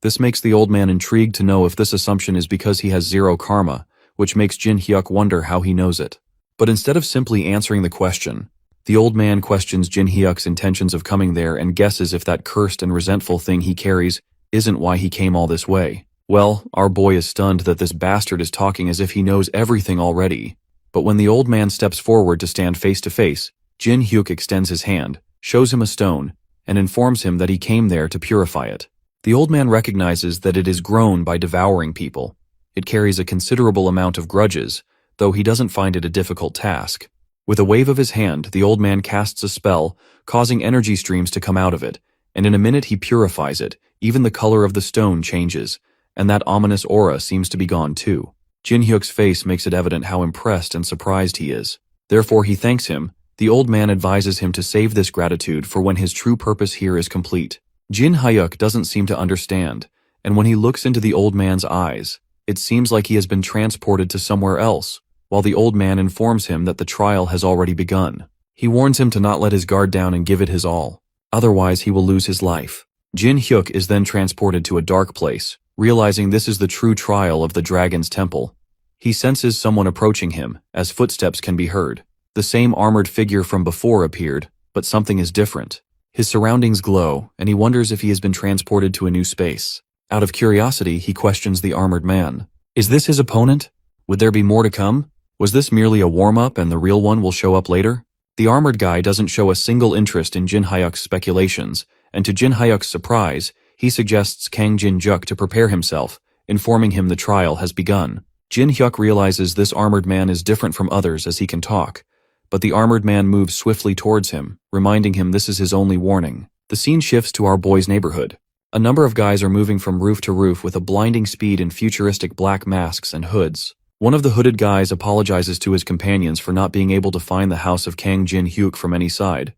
This makes the old man intrigued to know if this assumption is because he has 0 karma, which makes Jin-hyuk wonder how he knows it. But instead of simply answering the question, the old man questions Jin-hyuk's intentions of coming there and guesses if that cursed and resentful thing he carries isn't why he came all this way. Well, our boy is stunned that this bastard is talking as if he knows everything already. But when the old man steps forward to stand face to face, Jin-hyuk extends his hand, shows him a stone, and informs him that he came there to purify it. The old man recognizes that it is grown by devouring people. It carries a considerable amount of grudges, though he doesn't find it a difficult task. With a wave of his hand, the old man casts a spell, causing energy streams to come out of it, and in a minute he purifies it. Even the color of the stone changes, and that ominous aura seems to be gone too. Jin-hyuk's face makes it evident how impressed and surprised he is. Therefore he thanks him. The old man advises him to save this gratitude for when his true purpose here is complete. Jin-hyuk doesn't seem to understand, and when he looks into the old man's eyes, it seems like he has been transported to somewhere else, while the old man informs him that the trial has already begun. He warns him to not let his guard down and give it his all, otherwise he will lose his life. Jin-hyuk is then transported to a dark place, realizing this is the true trial of the Dragon's Temple. He senses someone approaching him, as footsteps can be heard. The same armored figure from before appeared, but something is different. His surroundings glow, and he wonders if he has been transported to a new space. Out of curiosity, he questions the armored man. Is this his opponent? Would there be more to come? Was this merely a warm-up and the real one will show up later? The armored guy doesn't show a single interest in Jin-hyuk's speculations, and to Jin-hyuk's surprise, he suggests Kang Jin-hyuk to prepare himself, informing him the trial has begun. Jin-hyuk realizes this armored man is different from others as he can talk, but the armored man moves swiftly towards him, reminding him this is his only warning. The scene shifts to our boy's neighborhood. A number of guys are moving from roof to roof with a blinding speed in futuristic black masks and hoods. One of the hooded guys apologizes to his companions for not being able to find the house of Kang Jin-hyuk from any side,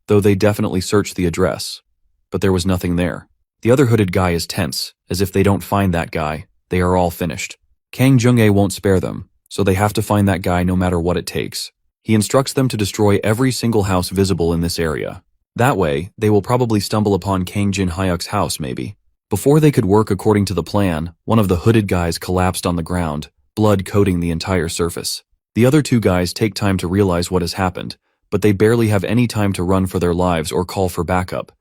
though they definitely searched the address. But there was nothing there. The other hooded guy is tense, as if they don't find that guy, they are all finished. Kang Jung-ae won't spare them, so they have to find that guy no matter what it takes. He instructs them to destroy every single house visible in this area. That way, they will probably stumble upon Kang Jin-hyuk's house maybe. Before they could work according to the plan, one of the hooded guys collapsed on the ground, blood coating the entire surface. The other two guys take time to realize what has happened, but they barely have any time to run for their lives or call for backup.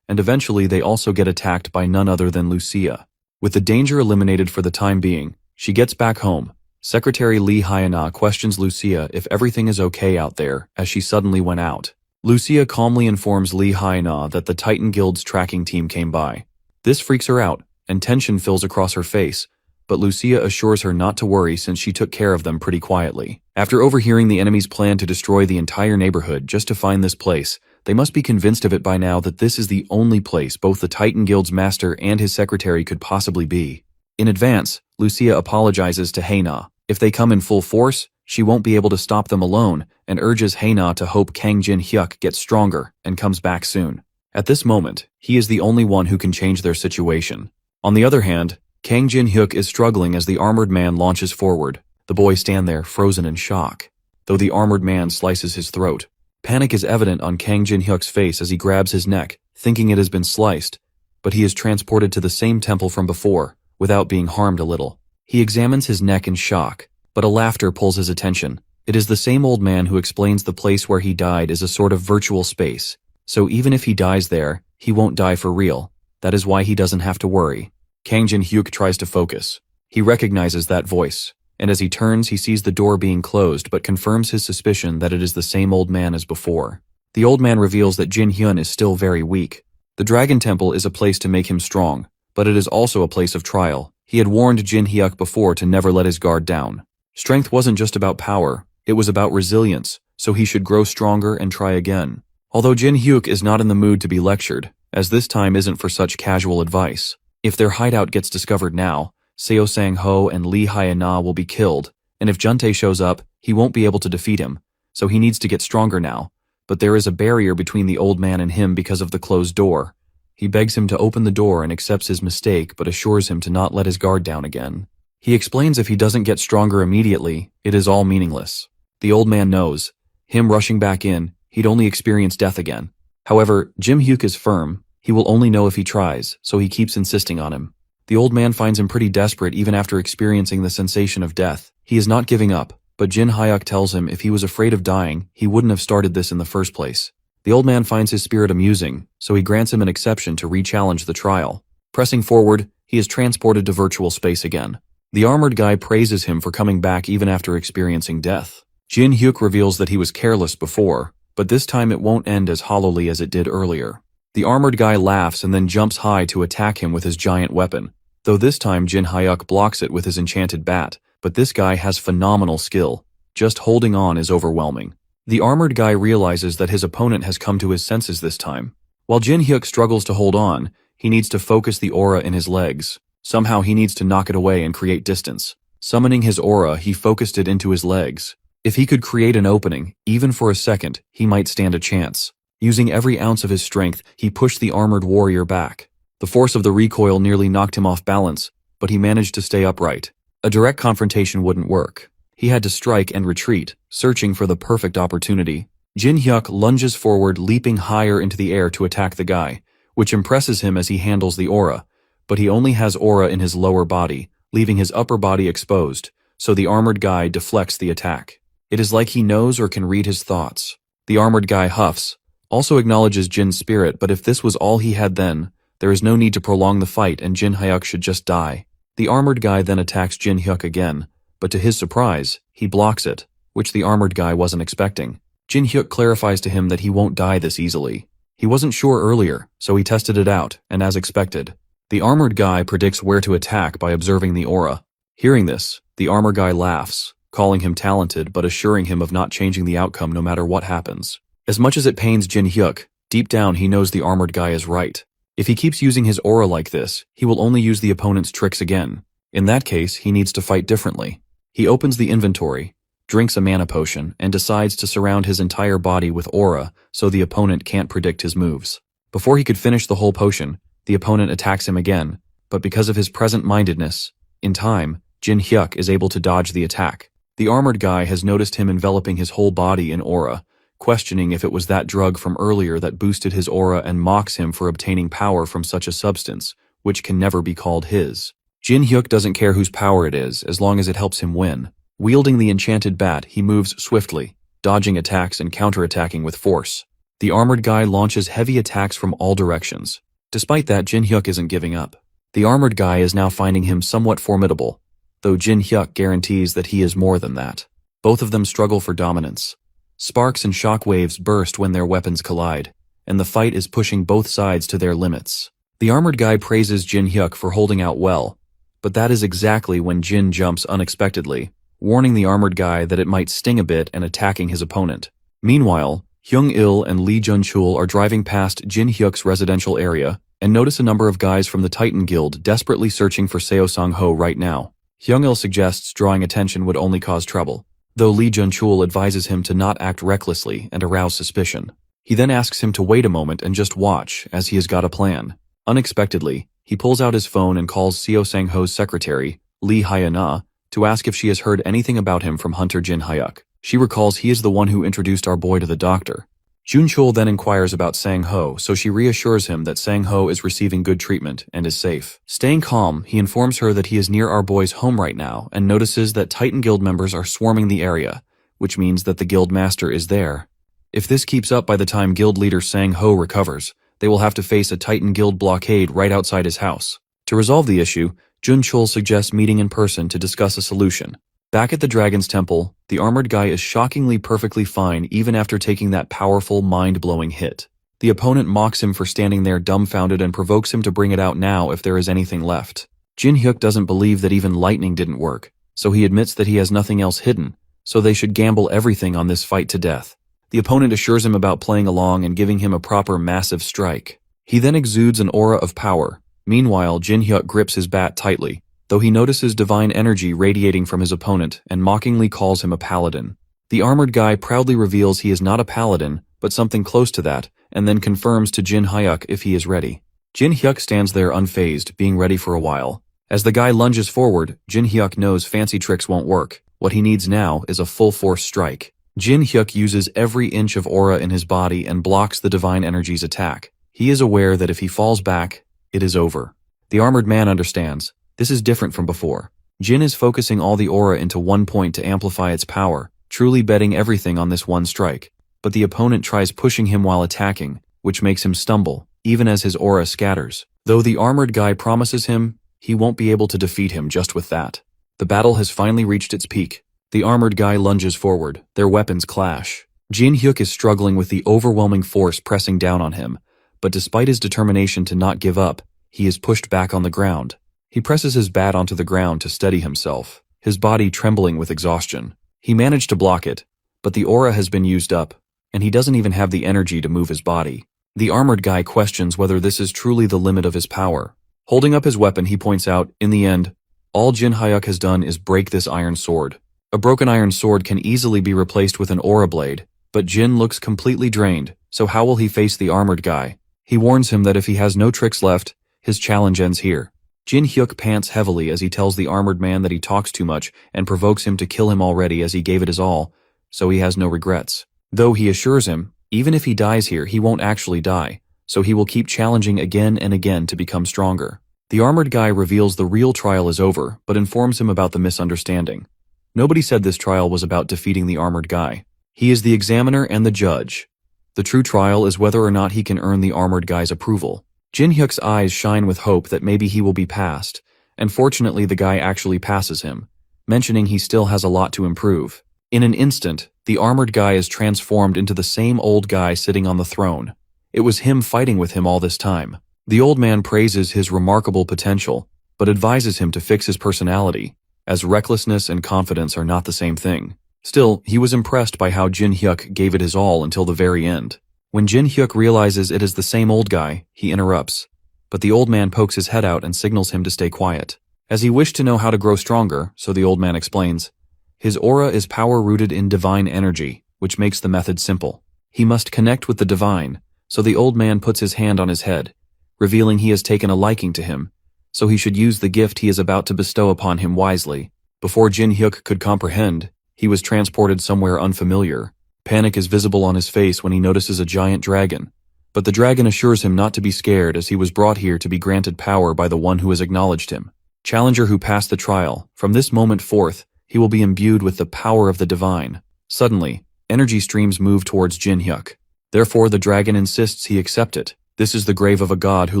And eventually they also get attacked by none other than Lucia. With the danger eliminated for the time being, she gets back home. Secretary Lee Hyuna questions Lucia if everything is okay out there, as she suddenly went out. Lucia calmly informs Lee Hyuna that the Titan Guild's tracking team came by. This freaks her out, and tension fills across her face, but Lucia assures her not to worry since she took care of them pretty quietly. After overhearing the enemy's plan to destroy the entire neighborhood just to find this place, they must be convinced of it by now that this is the only place both the Titan Guild's master and his secretary could possibly be. In advance, Lucia apologizes to Haina. If they come in full force, she won't be able to stop them alone, and urges Haina to hope Kang Jin-hyuk gets stronger and comes back soon. At this moment, he is the only one who can change their situation. On the other hand, Kang Jin-hyuk is struggling as the armored man launches forward. The boys stand there, frozen in shock, though the armored man slices his throat. Panic is evident on Kang Jin-hyuk's face as he grabs his neck, thinking it has been sliced, but he is transported to the same temple from before, without being harmed a little. He examines his neck in shock, but a laughter pulls his attention. It is the same old man who explains the place where he died is a sort of virtual space, so even if he dies there, he won't die for real. That is why he doesn't have to worry. Kang Jin-hyuk tries to focus. He recognizes that voice, and as he turns he sees the door being closed but confirms his suspicion that it is the same old man as before. The old man reveals that Jin-hyun is still very weak. The Dragon Temple is a place to make him strong, but it is also a place of trial. He had warned Jin Hyuk before to never let his guard down. Strength wasn't just about power, it was about resilience, so he should grow stronger and try again. Although Jin Hyuk is not in the mood to be lectured, as this time isn't for such casual advice. If their hideout gets discovered now, Seo Sang-ho and Lee Hyana will be killed, and if Juntae shows up, he won't be able to defeat him, so he needs to get stronger now. But there is a barrier between the old man and him because of the closed door. He begs him to open the door and accepts his mistake but assures him to not let his guard down again. He explains if he doesn't get stronger immediately, it is all meaningless. The old man knows. Him rushing back in, he'd only experience death again. However, Jin Hyuk is firm. He will only know if he tries, so he keeps insisting on him. The old man finds him pretty desperate even after experiencing the sensation of death. He is not giving up, but Jin Hyuk tells him if he was afraid of dying, he wouldn't have started this in the first place. The old man finds his spirit amusing, so he grants him an exception to re-challenge the trial. Pressing forward, he is transported to virtual space again. The armored guy praises him for coming back even after experiencing death. Jin Hyuk reveals that he was careless before, but this time it won't end as hollowly as it did earlier. The armored guy laughs and then jumps high to attack him with his giant weapon, though this time Jin Hyuk blocks it with his enchanted bat, but this guy has phenomenal skill. Just holding on is overwhelming. The armored guy realizes that his opponent has come to his senses this time. While Jin Hyuk struggles to hold on, he needs to focus the aura in his legs. Somehow he needs to knock it away and create distance. Summoning his aura, he focused it into his legs. If he could create an opening, even for a second, he might stand a chance. Using every ounce of his strength, he pushed the armored warrior back. The force of the recoil nearly knocked him off balance, but he managed to stay upright. A direct confrontation wouldn't work. He had to strike and retreat, searching for the perfect opportunity. Jin Hyuk lunges forward, leaping higher into the air to attack the guy, which impresses him as he handles the aura. But he only has aura in his lower body, leaving his upper body exposed, so the armored guy deflects the attack. It is like he knows or can read his thoughts. The armored guy huffs, also acknowledges Jin's spirit, but if this was all he had then, there is no need to prolong the fight and Jin Hyuk should just die. The armored guy then attacks Jin Hyuk again, but to his surprise, he blocks it, which the armored guy wasn't expecting. Jin Hyuk clarifies to him that he won't die this easily. He wasn't sure earlier, so he tested it out, and as expected. The armored guy predicts where to attack by observing the aura. Hearing this, the armor guy laughs, calling him talented but assuring him of not changing the outcome no matter what happens. As much as it pains Jin Hyuk, deep down he knows the armored guy is right. If he keeps using his aura like this, he will only use the opponent's tricks again. In that case, he needs to fight differently. He opens the inventory, drinks a mana potion, and decides to surround his entire body with aura so the opponent can't predict his moves. Before he could finish the whole potion, the opponent attacks him again, but because of his present-mindedness, in time, Jin Hyuk is able to dodge the attack. The armored guy has noticed him enveloping his whole body in aura, questioning if it was that drug from earlier that boosted his aura and mocks him for obtaining power from such a substance, which can never be called his. Jin Hyuk doesn't care whose power it is as long as it helps him win. Wielding the enchanted bat, he moves swiftly, dodging attacks and counterattacking with force. The armored guy launches heavy attacks from all directions. Despite that, Jin Hyuk isn't giving up. The armored guy is now finding him somewhat formidable, though Jin Hyuk guarantees that he is more than that. Both of them struggle for dominance. Sparks and shock waves burst when their weapons collide, and the fight is pushing both sides to their limits. The armored guy praises Jin Hyuk for holding out well, but that is exactly when Jin jumps unexpectedly, warning the armored guy that it might sting a bit and attacking his opponent. Meanwhile, Hyung-il and Lee Jun-chul are driving past Jin Hyuk's residential area and notice a number of guys from the Titan Guild desperately searching for Seo Sang-ho right now. Hyung-il suggests drawing attention would only cause trouble, though Lee Jun-chul advises him to not act recklessly and arouse suspicion. He then asks him to wait a moment and just watch, as he has got a plan. Unexpectedly, he pulls out his phone and calls Seo Sang-ho's secretary, Lee Hyana, to ask if she has heard anything about him from Hunter Jin Hyuk. She recalls he is the one who introduced our boy to the doctor. Jun-chul then inquires about Sang-ho, so she reassures him that Sang-ho is receiving good treatment and is safe. Staying calm, he informs her that he is near our boy's home right now and notices that Titan Guild members are swarming the area, which means that the guild master is there. If this keeps up by the time guild leader Sang-ho recovers, they will have to face a Titan Guild blockade right outside his house. To resolve the issue, Jun-chul suggests meeting in person to discuss a solution. Back at the Dragon's Temple, the armored guy is shockingly perfectly fine even after taking that powerful, mind-blowing hit. The opponent mocks him for standing there dumbfounded and provokes him to bring it out now if there is anything left. Jin Hyuk doesn't believe that even lightning didn't work, so he admits that he has nothing else hidden, so they should gamble everything on this fight to death. The opponent assures him about playing along and giving him a proper massive strike. He then exudes an aura of power. Meanwhile, Jin Hyuk grips his bat tightly, though he notices divine energy radiating from his opponent and mockingly calls him a paladin. The armored guy proudly reveals he is not a paladin, but something close to that, and then confirms to Jin Hyuk if he is ready. Jin Hyuk stands there unfazed, being ready for a while. As the guy lunges forward, Jin Hyuk knows fancy tricks won't work. What he needs now is a full-force strike. Jin Hyuk uses every inch of aura in his body and blocks the divine energy's attack. He is aware that if he falls back, it is over. The armored man understands. This is different from before. Jin is focusing all the aura into one point to amplify its power, truly betting everything on this one strike. But the opponent tries pushing him while attacking, which makes him stumble, even as his aura scatters. Though the armored guy promises him, he won't be able to defeat him just with that. The battle has finally reached its peak. The armored guy lunges forward, their weapons clash. Jin Hyuk is struggling with the overwhelming force pressing down on him, but despite his determination to not give up, he is pushed back on the ground. He presses his bat onto the ground to steady himself, his body trembling with exhaustion. He managed to block it, but the aura has been used up, and he doesn't even have the energy to move his body. The armored guy questions whether this is truly the limit of his power. Holding up his weapon, he points out, in the end, all Jin Hyuk has done is break this iron sword. A broken iron sword can easily be replaced with an aura blade, but Jin looks completely drained, so how will he face the armored guy? He warns him that if he has no tricks left, his challenge ends here. Jin Hyuk pants heavily as he tells the armored man that he talks too much and provokes him to kill him already as he gave it his all, so he has no regrets. Though he assures him, even if he dies here, he won't actually die, so he will keep challenging again and again to become stronger. The armored guy reveals the real trial is over, but informs him about the misunderstanding. Nobody said this trial was about defeating the armored guy. He is the examiner and the judge. The true trial is whether or not he can earn the armored guy's approval. Jin Hyuk's eyes shine with hope that maybe he will be passed, and fortunately the guy actually passes him, mentioning he still has a lot to improve. In an instant, the armored guy is transformed into the same old guy sitting on the throne. It was him fighting with him all this time. The old man praises his remarkable potential, but advises him to fix his personality, as recklessness and confidence are not the same thing. Still, he was impressed by how Jin Hyuk gave it his all until the very end. When Jin Hyuk realizes it is the same old guy, he interrupts, but the old man pokes his head out and signals him to stay quiet. As he wished to know how to grow stronger, so the old man explains, his aura is power rooted in divine energy, which makes the method simple. He must connect with the divine, so the old man puts his hand on his head, revealing he has taken a liking to him, so he should use the gift he is about to bestow upon him wisely. Before Jin Hyuk could comprehend, he was transported somewhere unfamiliar. Panic is visible on his face when he notices a giant dragon, but the dragon assures him not to be scared as he was brought here to be granted power by the one who has acknowledged him. Challenger who passed the trial, from this moment forth, he will be imbued with the power of the divine. Suddenly, energy streams move towards Jin Hyuk. Therefore the dragon insists he accept it. This is the grave of a god who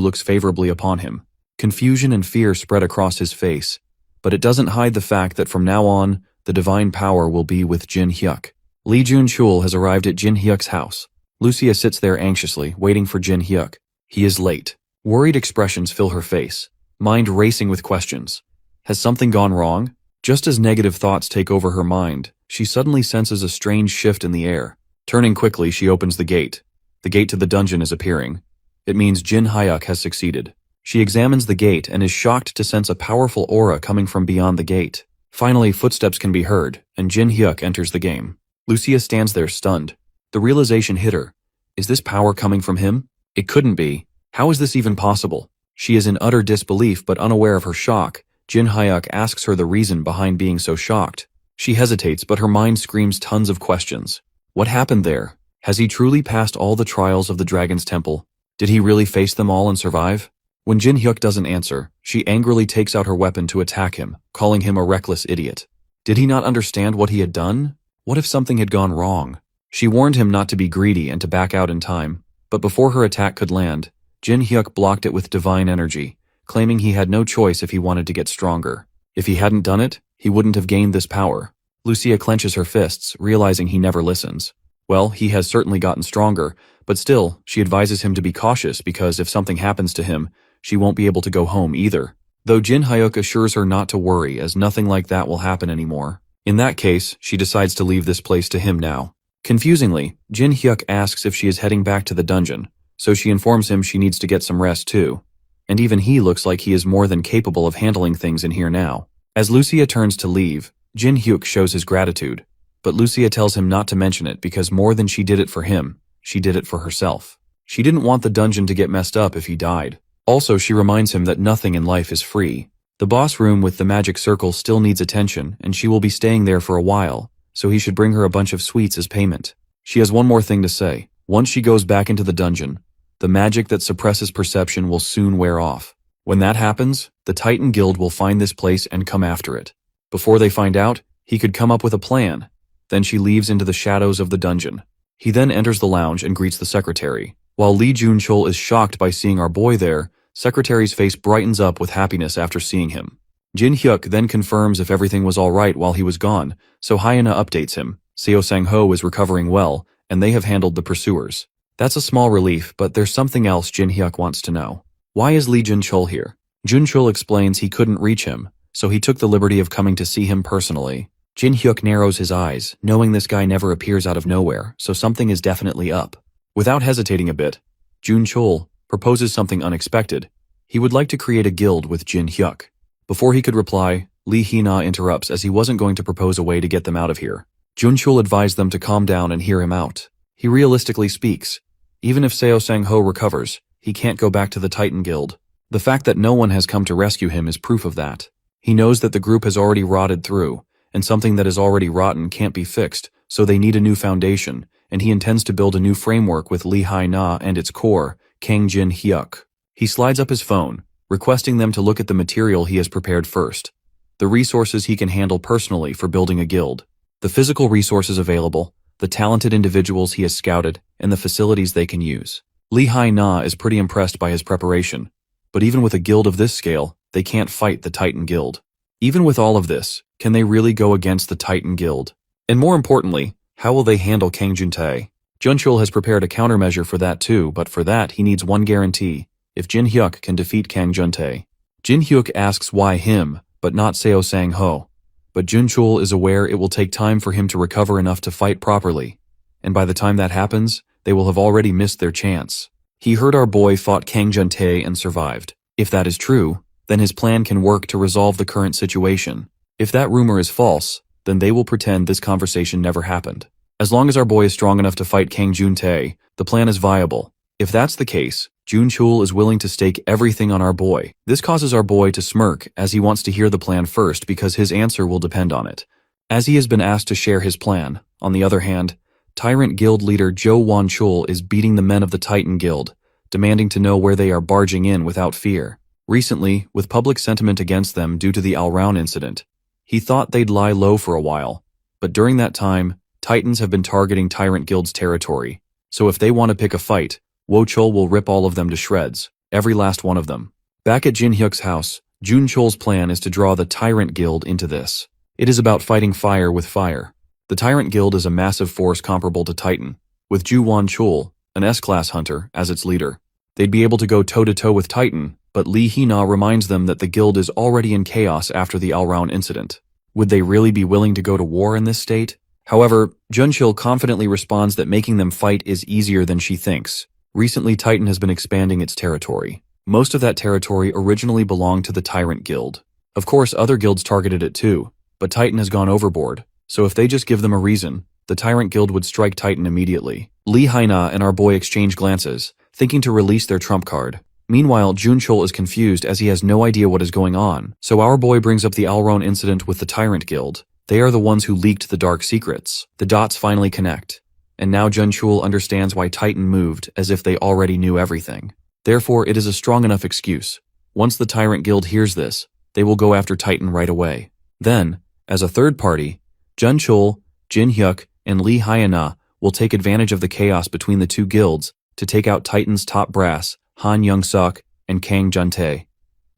looks favorably upon him. Confusion and fear spread across his face, but it doesn't hide the fact that from now on, the divine power will be with Jin Hyuk. Lee Jun-chul has arrived at Jin Hyuk's house. Lucia sits there anxiously, waiting for Jin Hyuk. He is late. Worried expressions fill her face, mind racing with questions. Has something gone wrong? Just as negative thoughts take over her mind, she suddenly senses a strange shift in the air. Turning quickly, she opens the gate. The gate to the dungeon is appearing. It means Jin Hyuk has succeeded. She examines the gate and is shocked to sense a powerful aura coming from beyond the gate. Finally, footsteps can be heard, and Jin Hyuk enters the game. Lucia stands there stunned. The realization hit her. Is this power coming from him? It couldn't be. How is this even possible? She is in utter disbelief but unaware of her shock. Jin Hyuk asks her the reason behind being so shocked. She hesitates, but her mind screams tons of questions. What happened there? Has he truly passed all the trials of the Dragon's Temple? Did he really face them all and survive? When Jin Hyuk doesn't answer, she angrily takes out her weapon to attack him, calling him a reckless idiot. Did he not understand what he had done? What if something had gone wrong? She warned him not to be greedy and to back out in time, but before her attack could land, Jin Hyuk blocked it with divine energy, claiming he had no choice if he wanted to get stronger. If he hadn't done it, he wouldn't have gained this power. Lucia clenches her fists, realizing he never listens. Well, he has certainly gotten stronger, but still, she advises him to be cautious because if something happens to him, she won't be able to go home either. Though Jin Hyuk assures her not to worry as nothing like that will happen anymore. In that case, she decides to leave this place to him now. Confusingly, Jin Hyuk asks if she is heading back to the dungeon, so she informs him she needs to get some rest too. And even he looks like he is more than capable of handling things in here now. As Lucia turns to leave, Jin Hyuk shows his gratitude, but Lucia tells him not to mention it because more than she did it for him, she did it for herself. She didn't want the dungeon to get messed up if he died. Also, she reminds him that nothing in life is free. The boss room with the magic circle still needs attention, and she will be staying there for a while, so he should bring her a bunch of sweets as payment. She has one more thing to say. Once she goes back into the dungeon, the magic that suppresses perception will soon wear off. When that happens, the Titan Guild will find this place and come after it. Before they find out, he could come up with a plan. Then she leaves into the shadows of the dungeon. He then enters the lounge and greets the secretary. While Lee Jun-chul is shocked by seeing our boy there, Secretary's face brightens up with happiness after seeing him. Jin Hyuk then confirms if everything was alright while he was gone, so Hyuna updates him. Seo Sang-ho is recovering well, and they have handled the pursuers. That's a small relief, but there's something else Jin Hyuk wants to know. Why is Lee Jun-chul here? Jun-chul explains he couldn't reach him, so he took the liberty of coming to see him personally. Jin Hyuk narrows his eyes, knowing this guy never appears out of nowhere, so something is definitely up. Without hesitating a bit, Jun-chul proposes something unexpected. He would like to create a guild with Jin Hyuk. Before he could reply, Lee Hee-na interrupts as he wasn't going to propose a way to get them out of here. Jun-chul advised them to calm down and hear him out. He realistically speaks. Even if Seo Sang-ho recovers, he can't go back to the Titan Guild. The fact that no one has come to rescue him is proof of that. He knows that the group has already rotted through, and something that is already rotten can't be fixed, so they need a new foundation, and he intends to build a new framework with Lee Hai-na and its core, Kang Jin Hyuk. He slides up his phone, requesting them to look at the material he has prepared first, the resources he can handle personally for building a guild, the physical resources available, the talented individuals he has scouted, and the facilities they can use. Lee Hai-na is pretty impressed by his preparation, but even with a guild of this scale, they can't fight the Titan Guild. Even with all of this, can they really go against the Titan Guild? And more importantly, how will they handle Kang Jun-tae? Jun-chul has prepared a countermeasure for that too, but for that he needs one guarantee: if Jin Hyuk can defeat Kang Jun-tae. Jin Hyuk asks why him, but not Seo Sang-ho. But Jun-chul is aware it will take time for him to recover enough to fight properly, and by the time that happens, they will have already missed their chance. He heard our boy fought Kang Jun-tae and survived. If that is true, then his plan can work to resolve the current situation. If that rumor is false, then they will pretend this conversation never happened. As long as our boy is strong enough to fight Kang Jun-tae, the plan is viable. If that's the case, Jun-chul is willing to stake everything on our boy. This causes our boy to smirk as he wants to hear the plan first because his answer will depend on it. As he has been asked to share his plan, on the other hand, Tyrant Guild leader Jo Won-chul is beating the men of the Titan Guild, demanding to know where they are barging in without fear. Recently, with public sentiment against them due to the Al-Raun incident, he thought they'd lie low for a while, but during that time, Titans have been targeting Tyrant Guild's territory, so if they want to pick a fight, Wo-chul will rip all of them to shreds, every last one of them. Back at Jin Hyuk's house, Jun-chul's plan is to draw the Tyrant Guild into this. It is about fighting fire with fire. The Tyrant Guild is a massive force comparable to Titan, with Ju Won-chul, an S-class hunter, as its leader. They'd be able to go toe-to-toe with Titan, but Lee Hee-na reminds them that the guild is already in chaos after the Al-Raun incident. Would they really be willing to go to war in this state? However, Jun-chul confidently responds that making them fight is easier than she thinks. Recently, Titan has been expanding its territory. Most of that territory originally belonged to the Tyrant Guild. Of course, other guilds targeted it too, but Titan has gone overboard, so if they just give them a reason, the Tyrant Guild would strike Titan immediately. Lee Hai-na and our boy exchange glances, thinking to release their trump card. Meanwhile, Jun-chul is confused as he has no idea what is going on, so our boy brings up the Al-Raun incident with the Tyrant Guild. They are the ones who leaked the dark secrets. The dots finally connect, and now Jun-chul understands why Titan moved as if they already knew everything. Therefore, it is a strong enough excuse. Once the Tyrant Guild hears this, they will go after Titan right away. Then, as a third party, Jun-chul, Jin Hyuk, and Lee Hai-na will take advantage of the chaos between the two guilds to take out Titan's top brass, Han Young-suk, and Kang Jun-tae.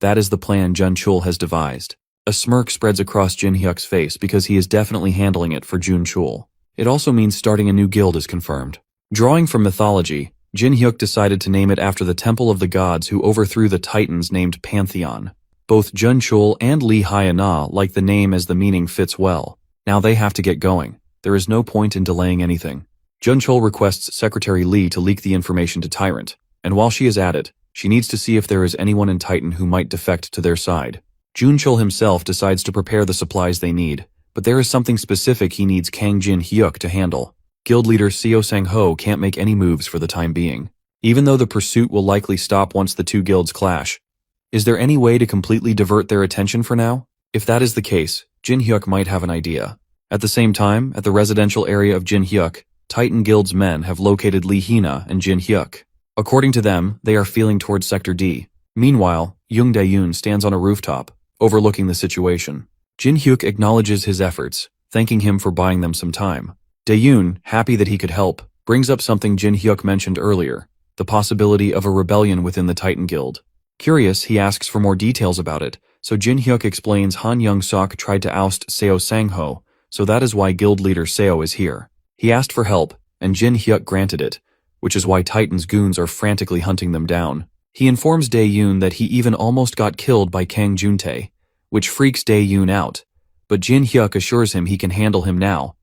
That is the plan Jun-chul has devised. A smirk spreads across Jin Hyuk's face because he is definitely handling it for Jun-chul. It also means starting a new guild is confirmed. Drawing from mythology, Jin Hyuk decided to name it after the temple of the gods who overthrew the titans named Pantheon. Both Jun Chul and Lee Hyana like the name as the meaning fits well. Now they have to get going. There is no point in delaying anything. Jun Chul requests Secretary Lee to leak the information to Tyrant, and while she is at it, she needs to see if there is anyone in Titan who might defect to their side. Jun Chul himself decides to prepare the supplies they need, but there is something specific he needs Kang Jin Hyuk to handle. Guild leader Seo Sang-ho can't make any moves for the time being, even though the pursuit will likely stop once the two guilds clash. Is there any way to completely divert their attention for now? If that is the case, Jin Hyuk might have an idea. At the same time, at the residential area of Jin Hyuk, Titan Guild's men have located Lee Hina and Jin Hyuk. According to them, they are feeling towards Sector D. Meanwhile, Young Dae-yoon stands on a rooftop, overlooking the situation. Jin Hyuk acknowledges his efforts, thanking him for buying them some time. Dae-yoon, happy that he could help, brings up something Jin Hyuk mentioned earlier, the possibility of a rebellion within the Titan Guild. Curious, he asks for more details about it, so Jin Hyuk explains Han Young-sok tried to oust Seo Sang-ho, so that is why guild leader Seo is here. He asked for help, and Jin Hyuk granted it, which is why Titan's goons are frantically hunting them down. He informs Dae-yoon that he even almost got killed by Kang Juntae, which freaks Dae-yoon out, but Jin Hyuk assures him he can handle him now.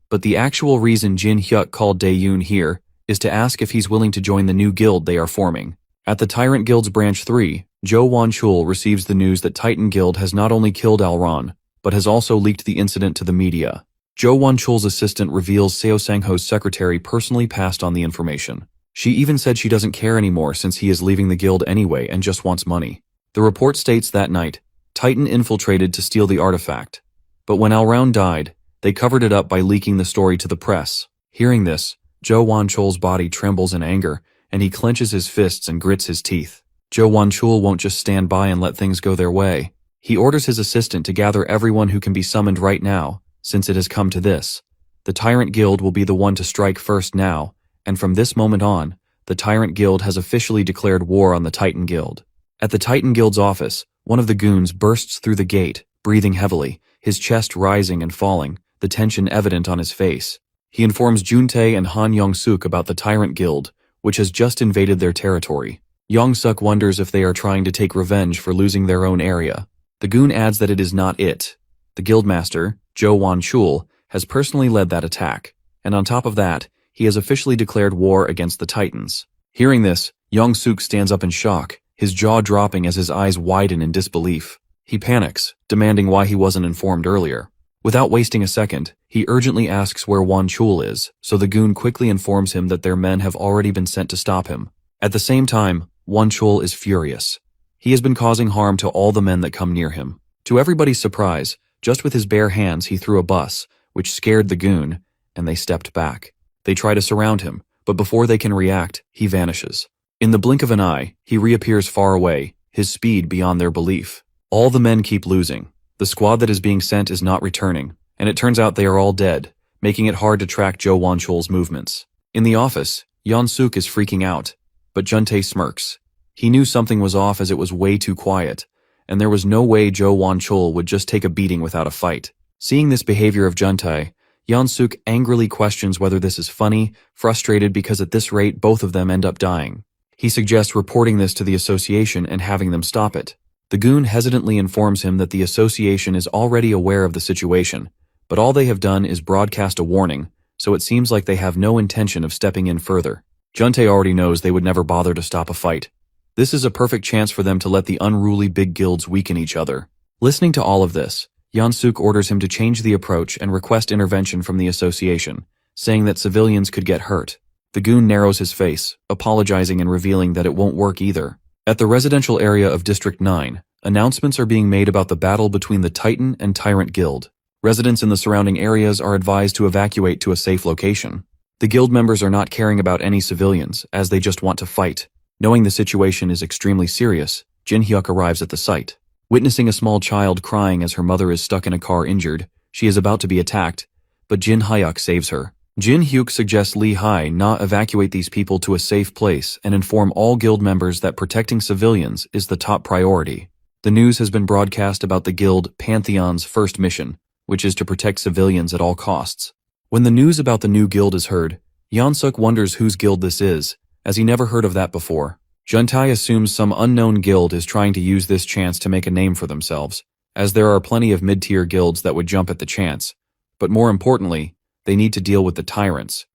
But the actual reason Jin Hyuk called Dae-yoon here is to ask if he's willing to join the new guild they are forming. At the Tyrant Guild's Branch 3, Jo Won-chul receives the news that Titan Guild has not only killed Alron, but has also leaked the incident to the media. Jo Won-chul's assistant reveals Seo Sang-ho's secretary personally passed on the information. She even said she doesn't care anymore since he is leaving the guild anyway and just wants money. The report states that night, Titan infiltrated to steal the artifact. But when Alron died, they covered it up by leaking the story to the press. Hearing this, Jo Won-chul's body trembles in anger, and he clenches his fists and grits his teeth. Jo Won-chul won't just stand by and let things go their way. He orders his assistant to gather everyone who can be summoned right now, since it has come to this. The Tyrant Guild will be the one to strike first now, and from this moment on, the Tyrant Guild has officially declared war on the Titan Guild. At the Titan Guild's office, one of the goons bursts through the gate, breathing heavily, his chest rising and falling, the tension evident on his face. He informs Juntae and Han Young-suk about the Tyrant Guild, which has just invaded their territory. Young-suk wonders if they are trying to take revenge for losing their own area. The goon adds that it is not it. The guildmaster, Jo Won-chul, has personally led that attack, and on top of that, he has officially declared war against the Titans. Hearing this, Young-suk stands up in shock, his jaw dropping as his eyes widen in disbelief. He panics, demanding why he wasn't informed earlier. Without wasting a second, he urgently asks where Won-chul is, so the goon quickly informs him that their men have already been sent to stop him. At the same time, Won-chul is furious. He has been causing harm to all the men that come near him. To everybody's surprise, just with his bare hands he threw a bus, which scared the goon, and they stepped back. They try to surround him, but before they can react, he vanishes. In the blink of an eye, he reappears far away, his speed beyond their belief. All the men keep losing. The squad that is being sent is not returning, and it turns out they are all dead, making it hard to track Jo Won-chul's movements. In the office, Yeon-suk is freaking out, but Juntae smirks. He knew something was off as it was way too quiet, and there was no way Jo Won-chul would just take a beating without a fight. Seeing this behavior of Juntae, Yeon-suk angrily questions whether this is funny, frustrated because at this rate both of them end up dying. He suggests reporting this to the association and having them stop it. The goon hesitantly informs him that the association is already aware of the situation, but all they have done is broadcast a warning, so it seems like they have no intention of stepping in further. Juntae already knows they would never bother to stop a fight. This is a perfect chance for them to let the unruly big guilds weaken each other. Listening to all of this, Yeon-suk orders him to change the approach and request intervention from the association, saying that civilians could get hurt. The goon narrows his face, apologizing and revealing that it won't work either. At the residential area of District 9, announcements are being made about the battle between the Titan and Tyrant Guild. Residents in the surrounding areas are advised to evacuate to a safe location. The guild members are not caring about any civilians, as they just want to fight. Knowing the situation is extremely serious, Jin Hyuk arrives at the site. Witnessing a small child crying as her mother is stuck in a car injured, she is about to be attacked, but Jin Hyuk saves her. Jin Hyuk suggests Lee Hai not evacuate these people to a safe place and inform all guild members that protecting civilians is the top priority. The news has been broadcast about the guild Pantheon's first mission, which is to protect civilians at all costs. When the news about the new guild is heard, Yeon-suk wonders whose guild this is, as he never heard of that before. Juntae assumes some unknown guild is trying to use this chance to make a name for themselves, as there are plenty of mid-tier guilds that would jump at the chance. But more importantly, they need to deal with the tyrants.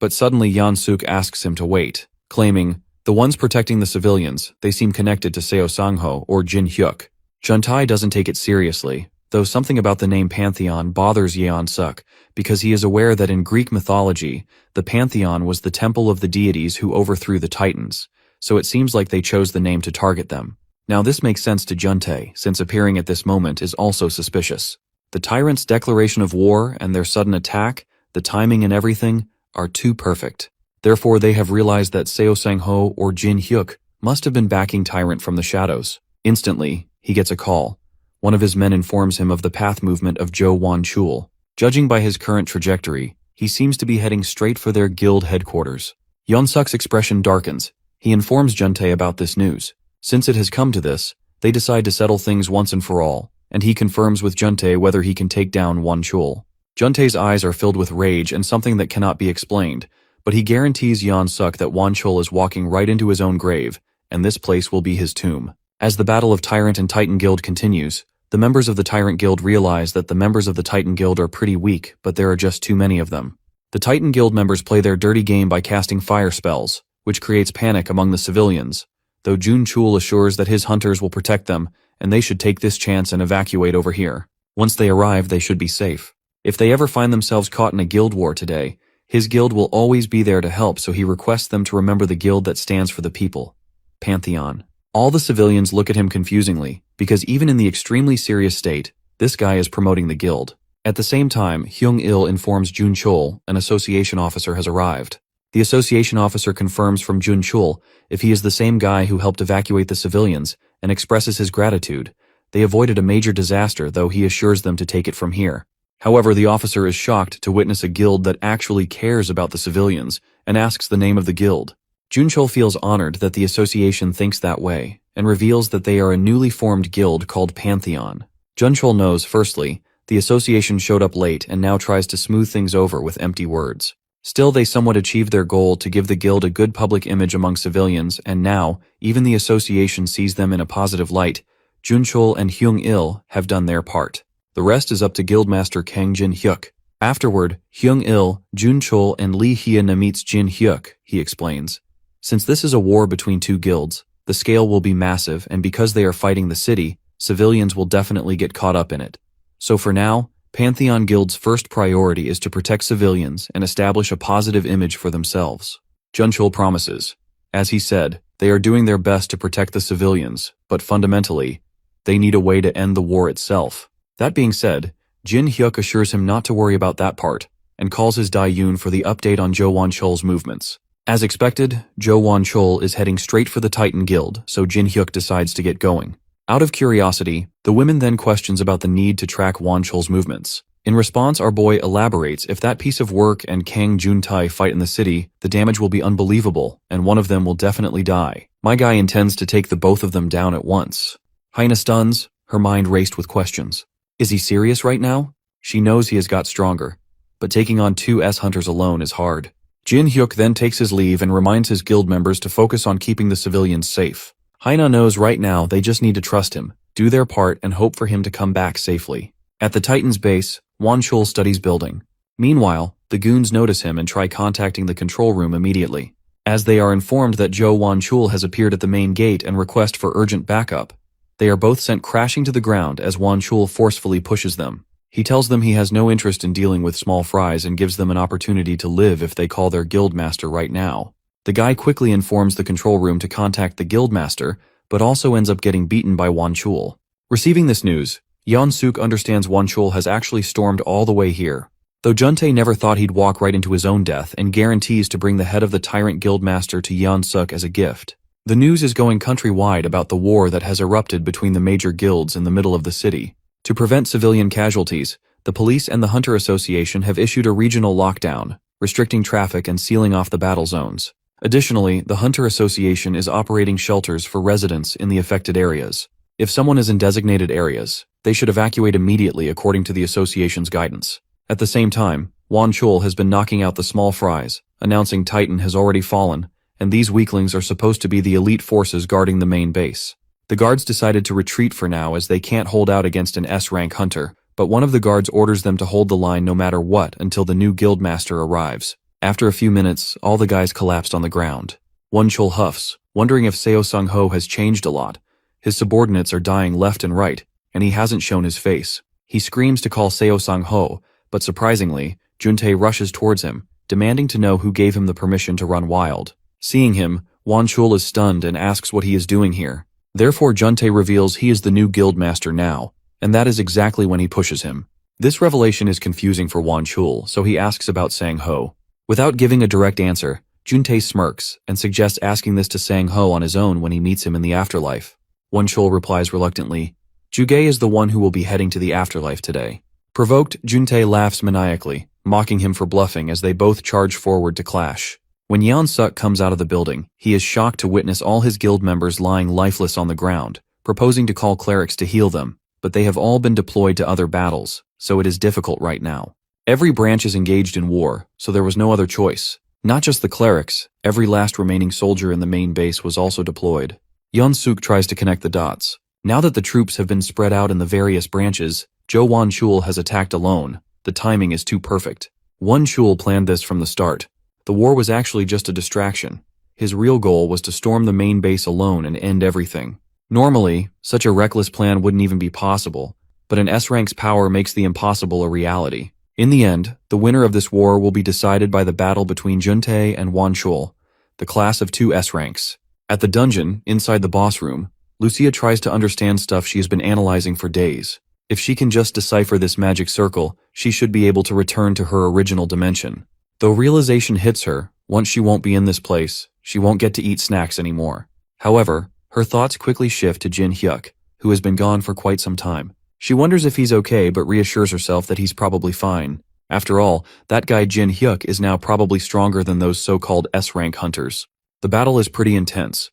But suddenly Yeon-suk asks him to wait, claiming, the ones protecting the civilians, they seem connected to Seo Sang-ho or Jin Hyuk. Juntae doesn't take it seriously, though something about the name Pantheon bothers Yeon-suk, because he is aware that in Greek mythology, the Pantheon was the temple of the deities who overthrew the Titans, so it seems like they chose the name to target them. Now this makes sense to Juntae, since appearing at this moment is also suspicious. The tyrants' declaration of war and their sudden attack, the timing and everything, are too perfect. Therefore they have realized that Seo Sang-ho or Jin Hyuk must have been backing Tyrant from the shadows. Instantly, he gets a call. One of his men informs him of the path movement of Jo Won-chul. Judging by his current trajectory, he seems to be heading straight for their guild headquarters. Yeon-suk's expression darkens. He informs Juntae about this news. Since it has come to this, they decide to settle things once and for all, and he confirms with Juntae whether he can take down Won-chul. Juntae's eyes are filled with rage and something that cannot be explained, but he guarantees Yeon-suk that Won-chul is walking right into his own grave, and this place will be his tomb. As the battle of Tyrant and Titan Guild continues, the members of the Tyrant Guild realize that the members of the Titan Guild are pretty weak, but there are just too many of them. The Titan Guild members play their dirty game by casting fire spells, which creates panic among the civilians, though Jun-chul assures that his hunters will protect them, and they should take this chance and evacuate over here. Once they arrive, they should be safe. If they ever find themselves caught in a guild war today, his guild will always be there to help, so he requests them to remember the guild that stands for the people. Pantheon. All the civilians look at him confusingly, because even in the extremely serious state, this guy is promoting the guild. At the same time, Hyung-il informs Jun-chul an association officer has arrived. The association officer confirms from Jun-chul if he is the same guy who helped evacuate the civilians and expresses his gratitude. They avoided a major disaster, though he assures them to take it from here. However, the officer is shocked to witness a guild that actually cares about the civilians and asks the name of the guild. Jun-chul feels honored that the association thinks that way and reveals that they are a newly formed guild called Pantheon. Jun-chul knows, firstly, the association showed up late and now tries to smooth things over with empty words. Still, they somewhat achieved their goal to give the guild a good public image among civilians, and now, even the association sees them in a positive light. Jun-chul and Hyung-il have done their part. The rest is up to Guildmaster Kang Jin-hyuk. Afterward, Hyung-il, Jun-chul, and Lee Hyun meets Jin-hyuk, he explains. Since this is a war between two guilds, the scale will be massive, and because they are fighting the city, civilians will definitely get caught up in it. So for now, Pantheon Guild's first priority is to protect civilians and establish a positive image for themselves. Jun-chul promises. As he said, they are doing their best to protect the civilians, but fundamentally, they need a way to end the war itself. That being said, Jin-hyuk assures him not to worry about that part, and calls his Dae-yoon for the update on Jo Won-chul's movements. As expected, Jo Won-chul is heading straight for the Titan Guild, so Jin-hyuk decides to get going. Out of curiosity, the women then questions about the need to track Won-chul's movements. In response, our boy elaborates if that piece of work and Kang Jun-tae fight in the city, the damage will be unbelievable, and one of them will definitely die. My guy intends to take the both of them down at once. Hyena stuns, her mind raced with questions. Is he serious right now? She knows he has got stronger, but taking on two S-hunters alone is hard. Jin-hyuk then takes his leave and reminds his guild members to focus on keeping the civilians safe. Hyena knows right now they just need to trust him, do their part, and hope for him to come back safely. At the Titan's base, Won-chul studies building. Meanwhile, the goons notice him and try contacting the control room immediately. As they are informed that Jo Won-chul has appeared at the main gate and request for urgent backup, they are both sent crashing to the ground as Won-chul forcefully pushes them. He tells them he has no interest in dealing with small fries and gives them an opportunity to live if they call their guildmaster right now. The guy quickly informs the control room to contact the guildmaster, but also ends up getting beaten by Won-chul. Receiving this news, Yeon-suk understands Won-chul has actually stormed all the way here. Though Juntae never thought he'd walk right into his own death and guarantees to bring the head of the tyrant guildmaster to Yeon-suk as a gift. The news is going countrywide about the war that has erupted between the major guilds in the middle of the city. To prevent civilian casualties, the police and the Hunter Association have issued a regional lockdown, restricting traffic and sealing off the battle zones. Additionally, the Hunter Association is operating shelters for residents in the affected areas. If someone is in designated areas, they should evacuate immediately according to the association's guidance. At the same time, Wan Chul has been knocking out the small fries, announcing Titan has already fallen, and these weaklings are supposed to be the elite forces guarding the main base. The guards decided to retreat for now as they can't hold out against an S-rank hunter, but one of the guards orders them to hold the line no matter what until the new guildmaster arrives. After a few minutes, all the guys collapsed on the ground. Wan Chul huffs, wondering if Seo Sung-ho has changed a lot. His subordinates are dying left and right, and he hasn't shown his face. He screams to call Seo Sung-ho, but surprisingly, Juntae rushes towards him, demanding to know who gave him the permission to run wild. Seeing him, Wan Chul is stunned and asks what he is doing here. Therefore, Juntae reveals he is the new guildmaster now, and that is exactly when he pushes him. This revelation is confusing for Wan Chul, so he asks about Sang-ho. Without giving a direct answer, Juntae smirks and suggests asking this to Sang-ho on his own when he meets him in the afterlife. Wan Chul replies reluctantly, Jugae is the one who will be heading to the afterlife today. Provoked, Juntae laughs maniacally, mocking him for bluffing as they both charge forward to clash. When Yeon Suk comes out of the building, he is shocked to witness all his guild members lying lifeless on the ground, proposing to call clerics to heal them, but they have all been deployed to other battles, so it is difficult right now. Every branch is engaged in war, so there was no other choice. Not just the clerics, every last remaining soldier in the main base was also deployed. Yeon Suk tries to connect the dots. Now that the troops have been spread out in the various branches, Wan Chul has attacked alone. The timing is too perfect. Wan Chul planned this from the start. The war was actually just a distraction. His real goal was to storm the main base alone and end everything. Normally, such a reckless plan wouldn't even be possible, but an S-rank's power makes the impossible a reality. In the end, the winner of this war will be decided by the battle between Juntae and Wan Chul, the class of 2 S-ranks. At the dungeon, inside the boss room, Lucia tries to understand stuff she has been analyzing for days. If she can just decipher this magic circle, she should be able to return to her original dimension. Though realization hits her, once she won't be in this place, she won't get to eat snacks anymore. However, her thoughts quickly shift to Jin Hyuk, who has been gone for quite some time. She wonders if he's okay but reassures herself that he's probably fine. After all, that guy Jin Hyuk is now probably stronger than those so-called S-rank hunters. The battle is pretty intense.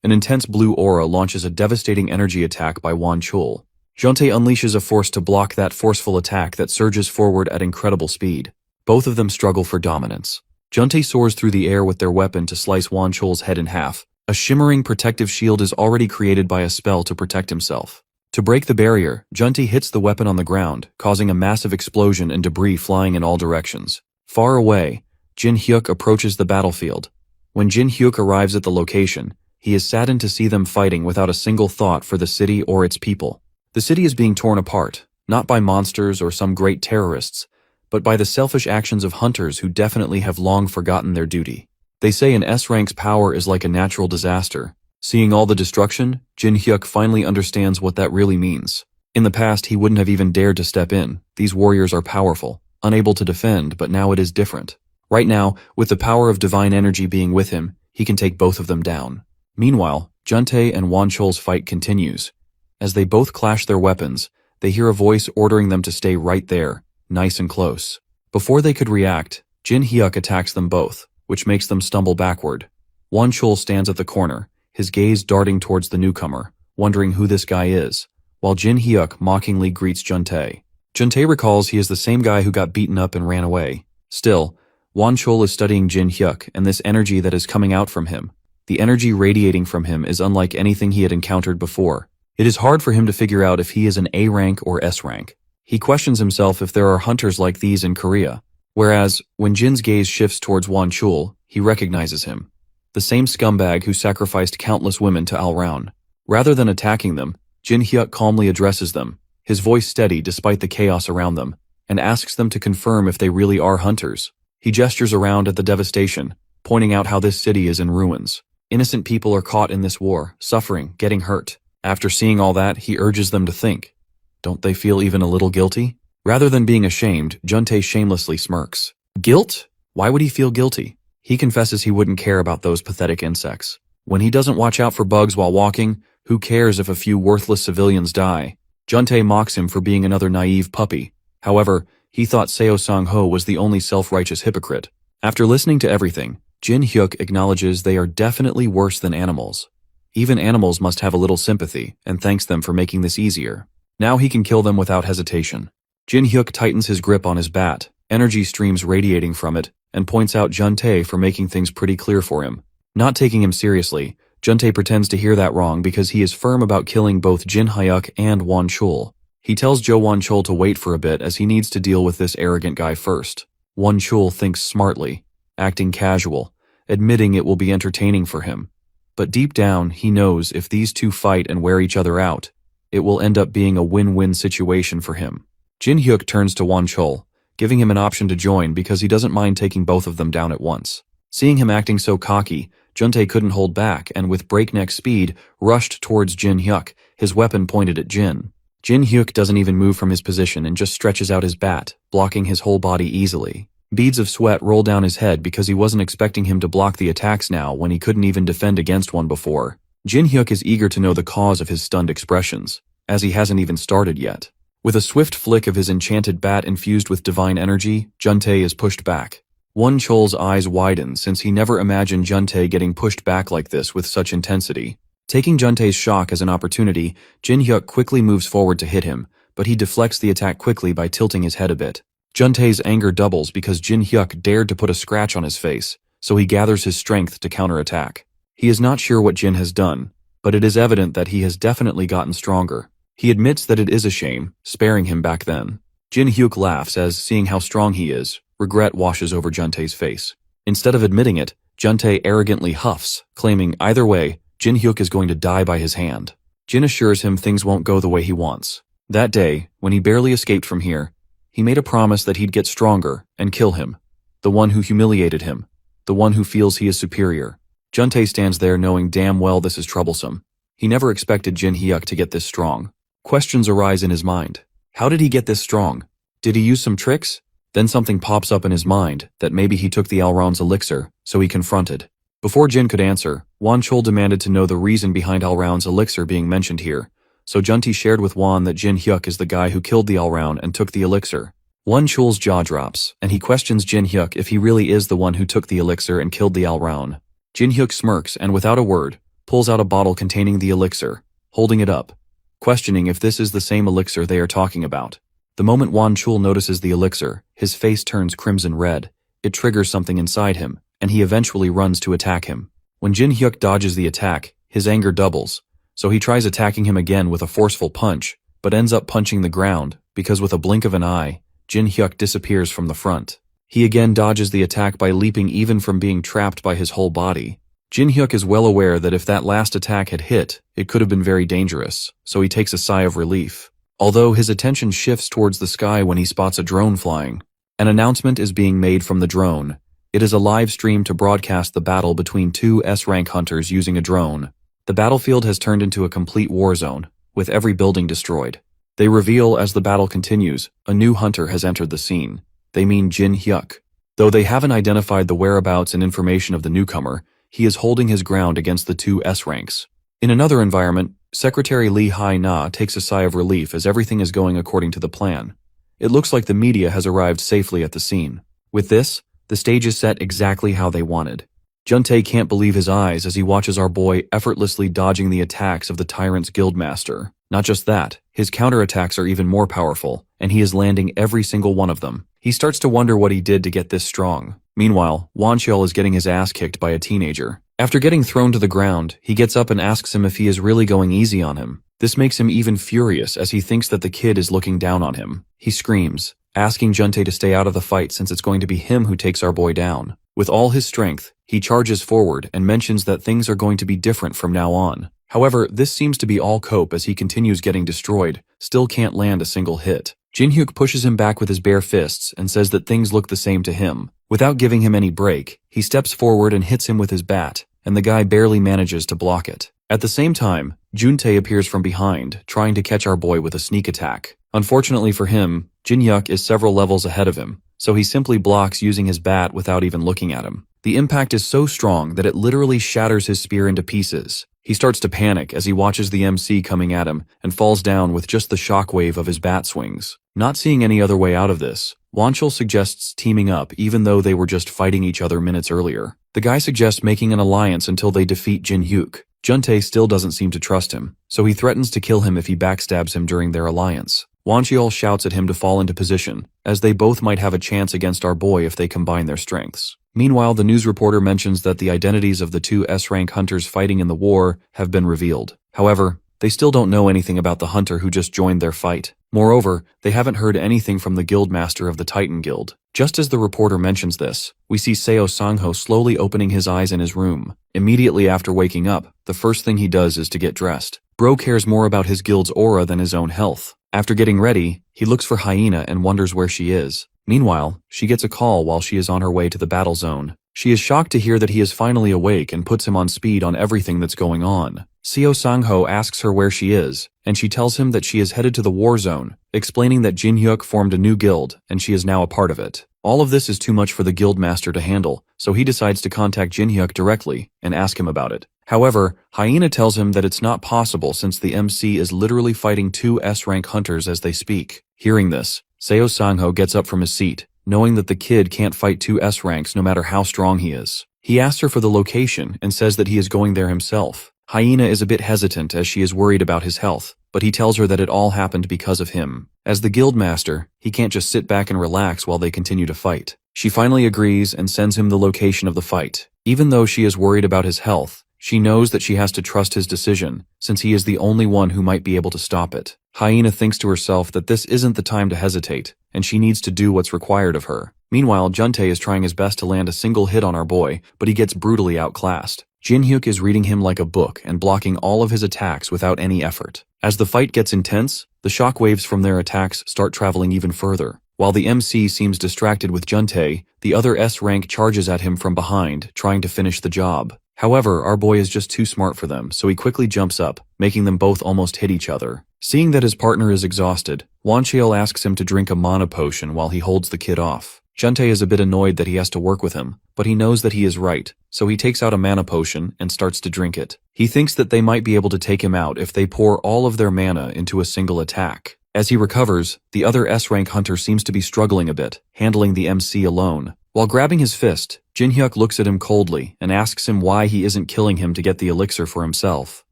An intense blue aura launches a devastating energy attack by Wan Chul. Juntae unleashes a force to block that forceful attack that surges forward at incredible speed. Both of them struggle for dominance. Juntae soars through the air with their weapon to slice Wan Chul's head in half. A shimmering protective shield is already created by a spell to protect himself. To break the barrier, Juntae hits the weapon on the ground, causing a massive explosion and debris flying in all directions. Far away, Jin Hyuk approaches the battlefield. When Jin Hyuk arrives at the location, he is saddened to see them fighting without a single thought for the city or its people. The city is being torn apart, not by monsters or some great terrorists, but by the selfish actions of hunters who definitely have long forgotten their duty. They say an S-rank's power is like a natural disaster. Seeing all the destruction, Jin Hyuk finally understands what that really means. In the past, he wouldn't have even dared to step in. These warriors are powerful, unable to defend, but now it is different. Right now, with the power of divine energy being with him, he can take both of them down. Meanwhile, Juntae and Wan Chul's fight continues. As they both clash their weapons, they hear a voice ordering them to stay right there, nice and close. Before they could react, Jin Hyuk attacks them both, which makes them stumble backward. Wan Chul stands at the corner, his gaze darting towards the newcomer, wondering who this guy is, while Jin Hyuk mockingly greets Juntae. Juntae recalls he is the same guy who got beaten up and ran away. Still, Wan Chul is studying Jin Hyuk and this energy that is coming out from him. The energy radiating from him is unlike anything he had encountered before. It is hard for him to figure out if he is an A rank or S rank. He questions himself if there are hunters like these in Korea. Whereas, when Jin's gaze shifts towards Wan Chul, he recognizes him. The same scumbag who sacrificed countless women to Al-Raun. Rather than attacking them, Jin Hyuk calmly addresses them, his voice steady despite the chaos around them, and asks them to confirm if they really are hunters. He gestures around at the devastation, pointing out how this city is in ruins. Innocent people are caught in this war, suffering, getting hurt. After seeing all that, he urges them to think. Don't they feel even a little guilty? Rather than being ashamed, Juntae shamelessly smirks. Guilt? Why would he feel guilty? He confesses he wouldn't care about those pathetic insects. When he doesn't watch out for bugs while walking, who cares if a few worthless civilians die? Juntae mocks him for being another naive puppy. However, he thought Seo Sang-ho was the only self-righteous hypocrite. After listening to everything, Jin Hyuk acknowledges they are definitely worse than animals. Even animals must have a little sympathy, and thanks them for making this easier. Now he can kill them without hesitation. Jin Hyuk tightens his grip on his bat, energy streams radiating from it, and points out Juntae for making things pretty clear for him. Not taking him seriously, Juntae pretends to hear that wrong because he is firm about killing both Jin Hyuk and Won Chul. He tells Jo Won Chul to wait for a bit as he needs to deal with this arrogant guy first. Won Chul thinks smartly, acting casual, admitting it will be entertaining for him. But deep down, he knows if these two fight and wear each other out, it will end up being a win-win situation for him. Jin Hyuk turns to Won Chul, giving him an option to join because he doesn't mind taking both of them down at once. Seeing him acting so cocky, Juntae couldn't hold back and with breakneck speed rushed towards Jin Hyuk, his weapon pointed at Jin. Jin Hyuk doesn't even move from his position and just stretches out his bat, blocking his whole body easily. Beads of sweat roll down his head because he wasn't expecting him to block the attacks now when he couldn't even defend against one before. Jin Hyuk is eager to know the cause of his stunned expressions, as he hasn't even started yet. With a swift flick of his enchanted bat infused with divine energy, Juntae is pushed back. Won Chul's eyes widen since he never imagined Juntae getting pushed back like this with such intensity. Taking Juntae's shock as an opportunity, Jin Hyuk quickly moves forward to hit him, but he deflects the attack quickly by tilting his head a bit. Juntae's anger doubles because Jin Hyuk dared to put a scratch on his face, so he gathers his strength to counterattack. He is not sure what Jin has done, but it is evident that he has definitely gotten stronger. He admits that it is a shame, sparing him back then. Jin Hyuk laughs as, seeing how strong he is, regret washes over Juntae's face. Instead of admitting it, Juntae arrogantly huffs, claiming either way, Jin Hyuk is going to die by his hand. Jin assures him things won't go the way he wants. That day, when he barely escaped from here, he made a promise that he'd get stronger and kill him. The one who humiliated him. The one who feels he is superior. Juntae stands there knowing damn well this is troublesome. He never expected Jin Hyuk to get this strong. Questions arise in his mind. How did he get this strong? Did he use some tricks? Then something pops up in his mind that maybe he took the Alraun's elixir, so he confronted. Before Jin could answer, Won Chul demanded to know the reason behind Alraun's elixir being mentioned here, so Juntae shared with Won that Jin Hyuk is the guy who killed the Alraun and took the elixir. Won Chul's jaw drops, and he questions Jin Hyuk if he really is the one who took the elixir and killed the Alraun. Jin Hyuk smirks and without a word, pulls out a bottle containing the elixir, holding it up, questioning if this is the same elixir they are talking about. The moment Won Chul notices the elixir, his face turns crimson red. It triggers something inside him, and he eventually runs to attack him. When Jin Hyuk dodges the attack, his anger doubles, so he tries attacking him again with a forceful punch, but ends up punching the ground, because with a blink of an eye, Jin Hyuk disappears from the front. He again dodges the attack by leaping even from being trapped by his whole body. Jin Hyuk is well aware that if that last attack had hit, it could have been very dangerous, so he takes a sigh of relief. Although his attention shifts towards the sky when he spots a drone flying. An announcement is being made from the drone. It is a live stream to broadcast the battle between two S-rank hunters using a drone. The battlefield has turned into a complete war zone, with every building destroyed. They reveal as the battle continues, a new hunter has entered the scene. They mean Jin Hyuk. Though they haven't identified the whereabouts and information of the newcomer, he is holding his ground against the two S-ranks. In another environment, Secretary Lee Hai-na takes a sigh of relief as everything is going according to the plan. It looks like the media has arrived safely at the scene. With this, the stage is set exactly how they wanted. Juntae can't believe his eyes as he watches our boy effortlessly dodging the attacks of the tyrant's guildmaster. Not just that, his counterattacks are even more powerful, and he is landing every single one of them. He starts to wonder what he did to get this strong. Meanwhile, Won Chul is getting his ass kicked by a teenager. After getting thrown to the ground, he gets up and asks him if he is really going easy on him. This makes him even furious as he thinks that the kid is looking down on him. He screams, asking Juntae to stay out of the fight since it's going to be him who takes our boy down. With all his strength, he charges forward and mentions that things are going to be different from now on. However, this seems to be all cope as he continues getting destroyed, still can't land a single hit. Jin Hyuk pushes him back with his bare fists and says that things look the same to him. Without giving him any break, he steps forward and hits him with his bat, and the guy barely manages to block it. At the same time, Juntae appears from behind, trying to catch our boy with a sneak attack. Unfortunately for him, Jin Hyuk is several levels ahead of him, so he simply blocks using his bat without even looking at him. The impact is so strong that it literally shatters his spear into pieces. He starts to panic as he watches the MC coming at him and falls down with just the shockwave of his bat swings. Not seeing any other way out of this, Won Chul suggests teaming up even though they were just fighting each other minutes earlier. The guy suggests making an alliance until they defeat Jin Hyuk. Juntae still doesn't seem to trust him, so he threatens to kill him if he backstabs him during their alliance. Wancheol shouts at him to fall into position, as they both might have a chance against our boy if they combine their strengths. Meanwhile, the news reporter mentions that the identities of the two S-rank hunters fighting in the war have been revealed. However, they still don't know anything about the hunter who just joined their fight. Moreover, they haven't heard anything from the guildmaster of the Titan Guild. Just as the reporter mentions this, we see Seo Sangho slowly opening his eyes in his room. Immediately after waking up, the first thing he does is to get dressed. Bro cares more about his guild's aura than his own health. After getting ready, he looks for Hyena and wonders where she is. Meanwhile, she gets a call while she is on her way to the battle zone. She is shocked to hear that he is finally awake and puts him on speed on everything that's going on. Seo Sangho asks her where she is, and she tells him that she is headed to the war zone, explaining that Jin Hyuk formed a new guild, and she is now a part of it. All of this is too much for the guildmaster to handle, so he decides to contact Jin Hyuk directly and ask him about it. However, Hyena tells him that it's not possible since the MC is literally fighting two S-rank hunters as they speak. Hearing this, Seo Sangho gets up from his seat, knowing that the kid can't fight two S-ranks no matter how strong he is. He asks her for the location and says that he is going there himself. Hyena is a bit hesitant as she is worried about his health, but he tells her that it all happened because of him. As the guildmaster, he can't just sit back and relax while they continue to fight. She finally agrees and sends him the location of the fight. Even though she is worried about his health, she knows that she has to trust his decision, since he is the only one who might be able to stop it. Hyena thinks to herself that this isn't the time to hesitate, and she needs to do what's required of her. Meanwhile, Juntae is trying his best to land a single hit on our boy, but he gets brutally outclassed. Jin Hyuk is reading him like a book and blocking all of his attacks without any effort. As the fight gets intense, the shockwaves from their attacks start traveling even further. While the MC seems distracted with Juntae, the other S-rank charges at him from behind, trying to finish the job. However, our boy is just too smart for them, so he quickly jumps up, making them both almost hit each other. Seeing that his partner is exhausted, Wancheol asks him to drink a mana potion while he holds the kid off. Juntae is a bit annoyed that he has to work with him, but he knows that he is right, so he takes out a mana potion and starts to drink it. He thinks that they might be able to take him out if they pour all of their mana into a single attack. As he recovers, the other S-rank hunter seems to be struggling a bit, handling the MC alone. While grabbing his fist, Jin Hyuk looks at him coldly and asks him why he isn't killing him to get the elixir for himself.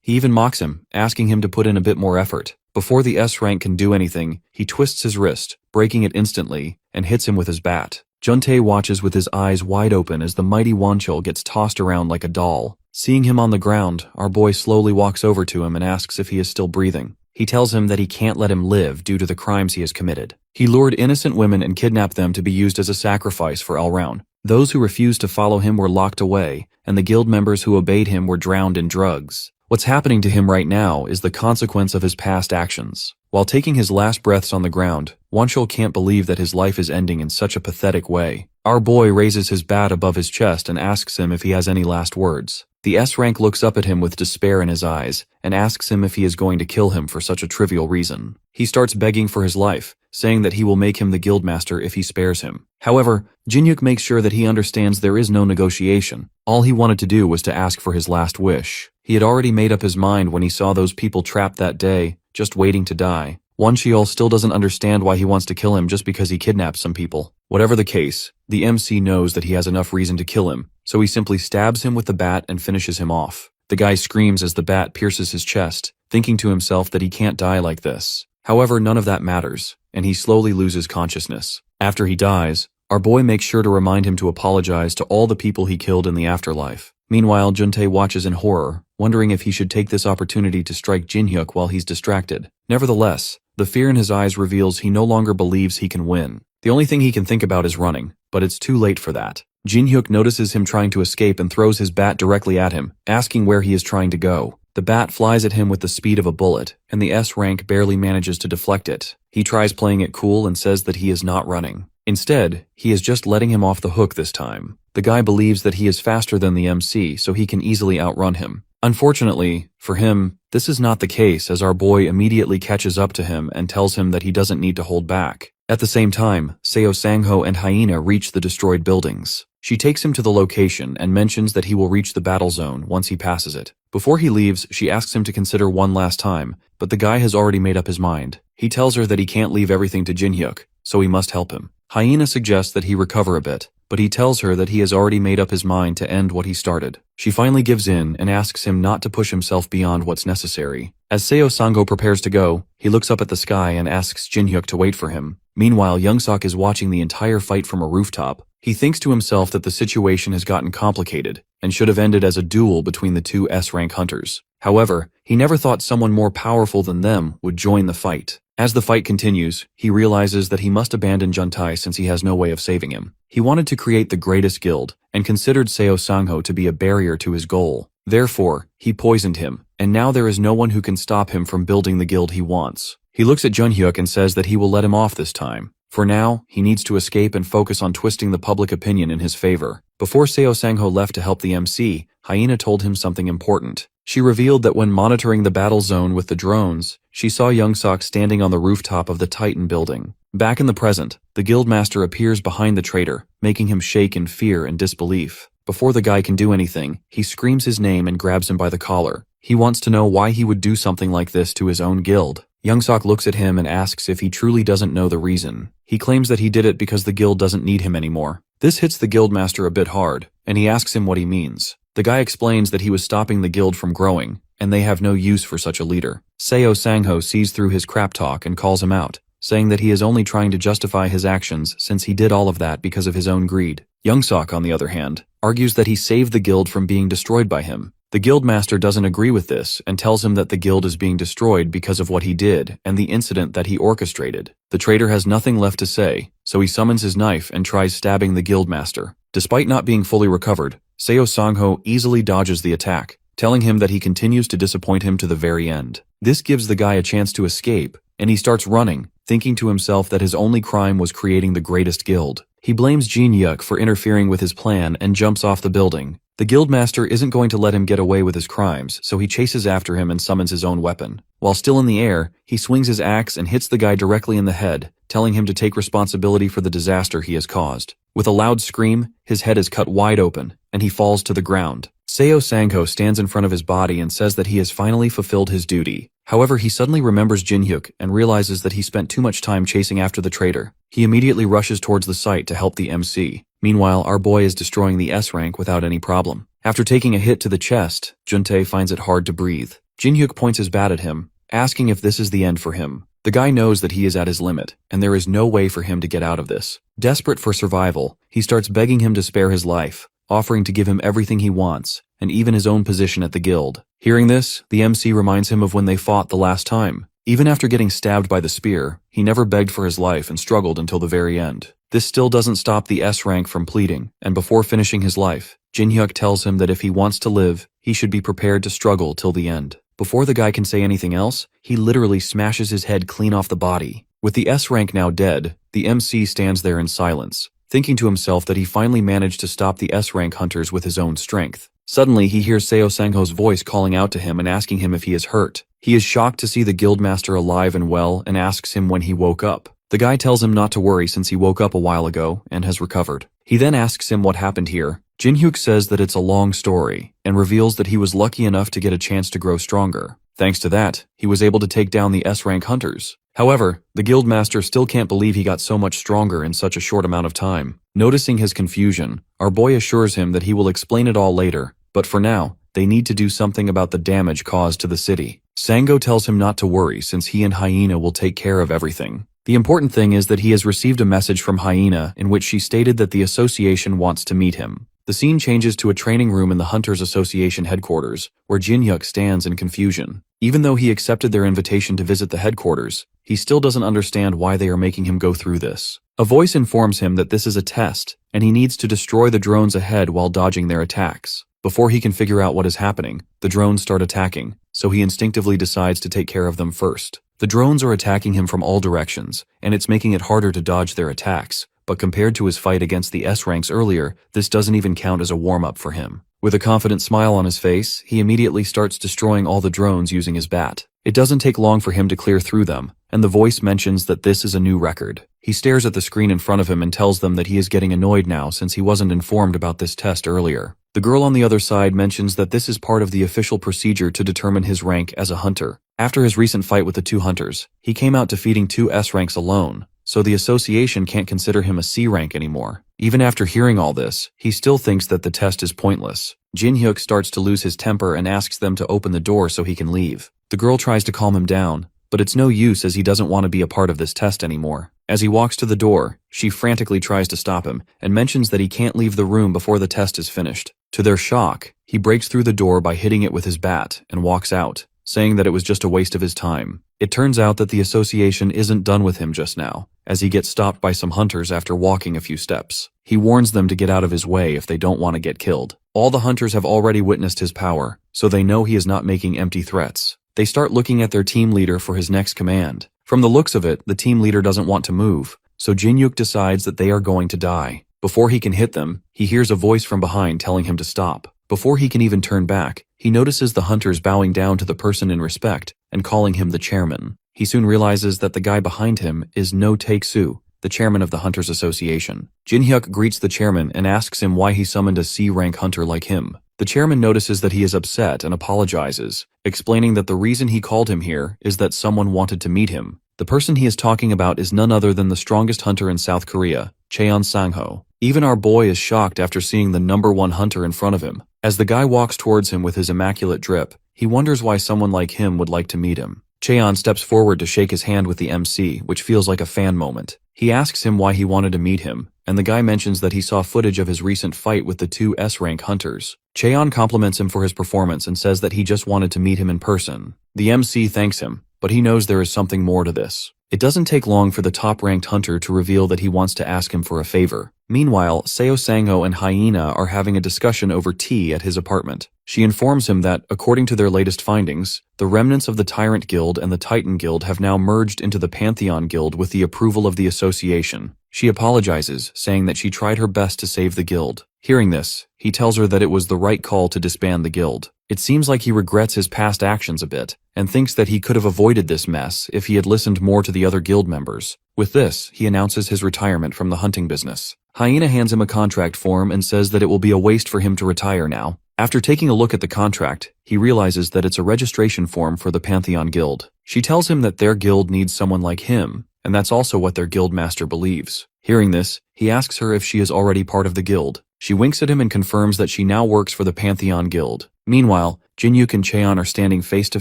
He even mocks him, asking him to put in a bit more effort. Before the S-rank can do anything, he twists his wrist, breaking it instantly, and hits him with his bat. Juntae watches with his eyes wide open as the mighty Wancheol gets tossed around like a doll. Seeing him on the ground, our boy slowly walks over to him and asks if he is still breathing. He tells him that he can't let him live due to the crimes he has committed. He lured innocent women and kidnapped them to be used as a sacrifice for Elroun. Those who refused to follow him were locked away, and the guild members who obeyed him were drowned in drugs. What's happening to him right now is the consequence of his past actions. While taking his last breaths on the ground, Wancheol can't believe that his life is ending in such a pathetic way. Our boy raises his bat above his chest and asks him if he has any last words. The S-rank looks up at him with despair in his eyes and asks him if he is going to kill him for such a trivial reason. He starts begging for his life, saying that he will make him the guildmaster if he spares him. However, Jin Hyuk makes sure that he understands there is no negotiation. All he wanted to do was to ask for his last wish. He had already made up his mind when he saw those people trapped that day, just waiting to die. Wancheol still doesn't understand why he wants to kill him just because he kidnapped some people. Whatever the case, the MC knows that he has enough reason to kill him, so he simply stabs him with the bat and finishes him off. The guy screams as the bat pierces his chest, thinking to himself that he can't die like this. However, none of that matters, and he slowly loses consciousness. After he dies, our boy makes sure to remind him to apologize to all the people he killed in the afterlife. Meanwhile, Juntae watches in horror, wondering if he should take this opportunity to strike Jin Hyuk while he's distracted. Nevertheless, the fear in his eyes reveals he no longer believes he can win. The only thing he can think about is running, but it's too late for that. Jin Hyuk notices him trying to escape and throws his bat directly at him, asking where he is trying to go. The bat flies at him with the speed of a bullet, and the S-rank barely manages to deflect it. He tries playing it cool and says that he is not running. Instead, he is just letting him off the hook this time. The guy believes that he is faster than the MC, so he can easily outrun him. Unfortunately, for him, this is not the case as our boy immediately catches up to him and tells him that he doesn't need to hold back. At the same time, Seo Sangho and Hyena reach the destroyed buildings. She takes him to the location and mentions that he will reach the battle zone once he passes it. Before he leaves, she asks him to consider one last time, but the guy has already made up his mind. He tells her that he can't leave everything to Jin Hyuk, so he must help him. Hyena suggests that he recover a bit, but he tells her that he has already made up his mind to end what he started. She finally gives in and asks him not to push himself beyond what's necessary. As Seo Sang-ho prepares to go, he looks up at the sky and asks Jin-hyuk to wait for him. Meanwhile, Young-sok is watching the entire fight from a rooftop. He thinks to himself that the situation has gotten complicated and should have ended as a duel between the two S-rank hunters. However, he never thought someone more powerful than them would join the fight. As the fight continues, he realizes that he must abandon Juntai since he has no way of saving him. He wanted to create the greatest guild and considered Seo Sang-ho to be a barrier to his goal. Therefore, he poisoned him, and now there is no one who can stop him from building the guild he wants. He looks at Jun-hyuk and says that he will let him off this time. For now, he needs to escape and focus on twisting the public opinion in his favor. Before Seo Sang-ho left to help the MC, Hyena told him something important. She revealed that when monitoring the battle zone with the drones, she saw Young-sok standing on the rooftop of the Titan building. Back in the present, the guildmaster appears behind the traitor, making him shake in fear and disbelief. Before the guy can do anything, he screams his name and grabs him by the collar. He wants to know why he would do something like this to his own guild. Young-sok looks at him and asks if he truly doesn't know the reason. He claims that he did it because the guild doesn't need him anymore. This hits the guildmaster a bit hard, and he asks him what he means. The guy explains that he was stopping the guild from growing, and they have no use for such a leader. Seo Sang-ho sees through his crap talk and calls him out, saying that he is only trying to justify his actions since he did all of that because of his own greed. Young-sok, on the other hand, argues that he saved the guild from being destroyed by him. The guildmaster doesn't agree with this and tells him that the guild is being destroyed because of what he did and the incident that he orchestrated. The traitor has nothing left to say, so he summons his knife and tries stabbing the guildmaster. Despite not being fully recovered, Seo Sang-ho easily dodges the attack, telling him that he continues to disappoint him to the very end. This gives the guy a chance to escape, and he starts running, thinking to himself that his only crime was creating the greatest guild. He blames Jin-hyuk for interfering with his plan and jumps off the building. The guildmaster isn't going to let him get away with his crimes, so he chases after him and summons his own weapon. While still in the air, he swings his axe and hits the guy directly in the head, telling him to take responsibility for the disaster he has caused. With a loud scream, his head is cut wide open, and he falls to the ground. Seo Sang-ho stands in front of his body and says that he has finally fulfilled his duty. However, he suddenly remembers Jin-hyuk and realizes that he spent too much time chasing after the traitor. He immediately rushes towards the site to help the MC. Meanwhile, our boy is destroying the S-rank without any problem. After taking a hit to the chest, Juntae finds it hard to breathe. Jin-hyuk points his bat at him, asking if this is the end for him. The guy knows that he is at his limit, and there is no way for him to get out of this. Desperate for survival, he starts begging him to spare his life, offering to give him everything he wants, and even his own position at the guild. Hearing this, the MC reminds him of when they fought the last time. Even after getting stabbed by the spear, he never begged for his life and struggled until the very end. This still doesn't stop the S-rank from pleading, and before finishing his life, Jin-hyuk tells him that if he wants to live, he should be prepared to struggle till the end. Before the guy can say anything else, he literally smashes his head clean off the body. With the S-rank now dead, the MC stands there in silence, thinking to himself that he finally managed to stop the S-rank hunters with his own strength. Suddenly, he hears Seo Sang-ho's voice calling out to him and asking him if he is hurt. He is shocked to see the guildmaster alive and well and asks him when he woke up. The guy tells him not to worry since he woke up a while ago and has recovered. He then asks him what happened here. Jin-hyuk says that it's a long story and reveals that he was lucky enough to get a chance to grow stronger. Thanks to that, he was able to take down the S-rank hunters. However, the guildmaster still can't believe he got so much stronger in such a short amount of time. Noticing his confusion, our boy assures him that he will explain it all later, but for now, they need to do something about the damage caused to the city. Sang-ho tells him not to worry since he and Hyena will take care of everything. The important thing is that he has received a message from Hyena in which she stated that the association wants to meet him. The scene changes to a training room in the Hunters Association headquarters, where Jin-hyuk stands in confusion. Even though he accepted their invitation to visit the headquarters, he still doesn't understand why they are making him go through this. A voice informs him that this is a test, and he needs to destroy the drones ahead while dodging their attacks. Before he can figure out what is happening, the drones start attacking, so he instinctively decides to take care of them first. The drones are attacking him from all directions, and it's making it harder to dodge their attacks. But compared to his fight against the S-ranks earlier, this doesn't even count as a warm-up for him. With a confident smile on his face, he immediately starts destroying all the drones using his bat. It doesn't take long for him to clear through them, and the voice mentions that this is a new record. He stares at the screen in front of him and tells them that he is getting annoyed now since he wasn't informed about this test earlier. The girl on the other side mentions that this is part of the official procedure to determine his rank as a hunter. After his recent fight with the two hunters, he came out defeating two S ranks alone, so the association can't consider him a C rank anymore. Even after hearing all this, he still thinks that the test is pointless. Jin-hyuk starts to lose his temper and asks them to open the door so he can leave. The girl tries to calm him down, but it's no use as he doesn't want to be a part of this test anymore. As he walks to the door, she frantically tries to stop him and mentions that he can't leave the room before the test is finished. To their shock, he breaks through the door by hitting it with his bat and walks out, saying that it was just a waste of his time. It turns out that the association isn't done with him just now, as he gets stopped by some hunters after walking a few steps. He warns them to get out of his way if they don't want to get killed. All the hunters have already witnessed his power, so they know he is not making empty threats. They start looking at their team leader for his next command. From the looks of it, the team leader doesn't want to move, so Jin-hyuk decides that they are going to die. Before he can hit them, he hears a voice from behind telling him to stop. Before he can even turn back, he notices the hunters bowing down to the person in respect and calling him the chairman. He soon realizes that the guy behind him is No Taek-soo, the chairman of the Hunters Association. Jin-hyuk greets the chairman and asks him why he summoned a C-rank hunter like him. The chairman notices that he is upset and apologizes, explaining that the reason he called him here is that someone wanted to meet him. The person he is talking about is none other than the strongest hunter in South Korea, Cheon Sang-ho. Even our boy is shocked after seeing the #1 hunter in front of him. As the guy walks towards him with his immaculate drip, he wonders why someone like him would like to meet him. Cheon steps forward to shake his hand with the MC, which feels like a fan moment. He asks him why he wanted to meet him, and the guy mentions that he saw footage of his recent fight with the two S-rank hunters. Cheon compliments him for his performance and says that he just wanted to meet him in person. The MC thanks him, but he knows there is something more to this. It doesn't take long for the top-ranked hunter to reveal that he wants to ask him for a favor. Meanwhile, Seo Sang-ho and Hyena are having a discussion over tea at his apartment. She informs him that, according to their latest findings, the remnants of the Tyrant Guild and the Titan Guild have now merged into the Pantheon Guild with the approval of the association. She apologizes, saying that she tried her best to save the guild. Hearing this, he tells her that it was the right call to disband the guild. It seems like he regrets his past actions a bit, and thinks that he could have avoided this mess if he had listened more to the other guild members. With this, he announces his retirement from the hunting business. Hyena hands him a contract form and says that it will be a waste for him to retire now. After taking a look at the contract, he realizes that it's a registration form for the Pantheon Guild. She tells him that their guild needs someone like him, and that's also what their guild master believes. Hearing this, he asks her if she is already part of the guild. She winks at him and confirms that she now works for the Pantheon Guild. Meanwhile, Jin-hyuk and Cheon are standing face to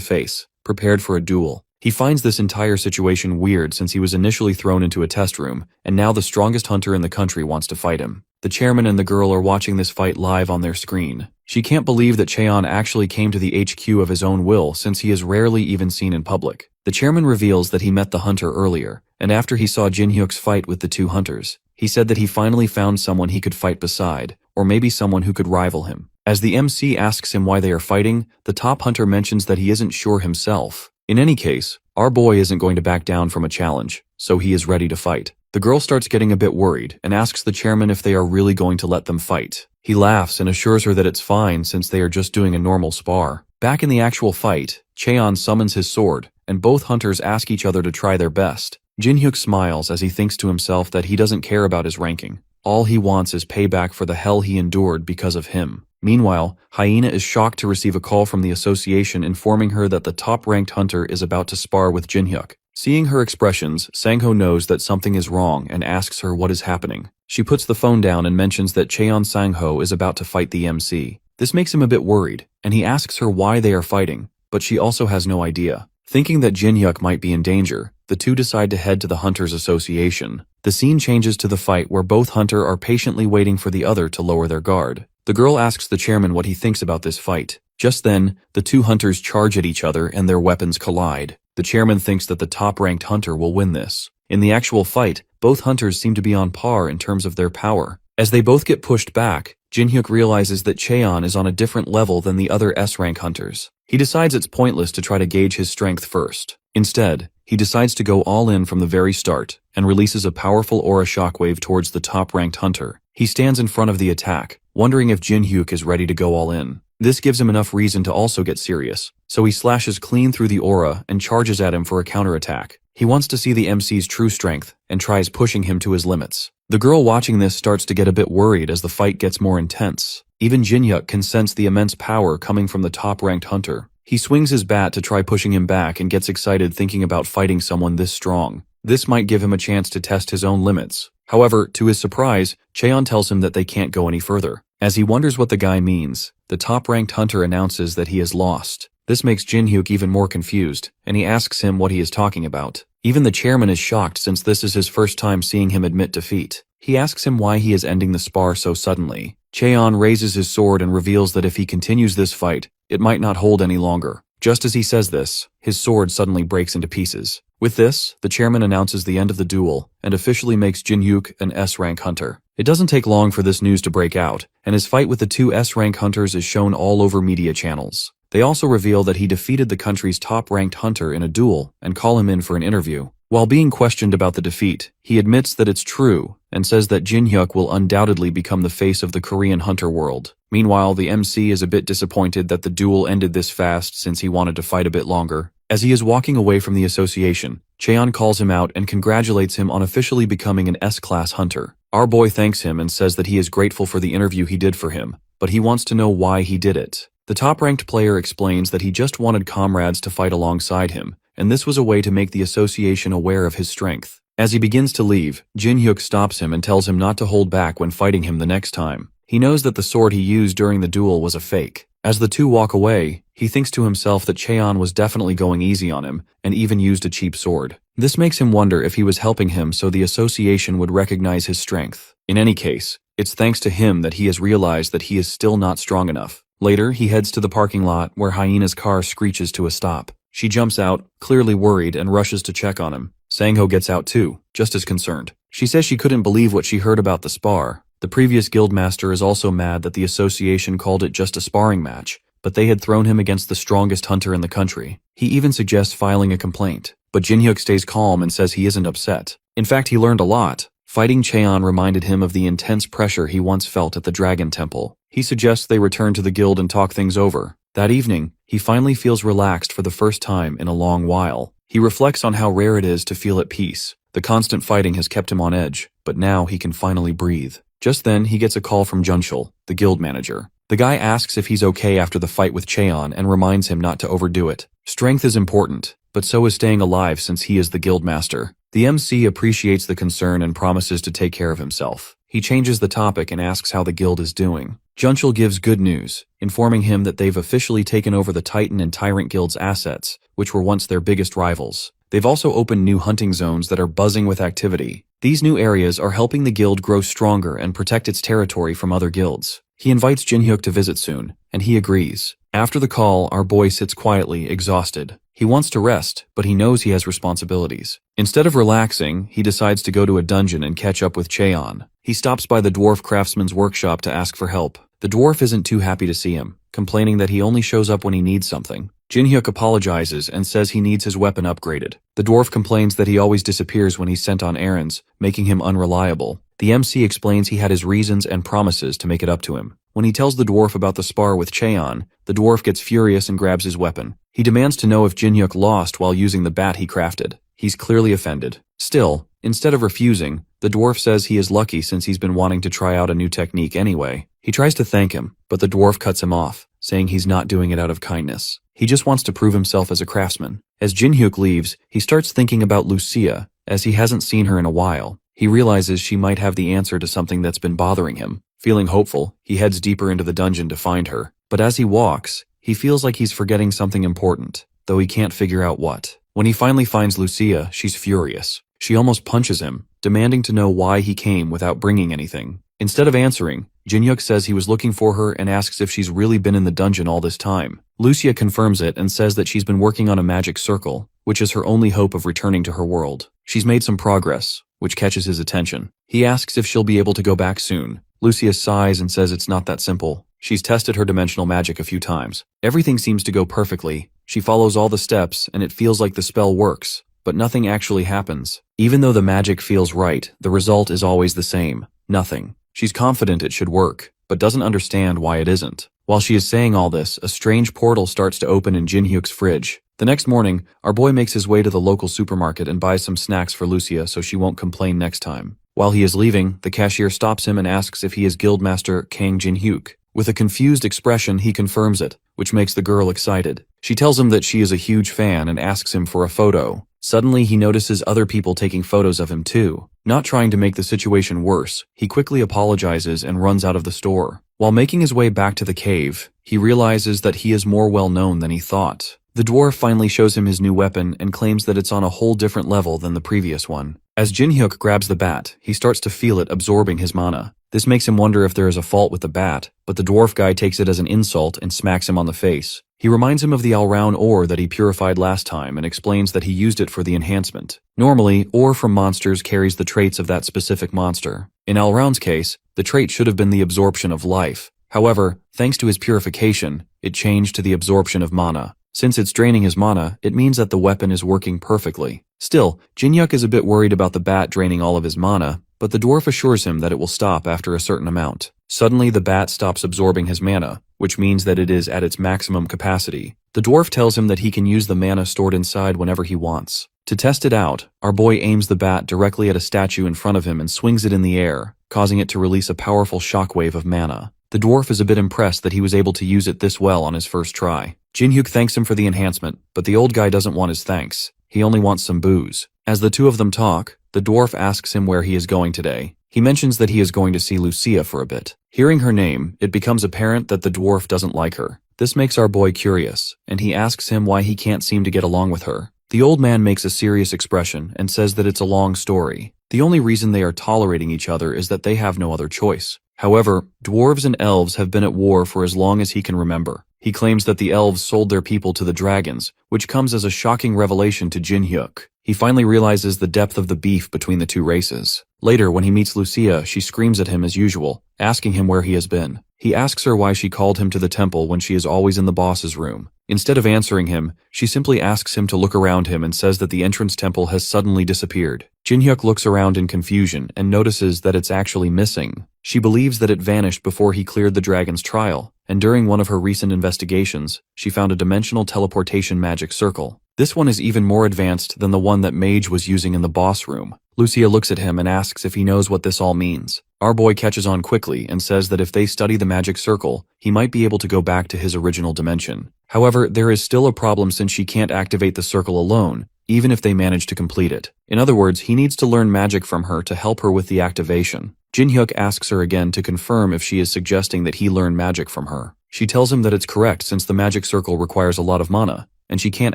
face, prepared for a duel. He finds this entire situation weird since he was initially thrown into a test room, and now the strongest hunter in the country wants to fight him. The chairman and the girl are watching this fight live on their screen. She can't believe that Cheon actually came to the HQ of his own will since he is rarely even seen in public. The chairman reveals that he met the hunter earlier, and after he saw Jin-hyuk's fight with the two hunters, he said that he finally found someone he could fight beside, or maybe someone who could rival him. As the MC asks him why they are fighting, the top hunter mentions that he isn't sure himself. In any case, our boy isn't going to back down from a challenge, so he is ready to fight. The girl starts getting a bit worried and asks the chairman if they are really going to let them fight. He laughs and assures her that it's fine since they are just doing a normal spar. Back in the actual fight, Cheon summons his sword, and both hunters ask each other to try their best. Jin-hyuk smiles as he thinks to himself that he doesn't care about his ranking. All he wants is payback for the hell he endured because of him. Meanwhile, Hyena is shocked to receive a call from the association informing her that the top-ranked hunter is about to spar with Jin-hyuk. Seeing her expressions, Sang-ho knows that something is wrong and asks her what is happening. She puts the phone down and mentions that Cheon Sang-ho is about to fight the MC. This makes him a bit worried, and he asks her why they are fighting, but she also has no idea. Thinking that Jin-hyuk might be in danger, the two decide to head to the Hunters Association. The scene changes to the fight where both hunter are patiently waiting for the other to lower their guard. The girl asks the chairman what he thinks about this fight. Just then, the two hunters charge at each other and their weapons collide. The chairman thinks that the top-ranked hunter will win this. In the actual fight, both hunters seem to be on par in terms of their power. As they both get pushed back, Jin-hyuk realizes that Cheon is on a different level than the other S-rank hunters. He decides it's pointless to try to gauge his strength first. Instead, he decides to go all in from the very start and releases a powerful aura shockwave towards the top-ranked hunter. He stands in front of the attack, wondering if Jin-hyuk is ready to go all in. This gives him enough reason to also get serious, so he slashes clean through the aura and charges at him for a counterattack. He wants to see the MC's true strength and tries pushing him to his limits. The girl watching this starts to get a bit worried as the fight gets more intense. Even Jin-hyuk can sense the immense power coming from the top-ranked hunter. He swings his bat to try pushing him back and gets excited thinking about fighting someone this strong. This might give him a chance to test his own limits. However, to his surprise, Cheon tells him that they can't go any further. As he wonders what the guy means, the top-ranked hunter announces that he is lost. This makes Jin-hyuk even more confused, and he asks him what he is talking about. Even the chairman is shocked since this is his first time seeing him admit defeat. He asks him why he is ending the spar so suddenly. Cheon raises his sword and reveals that if he continues this fight, it might not hold any longer. Just as he says this, his sword suddenly breaks into pieces. With this, the chairman announces the end of the duel and officially makes Jin-hyuk an S-rank hunter. It doesn't take long for this news to break out, and his fight with the two S-rank hunters is shown all over media channels. They also reveal that he defeated the country's top-ranked hunter in a duel and call him in for an interview. While being questioned about the defeat, he admits that it's true and says that Jin-hyuk will undoubtedly become the face of the Korean hunter world. Meanwhile, the MC is a bit disappointed that the duel ended this fast since he wanted to fight a bit longer. As he is walking away from the association, Cheon calls him out and congratulates him on officially becoming an S-class hunter. Our boy thanks him and says that he is grateful for the interview he did for him, but he wants to know why he did it. The top-ranked player explains that he just wanted comrades to fight alongside him, and this was a way to make the association aware of his strength. As he begins to leave, Jin-hyuk stops him and tells him not to hold back when fighting him the next time. He knows that the sword he used during the duel was a fake. As the two walk away, he thinks to himself that Cheon was definitely going easy on him and even used a cheap sword. This makes him wonder if he was helping him so the association would recognize his strength. In any case, it's thanks to him that he has realized that he is still not strong enough. Later, he heads to the parking lot where Hyena's car screeches to a stop. She jumps out, clearly worried, and rushes to check on him. Sang-ho gets out too, just as concerned. She says she couldn't believe what she heard about the spar. The previous guildmaster is also mad that the association called it just a sparring match, but they had thrown him against the strongest hunter in the country. He even suggests filing a complaint, but Jin-hyuk stays calm and says he isn't upset. In fact, he learned a lot. Fighting Cheon reminded him of the intense pressure he once felt at the Dragon Temple. He suggests they return to the guild and talk things over. That evening, he finally feels relaxed for the first time in a long while. He reflects on how rare it is to feel at peace. The constant fighting has kept him on edge, but now he can finally breathe. Just then, he gets a call from Junshul, the guild manager. The guy asks if he's okay after the fight with Cheon and reminds him not to overdo it. Strength is important, but so is staying alive since he is the guild master. The MC appreciates the concern and promises to take care of himself. He changes the topic and asks how the guild is doing. Junshul gives good news, informing him that they've officially taken over the Titan and Tyrant Guild's assets, which were once their biggest rivals. They've also opened new hunting zones that are buzzing with activity. These new areas are helping the guild grow stronger and protect its territory from other guilds. He invites Jin-hyuk to visit soon, and he agrees. After the call, our boy sits quietly, exhausted. He wants to rest, but he knows he has responsibilities. Instead of relaxing, he decides to go to a dungeon and catch up with Cheon. He stops by the dwarf craftsman's workshop to ask for help. The dwarf isn't too happy to see him, complaining that he only shows up when he needs something. Jin-hyuk apologizes and says he needs his weapon upgraded. The dwarf complains that he always disappears when he's sent on errands, making him unreliable. The MC explains he had his reasons and promises to make it up to him. When he tells the dwarf about the spar with Cheon, the dwarf gets furious and grabs his weapon. He demands to know if Jin-hyuk lost while using the bat he crafted. He's clearly offended. Still, instead of refusing, the dwarf says he is lucky since he's been wanting to try out a new technique anyway. He tries to thank him, but the dwarf cuts him off, saying he's not doing it out of kindness. He just wants to prove himself as a craftsman. As Jin-hyuk leaves, he starts thinking about Lucia, as he hasn't seen her in a while. He realizes she might have the answer to something that's been bothering him. Feeling hopeful, he heads deeper into the dungeon to find her. But as he walks, he feels like he's forgetting something important, though he can't figure out what. When he finally finds Lucia, she's furious. She almost punches him, demanding to know why he came without bringing anything. Instead of answering, Jin-hyuk says he was looking for her and asks if she's really been in the dungeon all this time. Lucia confirms it and says that she's been working on a magic circle, which is her only hope of returning to her world. She's made some progress, which catches his attention. He asks if she'll be able to go back soon. Lucia sighs and says it's not that simple. She's tested her dimensional magic a few times. Everything seems to go perfectly. She follows all the steps and it feels like the spell works, but nothing actually happens. Even though the magic feels right, the result is always the same. Nothing. She's confident it should work, but doesn't understand why it isn't. While she is saying all this, a strange portal starts to open in Jin-hyuk's fridge. The next morning, our boy makes his way to the local supermarket and buys some snacks for Lucia so she won't complain next time. While he is leaving, the cashier stops him and asks if he is Guildmaster Kang Jin-hyuk. With a confused expression, he confirms it, which makes the girl excited. She tells him that she is a huge fan and asks him for a photo. Suddenly, he notices other people taking photos of him too. Not trying to make the situation worse, he quickly apologizes and runs out of the store. While making his way back to the cave, he realizes that he is more well known than he thought. The dwarf finally shows him his new weapon and claims that it's on a whole different level than the previous one. As Jin-hyuk grabs the bat, he starts to feel it absorbing his mana. This makes him wonder if there is a fault with the bat, but the dwarf guy takes it as an insult and smacks him on the face. He reminds him of the Alraun ore that he purified last time and explains that he used it for the enhancement. Normally, ore from monsters carries the traits of that specific monster. In Alraun's case, the trait should have been the absorption of life. However, thanks to his purification, it changed to the absorption of mana. Since it's draining his mana, it means that the weapon is working perfectly. Still, Jin-hyuk is a bit worried about the bat draining all of his mana, but the dwarf assures him that it will stop after a certain amount. Suddenly, the bat stops absorbing his mana, which means that it is at its maximum capacity. The dwarf tells him that he can use the mana stored inside whenever he wants. To test it out, our boy aims the bat directly at a statue in front of him and swings it in the air, causing it to release a powerful shockwave of mana. The dwarf is a bit impressed that he was able to use it this well on his first try. Jin-hyuk thanks him for the enhancement, but the old guy doesn't want his thanks. He only wants some booze. As the two of them talk, the dwarf asks him where he is going today. He mentions that he is going to see Lucia for a bit. Hearing her name, it becomes apparent that the dwarf doesn't like her. This makes our boy curious, and he asks him why he can't seem to get along with her. The old man makes a serious expression and says that it's a long story. The only reason they are tolerating each other is that they have no other choice. However, dwarves and elves have been at war for as long as he can remember. He claims that the elves sold their people to the dragons, which comes as a shocking revelation to Jin-hyuk. He finally realizes the depth of the beef between the two races. Later, when he meets Lucia, she screams at him as usual, asking him where he has been. He asks her why she called him to the temple when she is always in the boss's room. Instead of answering him, she simply asks him to look around him and says that the entrance temple has suddenly disappeared. Jin-hyuk looks around in confusion and notices that it's actually missing. She believes that it vanished before he cleared the dragon's trial, and during one of her recent investigations, she found a dimensional teleportation magic circle. This one is even more advanced than the one that Mage was using in the boss room. Lucia looks at him and asks if he knows what this all means. Our boy catches on quickly and says that if they study the magic circle, he might be able to go back to his original dimension. However, there is still a problem since she can't activate the circle alone, even if they manage to complete it. In other words, he needs to learn magic from her to help her with the activation. Jin-hyuk asks her again to confirm if she is suggesting that he learn magic from her. She tells him that it's correct since the magic circle requires a lot of mana, and she can't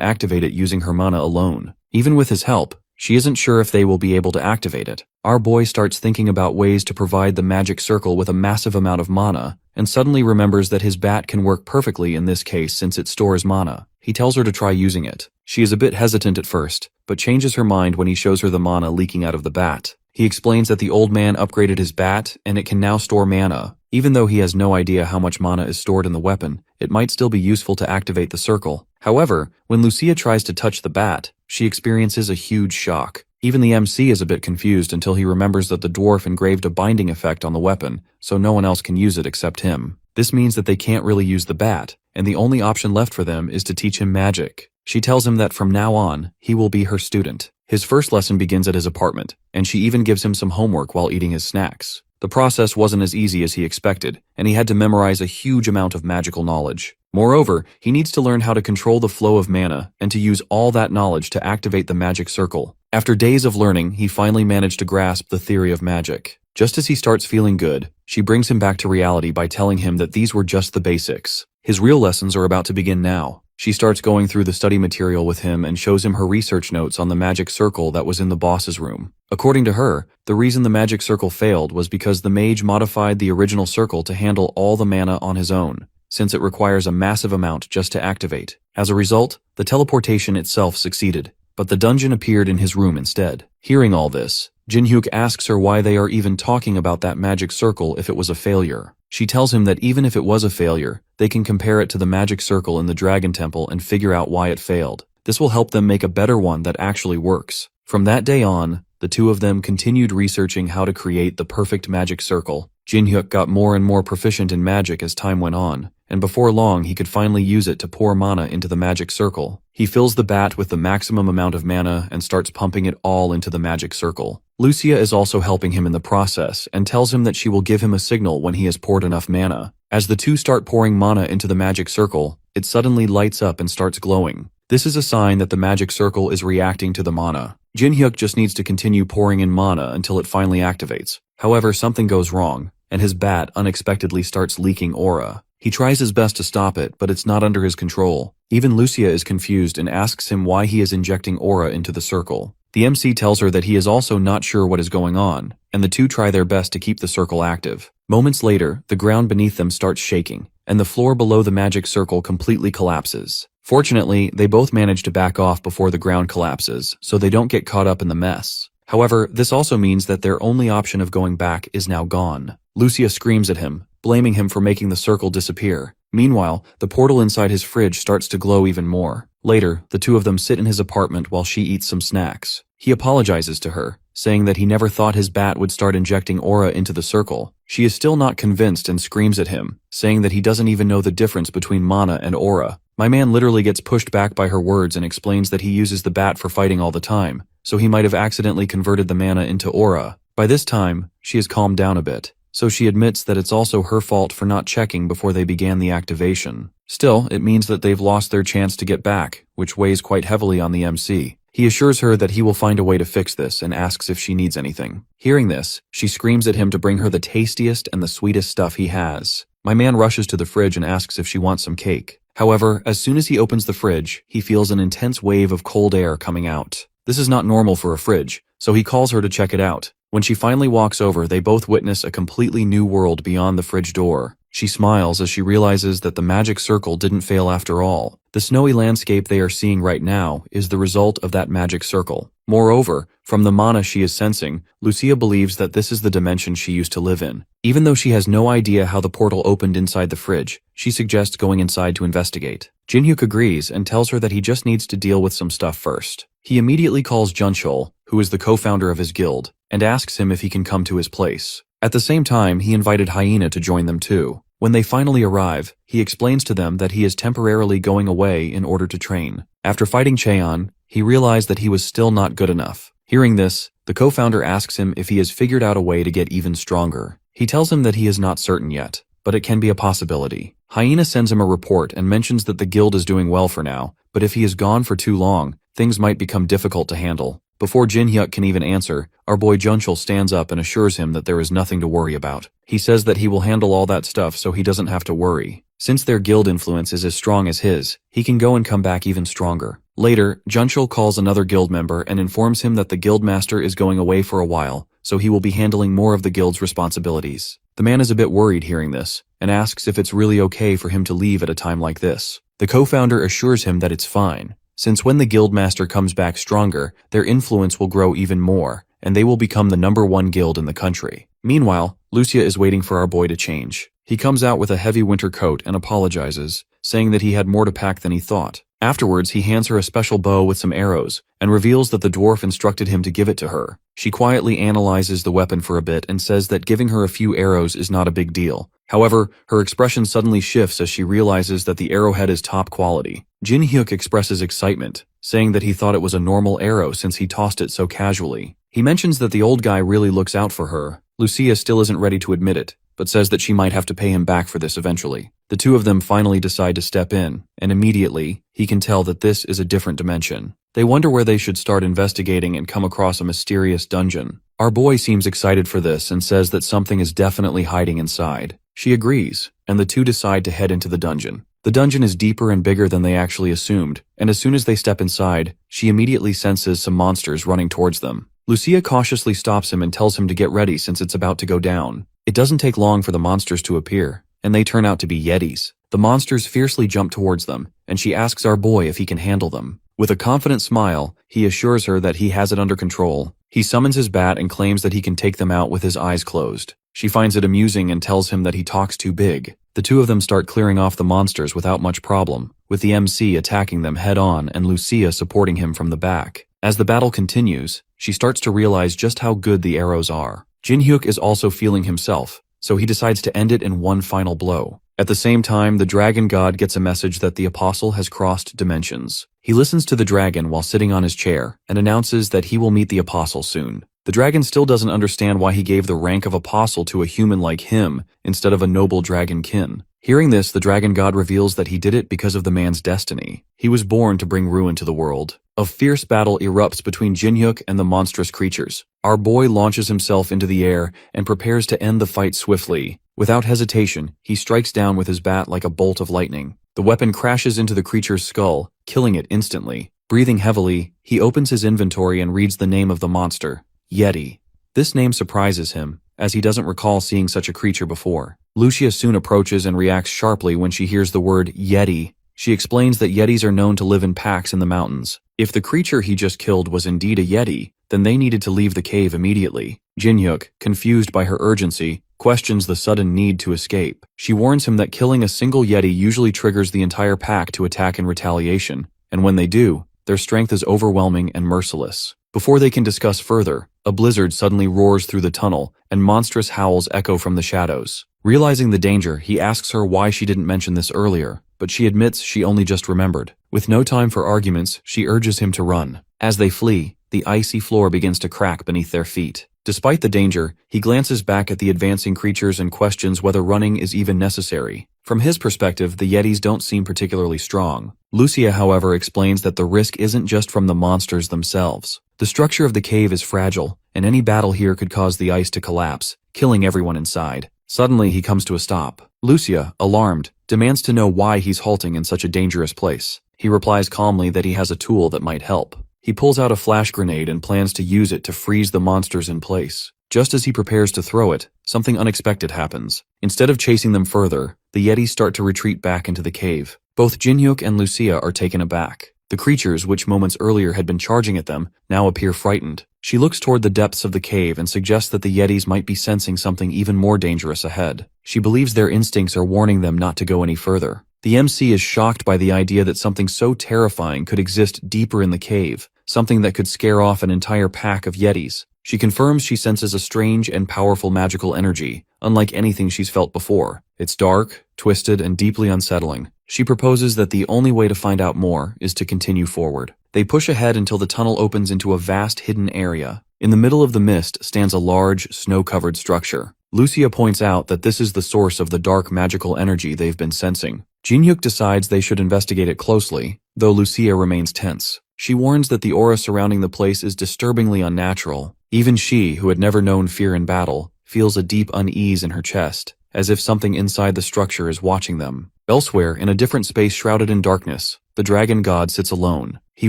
activate it using her mana alone. Even with his help, she isn't sure if they will be able to activate it. Our boy starts thinking about ways to provide the magic circle with a massive amount of mana, and suddenly remembers that his bat can work perfectly in this case since it stores mana. He tells her to try using it. She is a bit hesitant at first, but changes her mind when he shows her the mana leaking out of the bat. He explains that the old man upgraded his bat, and it can now store mana. Even though he has no idea how much mana is stored in the weapon, it might still be useful to activate the circle. However, when Lucia tries to touch the bat, she experiences a huge shock. Even the MC is a bit confused until he remembers that the dwarf engraved a binding effect on the weapon, so no one else can use it except him. This means that they can't really use the bat, and the only option left for them is to teach him magic. She tells him that from now on, he will be her student. His first lesson begins at his apartment, and she even gives him some homework while eating his snacks. The process wasn't as easy as he expected, and he had to memorize a huge amount of magical knowledge. Moreover, he needs to learn how to control the flow of mana and to use all that knowledge to activate the magic circle. After days of learning, he finally managed to grasp the theory of magic. Just as he starts feeling good, she brings him back to reality by telling him that these were just the basics. His real lessons are about to begin now. She starts going through the study material with him and shows him her research notes on the magic circle that was in the boss's room. According to her, the reason the magic circle failed was because the mage modified the original circle to handle all the mana on his own, since it requires a massive amount just to activate. As a result, the teleportation itself succeeded, but the dungeon appeared in his room instead. Hearing all this, Jin-hyuk asks her why they are even talking about that magic circle if it was a failure. She tells him that even if it was a failure, they can compare it to the magic circle in the Dragon Temple and figure out why it failed. This will help them make a better one that actually works. From that day on, the two of them continued researching how to create the perfect magic circle. Jin-hyuk got more and more proficient in magic as time went on, and before long he could finally use it to pour mana into the magic circle. He fills the bat with the maximum amount of mana and starts pumping it all into the magic circle. Lucia is also helping him in the process and tells him that she will give him a signal when he has poured enough mana. As the two start pouring mana into the magic circle, it suddenly lights up and starts glowing. This is a sign that the magic circle is reacting to the mana. Jin-hyuk just needs to continue pouring in mana until it finally activates. However, something goes wrong, and his bat unexpectedly starts leaking aura. He tries his best to stop it, but it's not under his control. Even Lucia is confused and asks him why he is injecting aura into the circle. The MC tells her that he is also not sure what is going on, and the two try their best to keep the circle active. Moments later, the ground beneath them starts shaking, and the floor below the magic circle completely collapses. Fortunately, they both manage to back off before the ground collapses, so they don't get caught up in the mess. However, this also means that their only option of going back is now gone. Lucia screams at him, blaming him for making the circle disappear. Meanwhile, the portal inside his fridge starts to glow even more. Later, the two of them sit in his apartment while she eats some snacks. He apologizes to her, saying that he never thought his bat would start injecting aura into the circle. She is still not convinced and screams at him, saying that he doesn't even know the difference between mana and aura. My man literally gets pushed back by her words and explains that he uses the bat for fighting all the time, so he might have accidentally converted the mana into aura. By this time, she has calmed down a bit, so she admits that it's also her fault for not checking before they began the activation. Still, it means that they've lost their chance to get back, which weighs quite heavily on the MC. He assures her that he will find a way to fix this and asks if she needs anything. Hearing this, she screams at him to bring her the tastiest and the sweetest stuff he has. My man rushes to the fridge and asks if she wants some cake. However, as soon as he opens the fridge, he feels an intense wave of cold air coming out. This is not normal for a fridge, so he calls her to check it out. When she finally walks over, they both witness a completely new world beyond the fridge door. She smiles as she realizes that the magic circle didn't fail after all. The snowy landscape they are seeing right now is the result of that magic circle. Moreover, from the mana she is sensing, Lucia believes that this is the dimension she used to live in. Even though she has no idea how the portal opened inside the fridge, she suggests going inside to investigate. Jin-hyuk agrees and tells her that he just needs to deal with some stuff first. He immediately calls Jun-chul, who is the co-founder of his guild, and asks him if he can come to his place. At the same time, he invited Hyena to join them too. When they finally arrive, he explains to them that he is temporarily going away in order to train. After fighting Cheon, he realized that he was still not good enough. Hearing this, the co-founder asks him if he has figured out a way to get even stronger. He tells him that he is not certain yet, but it can be a possibility. Hyena sends him a report and mentions that the guild is doing well for now, but if he is gone for too long, things might become difficult to handle. Before Jin-hyuk can even answer, our boy Jun-chul stands up and assures him that there is nothing to worry about. He says that he will handle all that stuff so he doesn't have to worry. Since their guild influence is as strong as his, he can go and come back even stronger. Later, Jun-chul calls another guild member and informs him that the guild master is going away for a while, so he will be handling more of the guild's responsibilities. The man is a bit worried hearing this, and asks if it's really okay for him to leave at a time like this. The co-founder assures him that it's fine, since when the guildmaster comes back stronger, their influence will grow even more, and they will become the #1 guild in the country. Meanwhile, Lucia is waiting for our boy to change. He comes out with a heavy winter coat and apologizes, saying that he had more to pack than he thought. Afterwards, he hands her a special bow with some arrows, and reveals that the dwarf instructed him to give it to her. She quietly analyzes the weapon for a bit and says that giving her a few arrows is not a big deal. However, her expression suddenly shifts as she realizes that the arrowhead is top quality. Jin-hyuk expresses excitement, saying that he thought it was a normal arrow since he tossed it so casually. He mentions that the old guy really looks out for her. Lucia still isn't ready to admit it, but says that she might have to pay him back for this eventually. The two of them finally decide to step in, and immediately, he can tell that this is a different dimension. They wonder where they should start investigating and come across a mysterious dungeon. Our boy seems excited for this and says that something is definitely hiding inside. She agrees, and the two decide to head into the dungeon. The dungeon is deeper and bigger than they actually assumed, and as soon as they step inside, she immediately senses some monsters running towards them. Lucia cautiously stops him and tells him to get ready since it's about to go down. It doesn't take long for the monsters to appear, and they turn out to be yetis. The monsters fiercely jump towards them, and she asks our boy if he can handle them. With a confident smile, he assures her that he has it under control. He summons his bat and claims that he can take them out with his eyes closed. She finds it amusing and tells him that he talks too big. The two of them start clearing off the monsters without much problem, with the MC attacking them head-on and Lucia supporting him from the back. As the battle continues, she starts to realize just how good the arrows are. Jin-hyuk is also feeling himself, so he decides to end it in one final blow. At the same time, the dragon god gets a message that the apostle has crossed dimensions. He listens to the dragon while sitting on his chair and announces that he will meet the apostle soon. The dragon still doesn't understand why he gave the rank of apostle to a human like him instead of a noble dragonkin. Hearing this, the dragon god reveals that he did it because of the man's destiny. He was born to bring ruin to the world. A fierce battle erupts between Jinhyuk and the monstrous creatures. Our boy launches himself into the air and prepares to end the fight swiftly. Without hesitation, he strikes down with his bat like a bolt of lightning. The weapon crashes into the creature's skull, killing it instantly. Breathing heavily, he opens his inventory and reads the name of the monster, Yeti. This name surprises him, as he doesn't recall seeing such a creature before. Lucia soon approaches and reacts sharply when she hears the word Yeti. She explains that Yetis are known to live in packs in the mountains. If the creature he just killed was indeed a Yeti, then they needed to leave the cave immediately. Jinhyuk, confused by her urgency, questions the sudden need to escape. She warns him that killing a single Yeti usually triggers the entire pack to attack in retaliation, and when they do, their strength is overwhelming and merciless. Before they can discuss further, a blizzard suddenly roars through the tunnel, and monstrous howls echo from the shadows. Realizing the danger, he asks her why she didn't mention this earlier, but she admits she only just remembered. With no time for arguments, she urges him to run. As they flee, the icy floor begins to crack beneath their feet. Despite the danger, he glances back at the advancing creatures and questions whether running is even necessary. From his perspective, the Yetis don't seem particularly strong. Lucia, however, explains that the risk isn't just from the monsters themselves. The structure of the cave is fragile, and any battle here could cause the ice to collapse, killing everyone inside. Suddenly, he comes to a stop. Lucia, alarmed, demands to know why he's halting in such a dangerous place. He replies calmly that he has a tool that might help. He pulls out a flash grenade and plans to use it to freeze the monsters in place. Just as he prepares to throw it, something unexpected happens. Instead of chasing them further, the Yetis start to retreat back into the cave. Both Jinhyuk and Lucia are taken aback. The creatures, which moments earlier had been charging at them, now appear frightened. She looks toward the depths of the cave and suggests that the Yetis might be sensing something even more dangerous ahead. She believes their instincts are warning them not to go any further. The MC is shocked by the idea that something so terrifying could exist deeper in the cave, something that could scare off an entire pack of Yetis. She confirms she senses a strange and powerful magical energy, unlike anything she's felt before. It's dark, twisted, and deeply unsettling. She proposes that the only way to find out more is to continue forward. They push ahead until the tunnel opens into a vast hidden area. In the middle of the mist stands a large, snow-covered structure. Lucia points out that this is the source of the dark magical energy they've been sensing. Jinhyuk decides they should investigate it closely, though Lucia remains tense. She warns that the aura surrounding the place is disturbingly unnatural. Even she, who had never known fear in battle, feels a deep unease in her chest, as if something inside the structure is watching them. Elsewhere, in a different space shrouded in darkness, the dragon god sits alone. He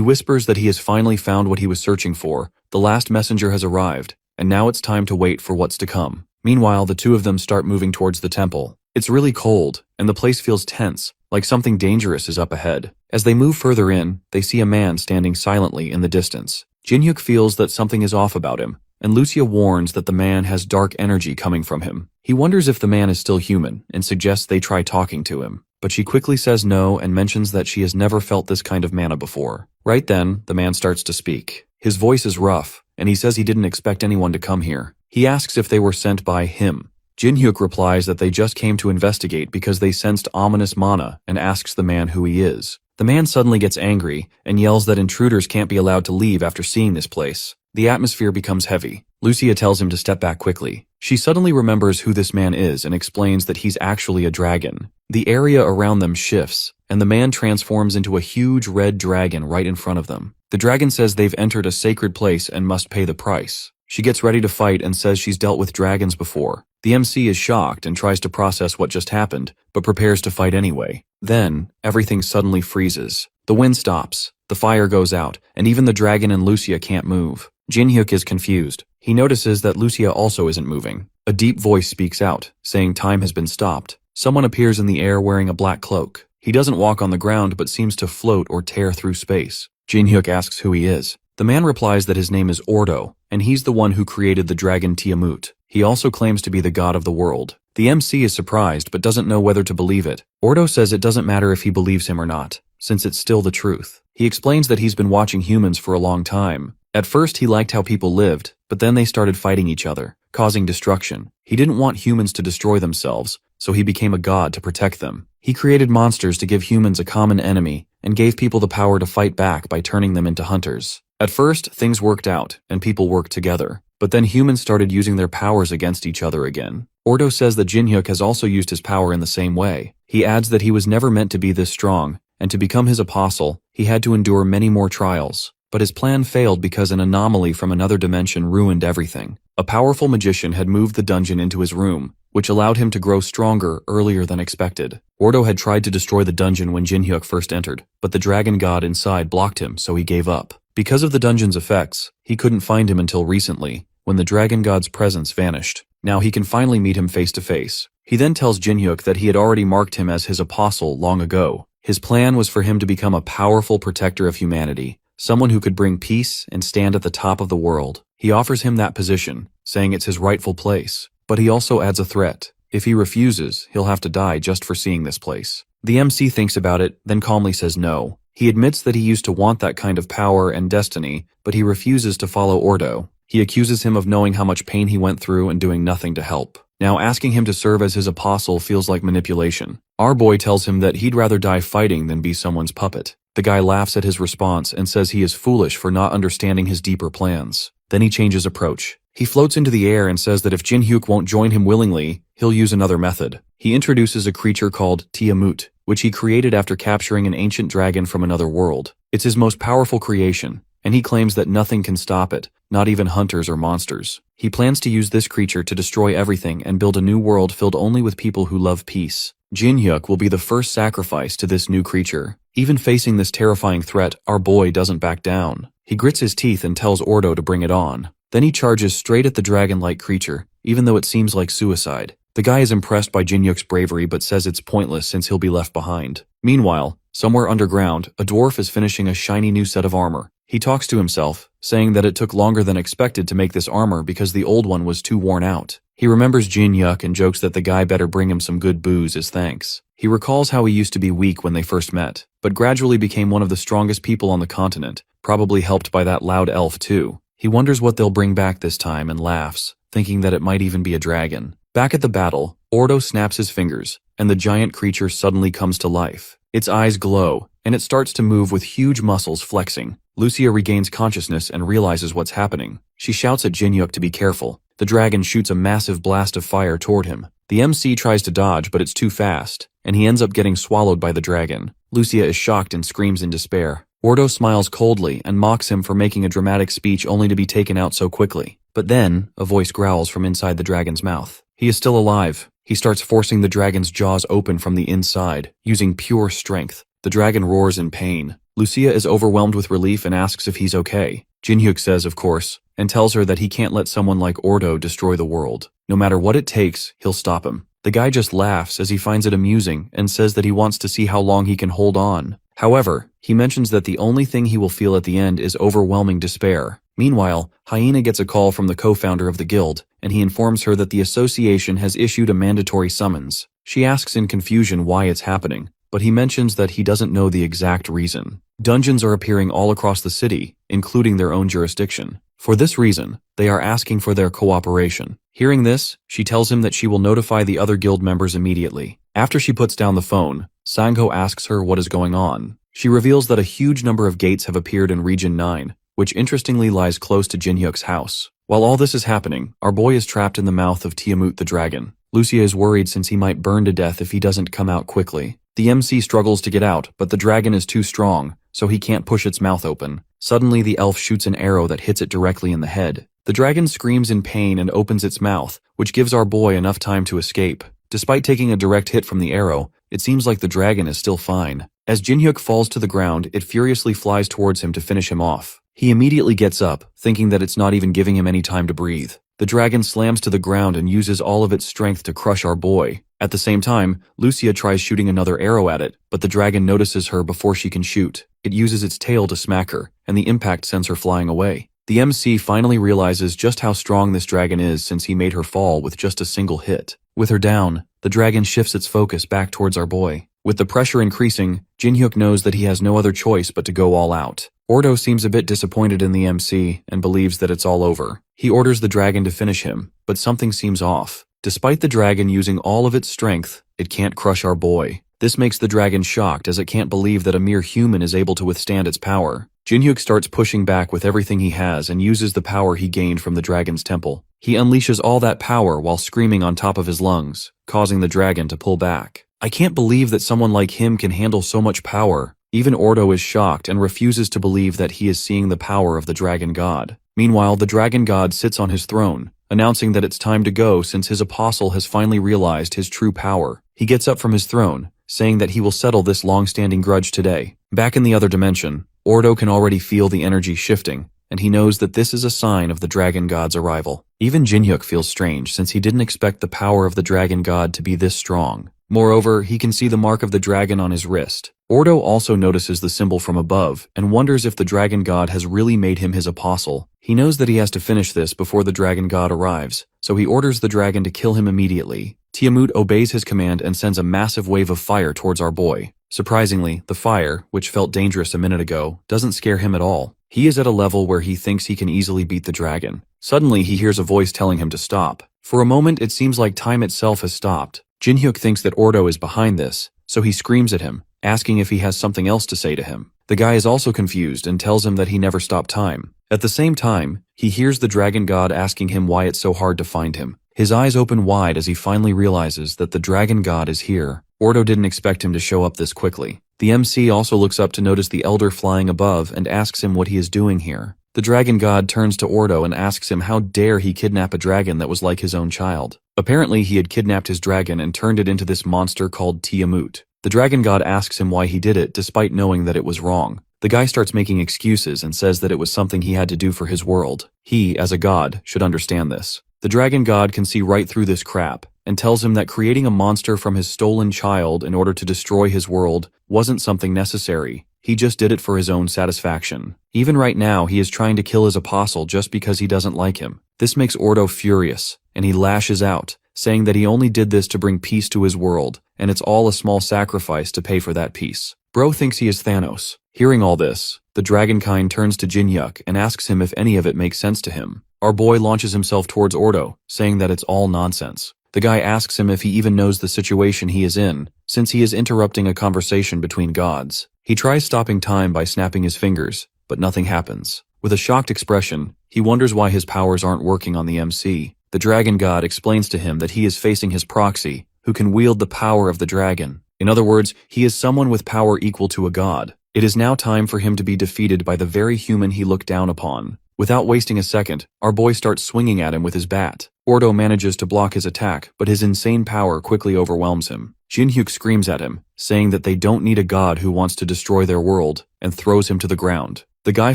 whispers that he has finally found what he was searching for. The last messenger has arrived, and now it's time to wait for what's to come. Meanwhile, the two of them start moving towards the temple. It's really cold, and the place feels tense, like something dangerous is up ahead. As they move further in, they see a man standing silently in the distance. Jinhyuk feels that something is off about him, and Lucia warns that the man has dark energy coming from him. He wonders if the man is still human, and suggests they try talking to him. But she quickly says no and mentions that she has never felt this kind of mana before. Right then, the man starts to speak. His voice is rough, and he says he didn't expect anyone to come here. He asks if they were sent by him. Jinhyuk replies that they just came to investigate because they sensed ominous mana and asks the man who he is. The man suddenly gets angry and yells that intruders can't be allowed to leave after seeing this place. The atmosphere becomes heavy. Lucia tells him to step back quickly. She suddenly remembers who this man is and explains that he's actually a dragon. The area around them shifts, and the man transforms into a huge red dragon right in front of them. The dragon says they've entered a sacred place and must pay the price. She gets ready to fight and says she's dealt with dragons before. The MC is shocked and tries to process what just happened, but prepares to fight anyway. Then, everything suddenly freezes. The wind stops, the fire goes out, and even the dragon and Lucia can't move. Jinhyuk is confused. He notices that Lucia also isn't moving. A deep voice speaks out, saying time has been stopped. Someone appears in the air wearing a black cloak. He doesn't walk on the ground but seems to float or tear through space. Jinhyuk asks who he is. The man replies that his name is Ordo, and he's the one who created the dragon Tiamut. He also claims to be the god of the world. The MC is surprised but doesn't know whether to believe it. Ordo says it doesn't matter if he believes him or not, since it's still the truth. He explains that he's been watching humans for a long time. At first he liked how people lived, but then they started fighting each other, causing destruction. He didn't want humans to destroy themselves, so he became a god to protect them. He created monsters to give humans a common enemy, and gave people the power to fight back by turning them into hunters. At first, things worked out, and people worked together. But then humans started using their powers against each other again. Ordo says that Jinhyuk has also used his power in the same way. He adds that he was never meant to be this strong, and to become his apostle, he had to endure many more trials. But his plan failed because an anomaly from another dimension ruined everything. A powerful magician had moved the dungeon into his room, which allowed him to grow stronger earlier than expected. Ordo had tried to destroy the dungeon when Jinhyuk first entered, but the dragon god inside blocked him, so he gave up. Because of the dungeon's effects, he couldn't find him until recently, when the dragon god's presence vanished. Now he can finally meet him face to face. He then tells Jinhyuk that he had already marked him as his apostle long ago. His plan was for him to become a powerful protector of humanity, someone who could bring peace and stand at the top of the world. He offers him that position, saying it's his rightful place. But he also adds a threat. If he refuses, he'll have to die just for seeing this place. The MC thinks about it, then calmly says no. He admits that he used to want that kind of power and destiny, but he refuses to follow Ordo. He accuses him of knowing how much pain he went through and doing nothing to help. Now asking him to serve as his apostle feels like manipulation. Our boy tells him that he'd rather die fighting than be someone's puppet. The guy laughs at his response and says he is foolish for not understanding his deeper plans. Then he changes approach. He floats into the air and says that if Jinhyuk won't join him willingly, he'll use another method. He introduces a creature called Tiamut, which he created after capturing an ancient dragon from another world. It's his most powerful creation, and he claims that nothing can stop it, not even hunters or monsters. He plans to use this creature to destroy everything and build a new world filled only with people who love peace. Jinhyuk will be the first sacrifice to this new creature. Even facing this terrifying threat, our boy doesn't back down. He grits his teeth and tells Ordo to bring it on. Then he charges straight at the dragon-like creature, even though it seems like suicide. The guy is impressed by Jinhyuk's bravery but says it's pointless since he'll be left behind. Meanwhile, somewhere underground, a dwarf is finishing a shiny new set of armor. He talks to himself, saying that it took longer than expected to make this armor because the old one was too worn out. He remembers Jinhyuk and jokes that the guy better bring him some good booze as thanks. He recalls how he used to be weak when they first met, but gradually became one of the strongest people on the continent, probably helped by that loud elf too. He wonders what they'll bring back this time and laughs, thinking that it might even be a dragon. Back at the battle, Ordo snaps his fingers, and the giant creature suddenly comes to life. Its eyes glow, and it starts to move with huge muscles flexing. Lucia regains consciousness and realizes what's happening. She shouts at Jinhyuk to be careful. The dragon shoots a massive blast of fire toward him. The MC tries to dodge, but it's too fast, and he ends up getting swallowed by the dragon. Lucia is shocked and screams in despair. Ordo smiles coldly and mocks him for making a dramatic speech only to be taken out so quickly. But then, a voice growls from inside the dragon's mouth. He is still alive. He starts forcing the dragon's jaws open from the inside, using pure strength. The dragon roars in pain. Lucia is overwhelmed with relief and asks if he's okay. Jinhyuk says, of course, and tells her that he can't let someone like Ordo destroy the world. No matter what it takes, he'll stop him. The guy just laughs as he finds it amusing and says that he wants to see how long he can hold on. However, he mentions that the only thing he will feel at the end is overwhelming despair. Meanwhile, Hyena gets a call from the co-founder of the guild, and he informs her that the association has issued a mandatory summons. She asks in confusion why it's happening, but he mentions that he doesn't know the exact reason. Dungeons are appearing all across the city, including their own jurisdiction. For this reason, they are asking for their cooperation. Hearing this, she tells him that she will notify the other guild members immediately. After she puts down the phone, Sangho asks her what is going on. She reveals that a huge number of gates have appeared in Region 9, which interestingly lies close to Jinhyuk's house. While all this is happening, our boy is trapped in the mouth of Tiamut the dragon. Lucia is worried since he might burn to death if he doesn't come out quickly. The MC struggles to get out, but the dragon is too strong, so he can't push its mouth open. Suddenly, the elf shoots an arrow that hits it directly in the head. The dragon screams in pain and opens its mouth, which gives our boy enough time to escape. Despite taking a direct hit from the arrow, it seems like the dragon is still fine. As Jinhyuk falls to the ground, it furiously flies towards him to finish him off. He immediately gets up, thinking that it's not even giving him any time to breathe. The dragon slams to the ground and uses all of its strength to crush our boy. At the same time, Lucia tries shooting another arrow at it, but the dragon notices her before she can shoot. It uses its tail to smack her, and the impact sends her flying away. The MC finally realizes just how strong this dragon is since he made her fall with just a single hit. With her down, the dragon shifts its focus back towards our boy. With the pressure increasing, Jinhyuk knows that he has no other choice but to go all out. Ordo seems a bit disappointed in the MC and believes that it's all over. He orders the dragon to finish him, but something seems off. Despite the dragon using all of its strength, it can't crush our boy. This makes the dragon shocked as it can't believe that a mere human is able to withstand its power. Jinhyuk starts pushing back with everything he has and uses the power he gained from the dragon's temple. He unleashes all that power while screaming on top of his lungs, causing the dragon to pull back. I can't believe that someone like him can handle so much power. Even Ordo is shocked and refuses to believe that he is seeing the power of the dragon god. Meanwhile, the dragon god sits on his throne, announcing that it's time to go since his apostle has finally realized his true power. He gets up from his throne, saying that he will settle this long-standing grudge today. Back in the other dimension, Ordo can already feel the energy shifting, and he knows that this is a sign of the dragon god's arrival. Even Jinhyuk feels strange since he didn't expect the power of the dragon god to be this strong. Moreover, he can see the mark of the dragon on his wrist. Ordo also notices the symbol from above and wonders if the dragon god has really made him his apostle. He knows that he has to finish this before the dragon god arrives, so he orders the dragon to kill him immediately. Tiamut obeys his command and sends a massive wave of fire towards our boy. Surprisingly, the fire, which felt dangerous a minute ago, doesn't scare him at all. He is at a level where he thinks he can easily beat the dragon. Suddenly, he hears a voice telling him to stop. For a moment, it seems like time itself has stopped. Jinhyuk thinks that Ordo is behind this, so he screams at him, asking if he has something else to say to him. The guy is also confused and tells him that he never stopped time. At the same time, he hears the dragon god asking him why it's so hard to find him. His eyes open wide as he finally realizes that the dragon god is here. Ordo didn't expect him to show up this quickly. The MC also looks up to notice the elder flying above and asks him what he is doing here. The dragon god turns to Ordo and asks him how dare he kidnap a dragon that was like his own child. Apparently, he had kidnapped his dragon and turned it into this monster called Tiamut. The dragon god asks him why he did it despite knowing that it was wrong. The guy starts making excuses and says that it was something he had to do for his world. He, as a god, should understand this. The dragon god can see right through this crap and tells him that creating a monster from his stolen child in order to destroy his world wasn't something necessary. He just did it for his own satisfaction. Even right now, he is trying to kill his apostle just because he doesn't like him. This makes Ordo furious, and he lashes out, saying that he only did this to bring peace to his world, and it's all a small sacrifice to pay for that peace. Bro thinks he is Thanos. Hearing all this, the dragonkind turns to Jinhyuk and asks him if any of it makes sense to him. Our boy launches himself towards Ordo, saying that it's all nonsense. The guy asks him if he even knows the situation he is in, since he is interrupting a conversation between gods. He tries stopping time by snapping his fingers, but nothing happens. With a shocked expression, he wonders why his powers aren't working on the MC. The dragon god explains to him that he is facing his proxy, who can wield the power of the dragon. In other words, he is someone with power equal to a god. It is now time for him to be defeated by the very human he looked down upon. Without wasting a second, our boy starts swinging at him with his bat. Ordo manages to block his attack, but his insane power quickly overwhelms him. Jinhyuk screams at him, saying that they don't need a god who wants to destroy their world, and throws him to the ground. The guy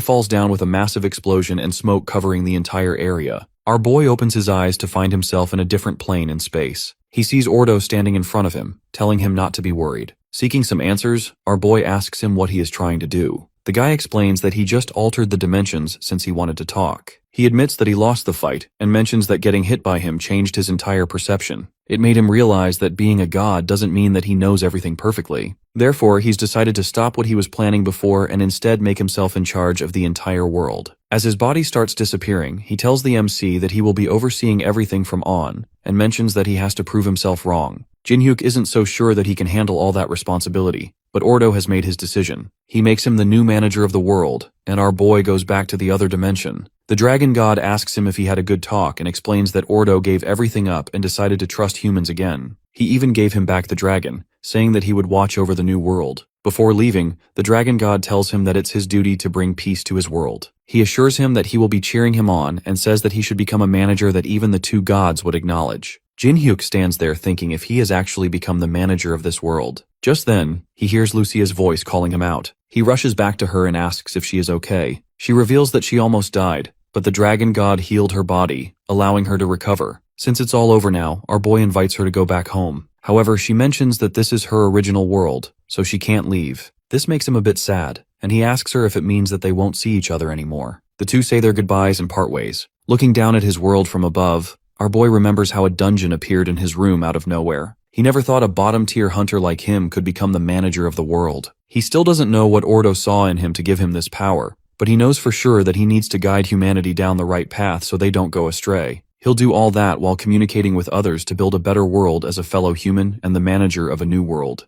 falls down with a massive explosion and smoke covering the entire area. Our boy opens his eyes to find himself in a different plane in space. He sees Ordo standing in front of him, telling him not to be worried. Seeking some answers, our boy asks him what he is trying to do. The guy explains that he just altered the dimensions since he wanted to talk. He admits that he lost the fight and mentions that getting hit by him changed his entire perception. It made him realize that being a god doesn't mean that he knows everything perfectly. Therefore, he's decided to stop what he was planning before and instead make himself in charge of the entire world. As his body starts disappearing, he tells the MC that he will be overseeing everything from on, and mentions that he has to prove himself wrong. Jinhyuk isn't so sure that he can handle all that responsibility, but Ordo has made his decision. He makes him the new manager of the world, and our boy goes back to the other dimension. The dragon god asks him if he had a good talk and explains that Ordo gave everything up and decided to trust humans again. He even gave him back the dragon, saying that he would watch over the new world. Before leaving, the dragon god tells him that it's his duty to bring peace to his world. He assures him that he will be cheering him on and says that he should become a manager that even the two gods would acknowledge. Jinhyuk stands there thinking if he has actually become the manager of this world. Just then, he hears Lucia's voice calling him out. He rushes back to her and asks if she is okay. She reveals that she almost died, but the dragon god healed her body, allowing her to recover. Since it's all over now, our boy invites her to go back home. However, she mentions that this is her original world, so she can't leave. This makes him a bit sad, and he asks her if it means that they won't see each other anymore. The two say their goodbyes and part ways. Looking down at his world from above, our boy remembers how a dungeon appeared in his room out of nowhere. He never thought a bottom-tier hunter like him could become the manager of the world. He still doesn't know what Ordo saw in him to give him this power, but he knows for sure that he needs to guide humanity down the right path so they don't go astray. He'll do all that while communicating with others to build a better world as a fellow human and the manager of a new world.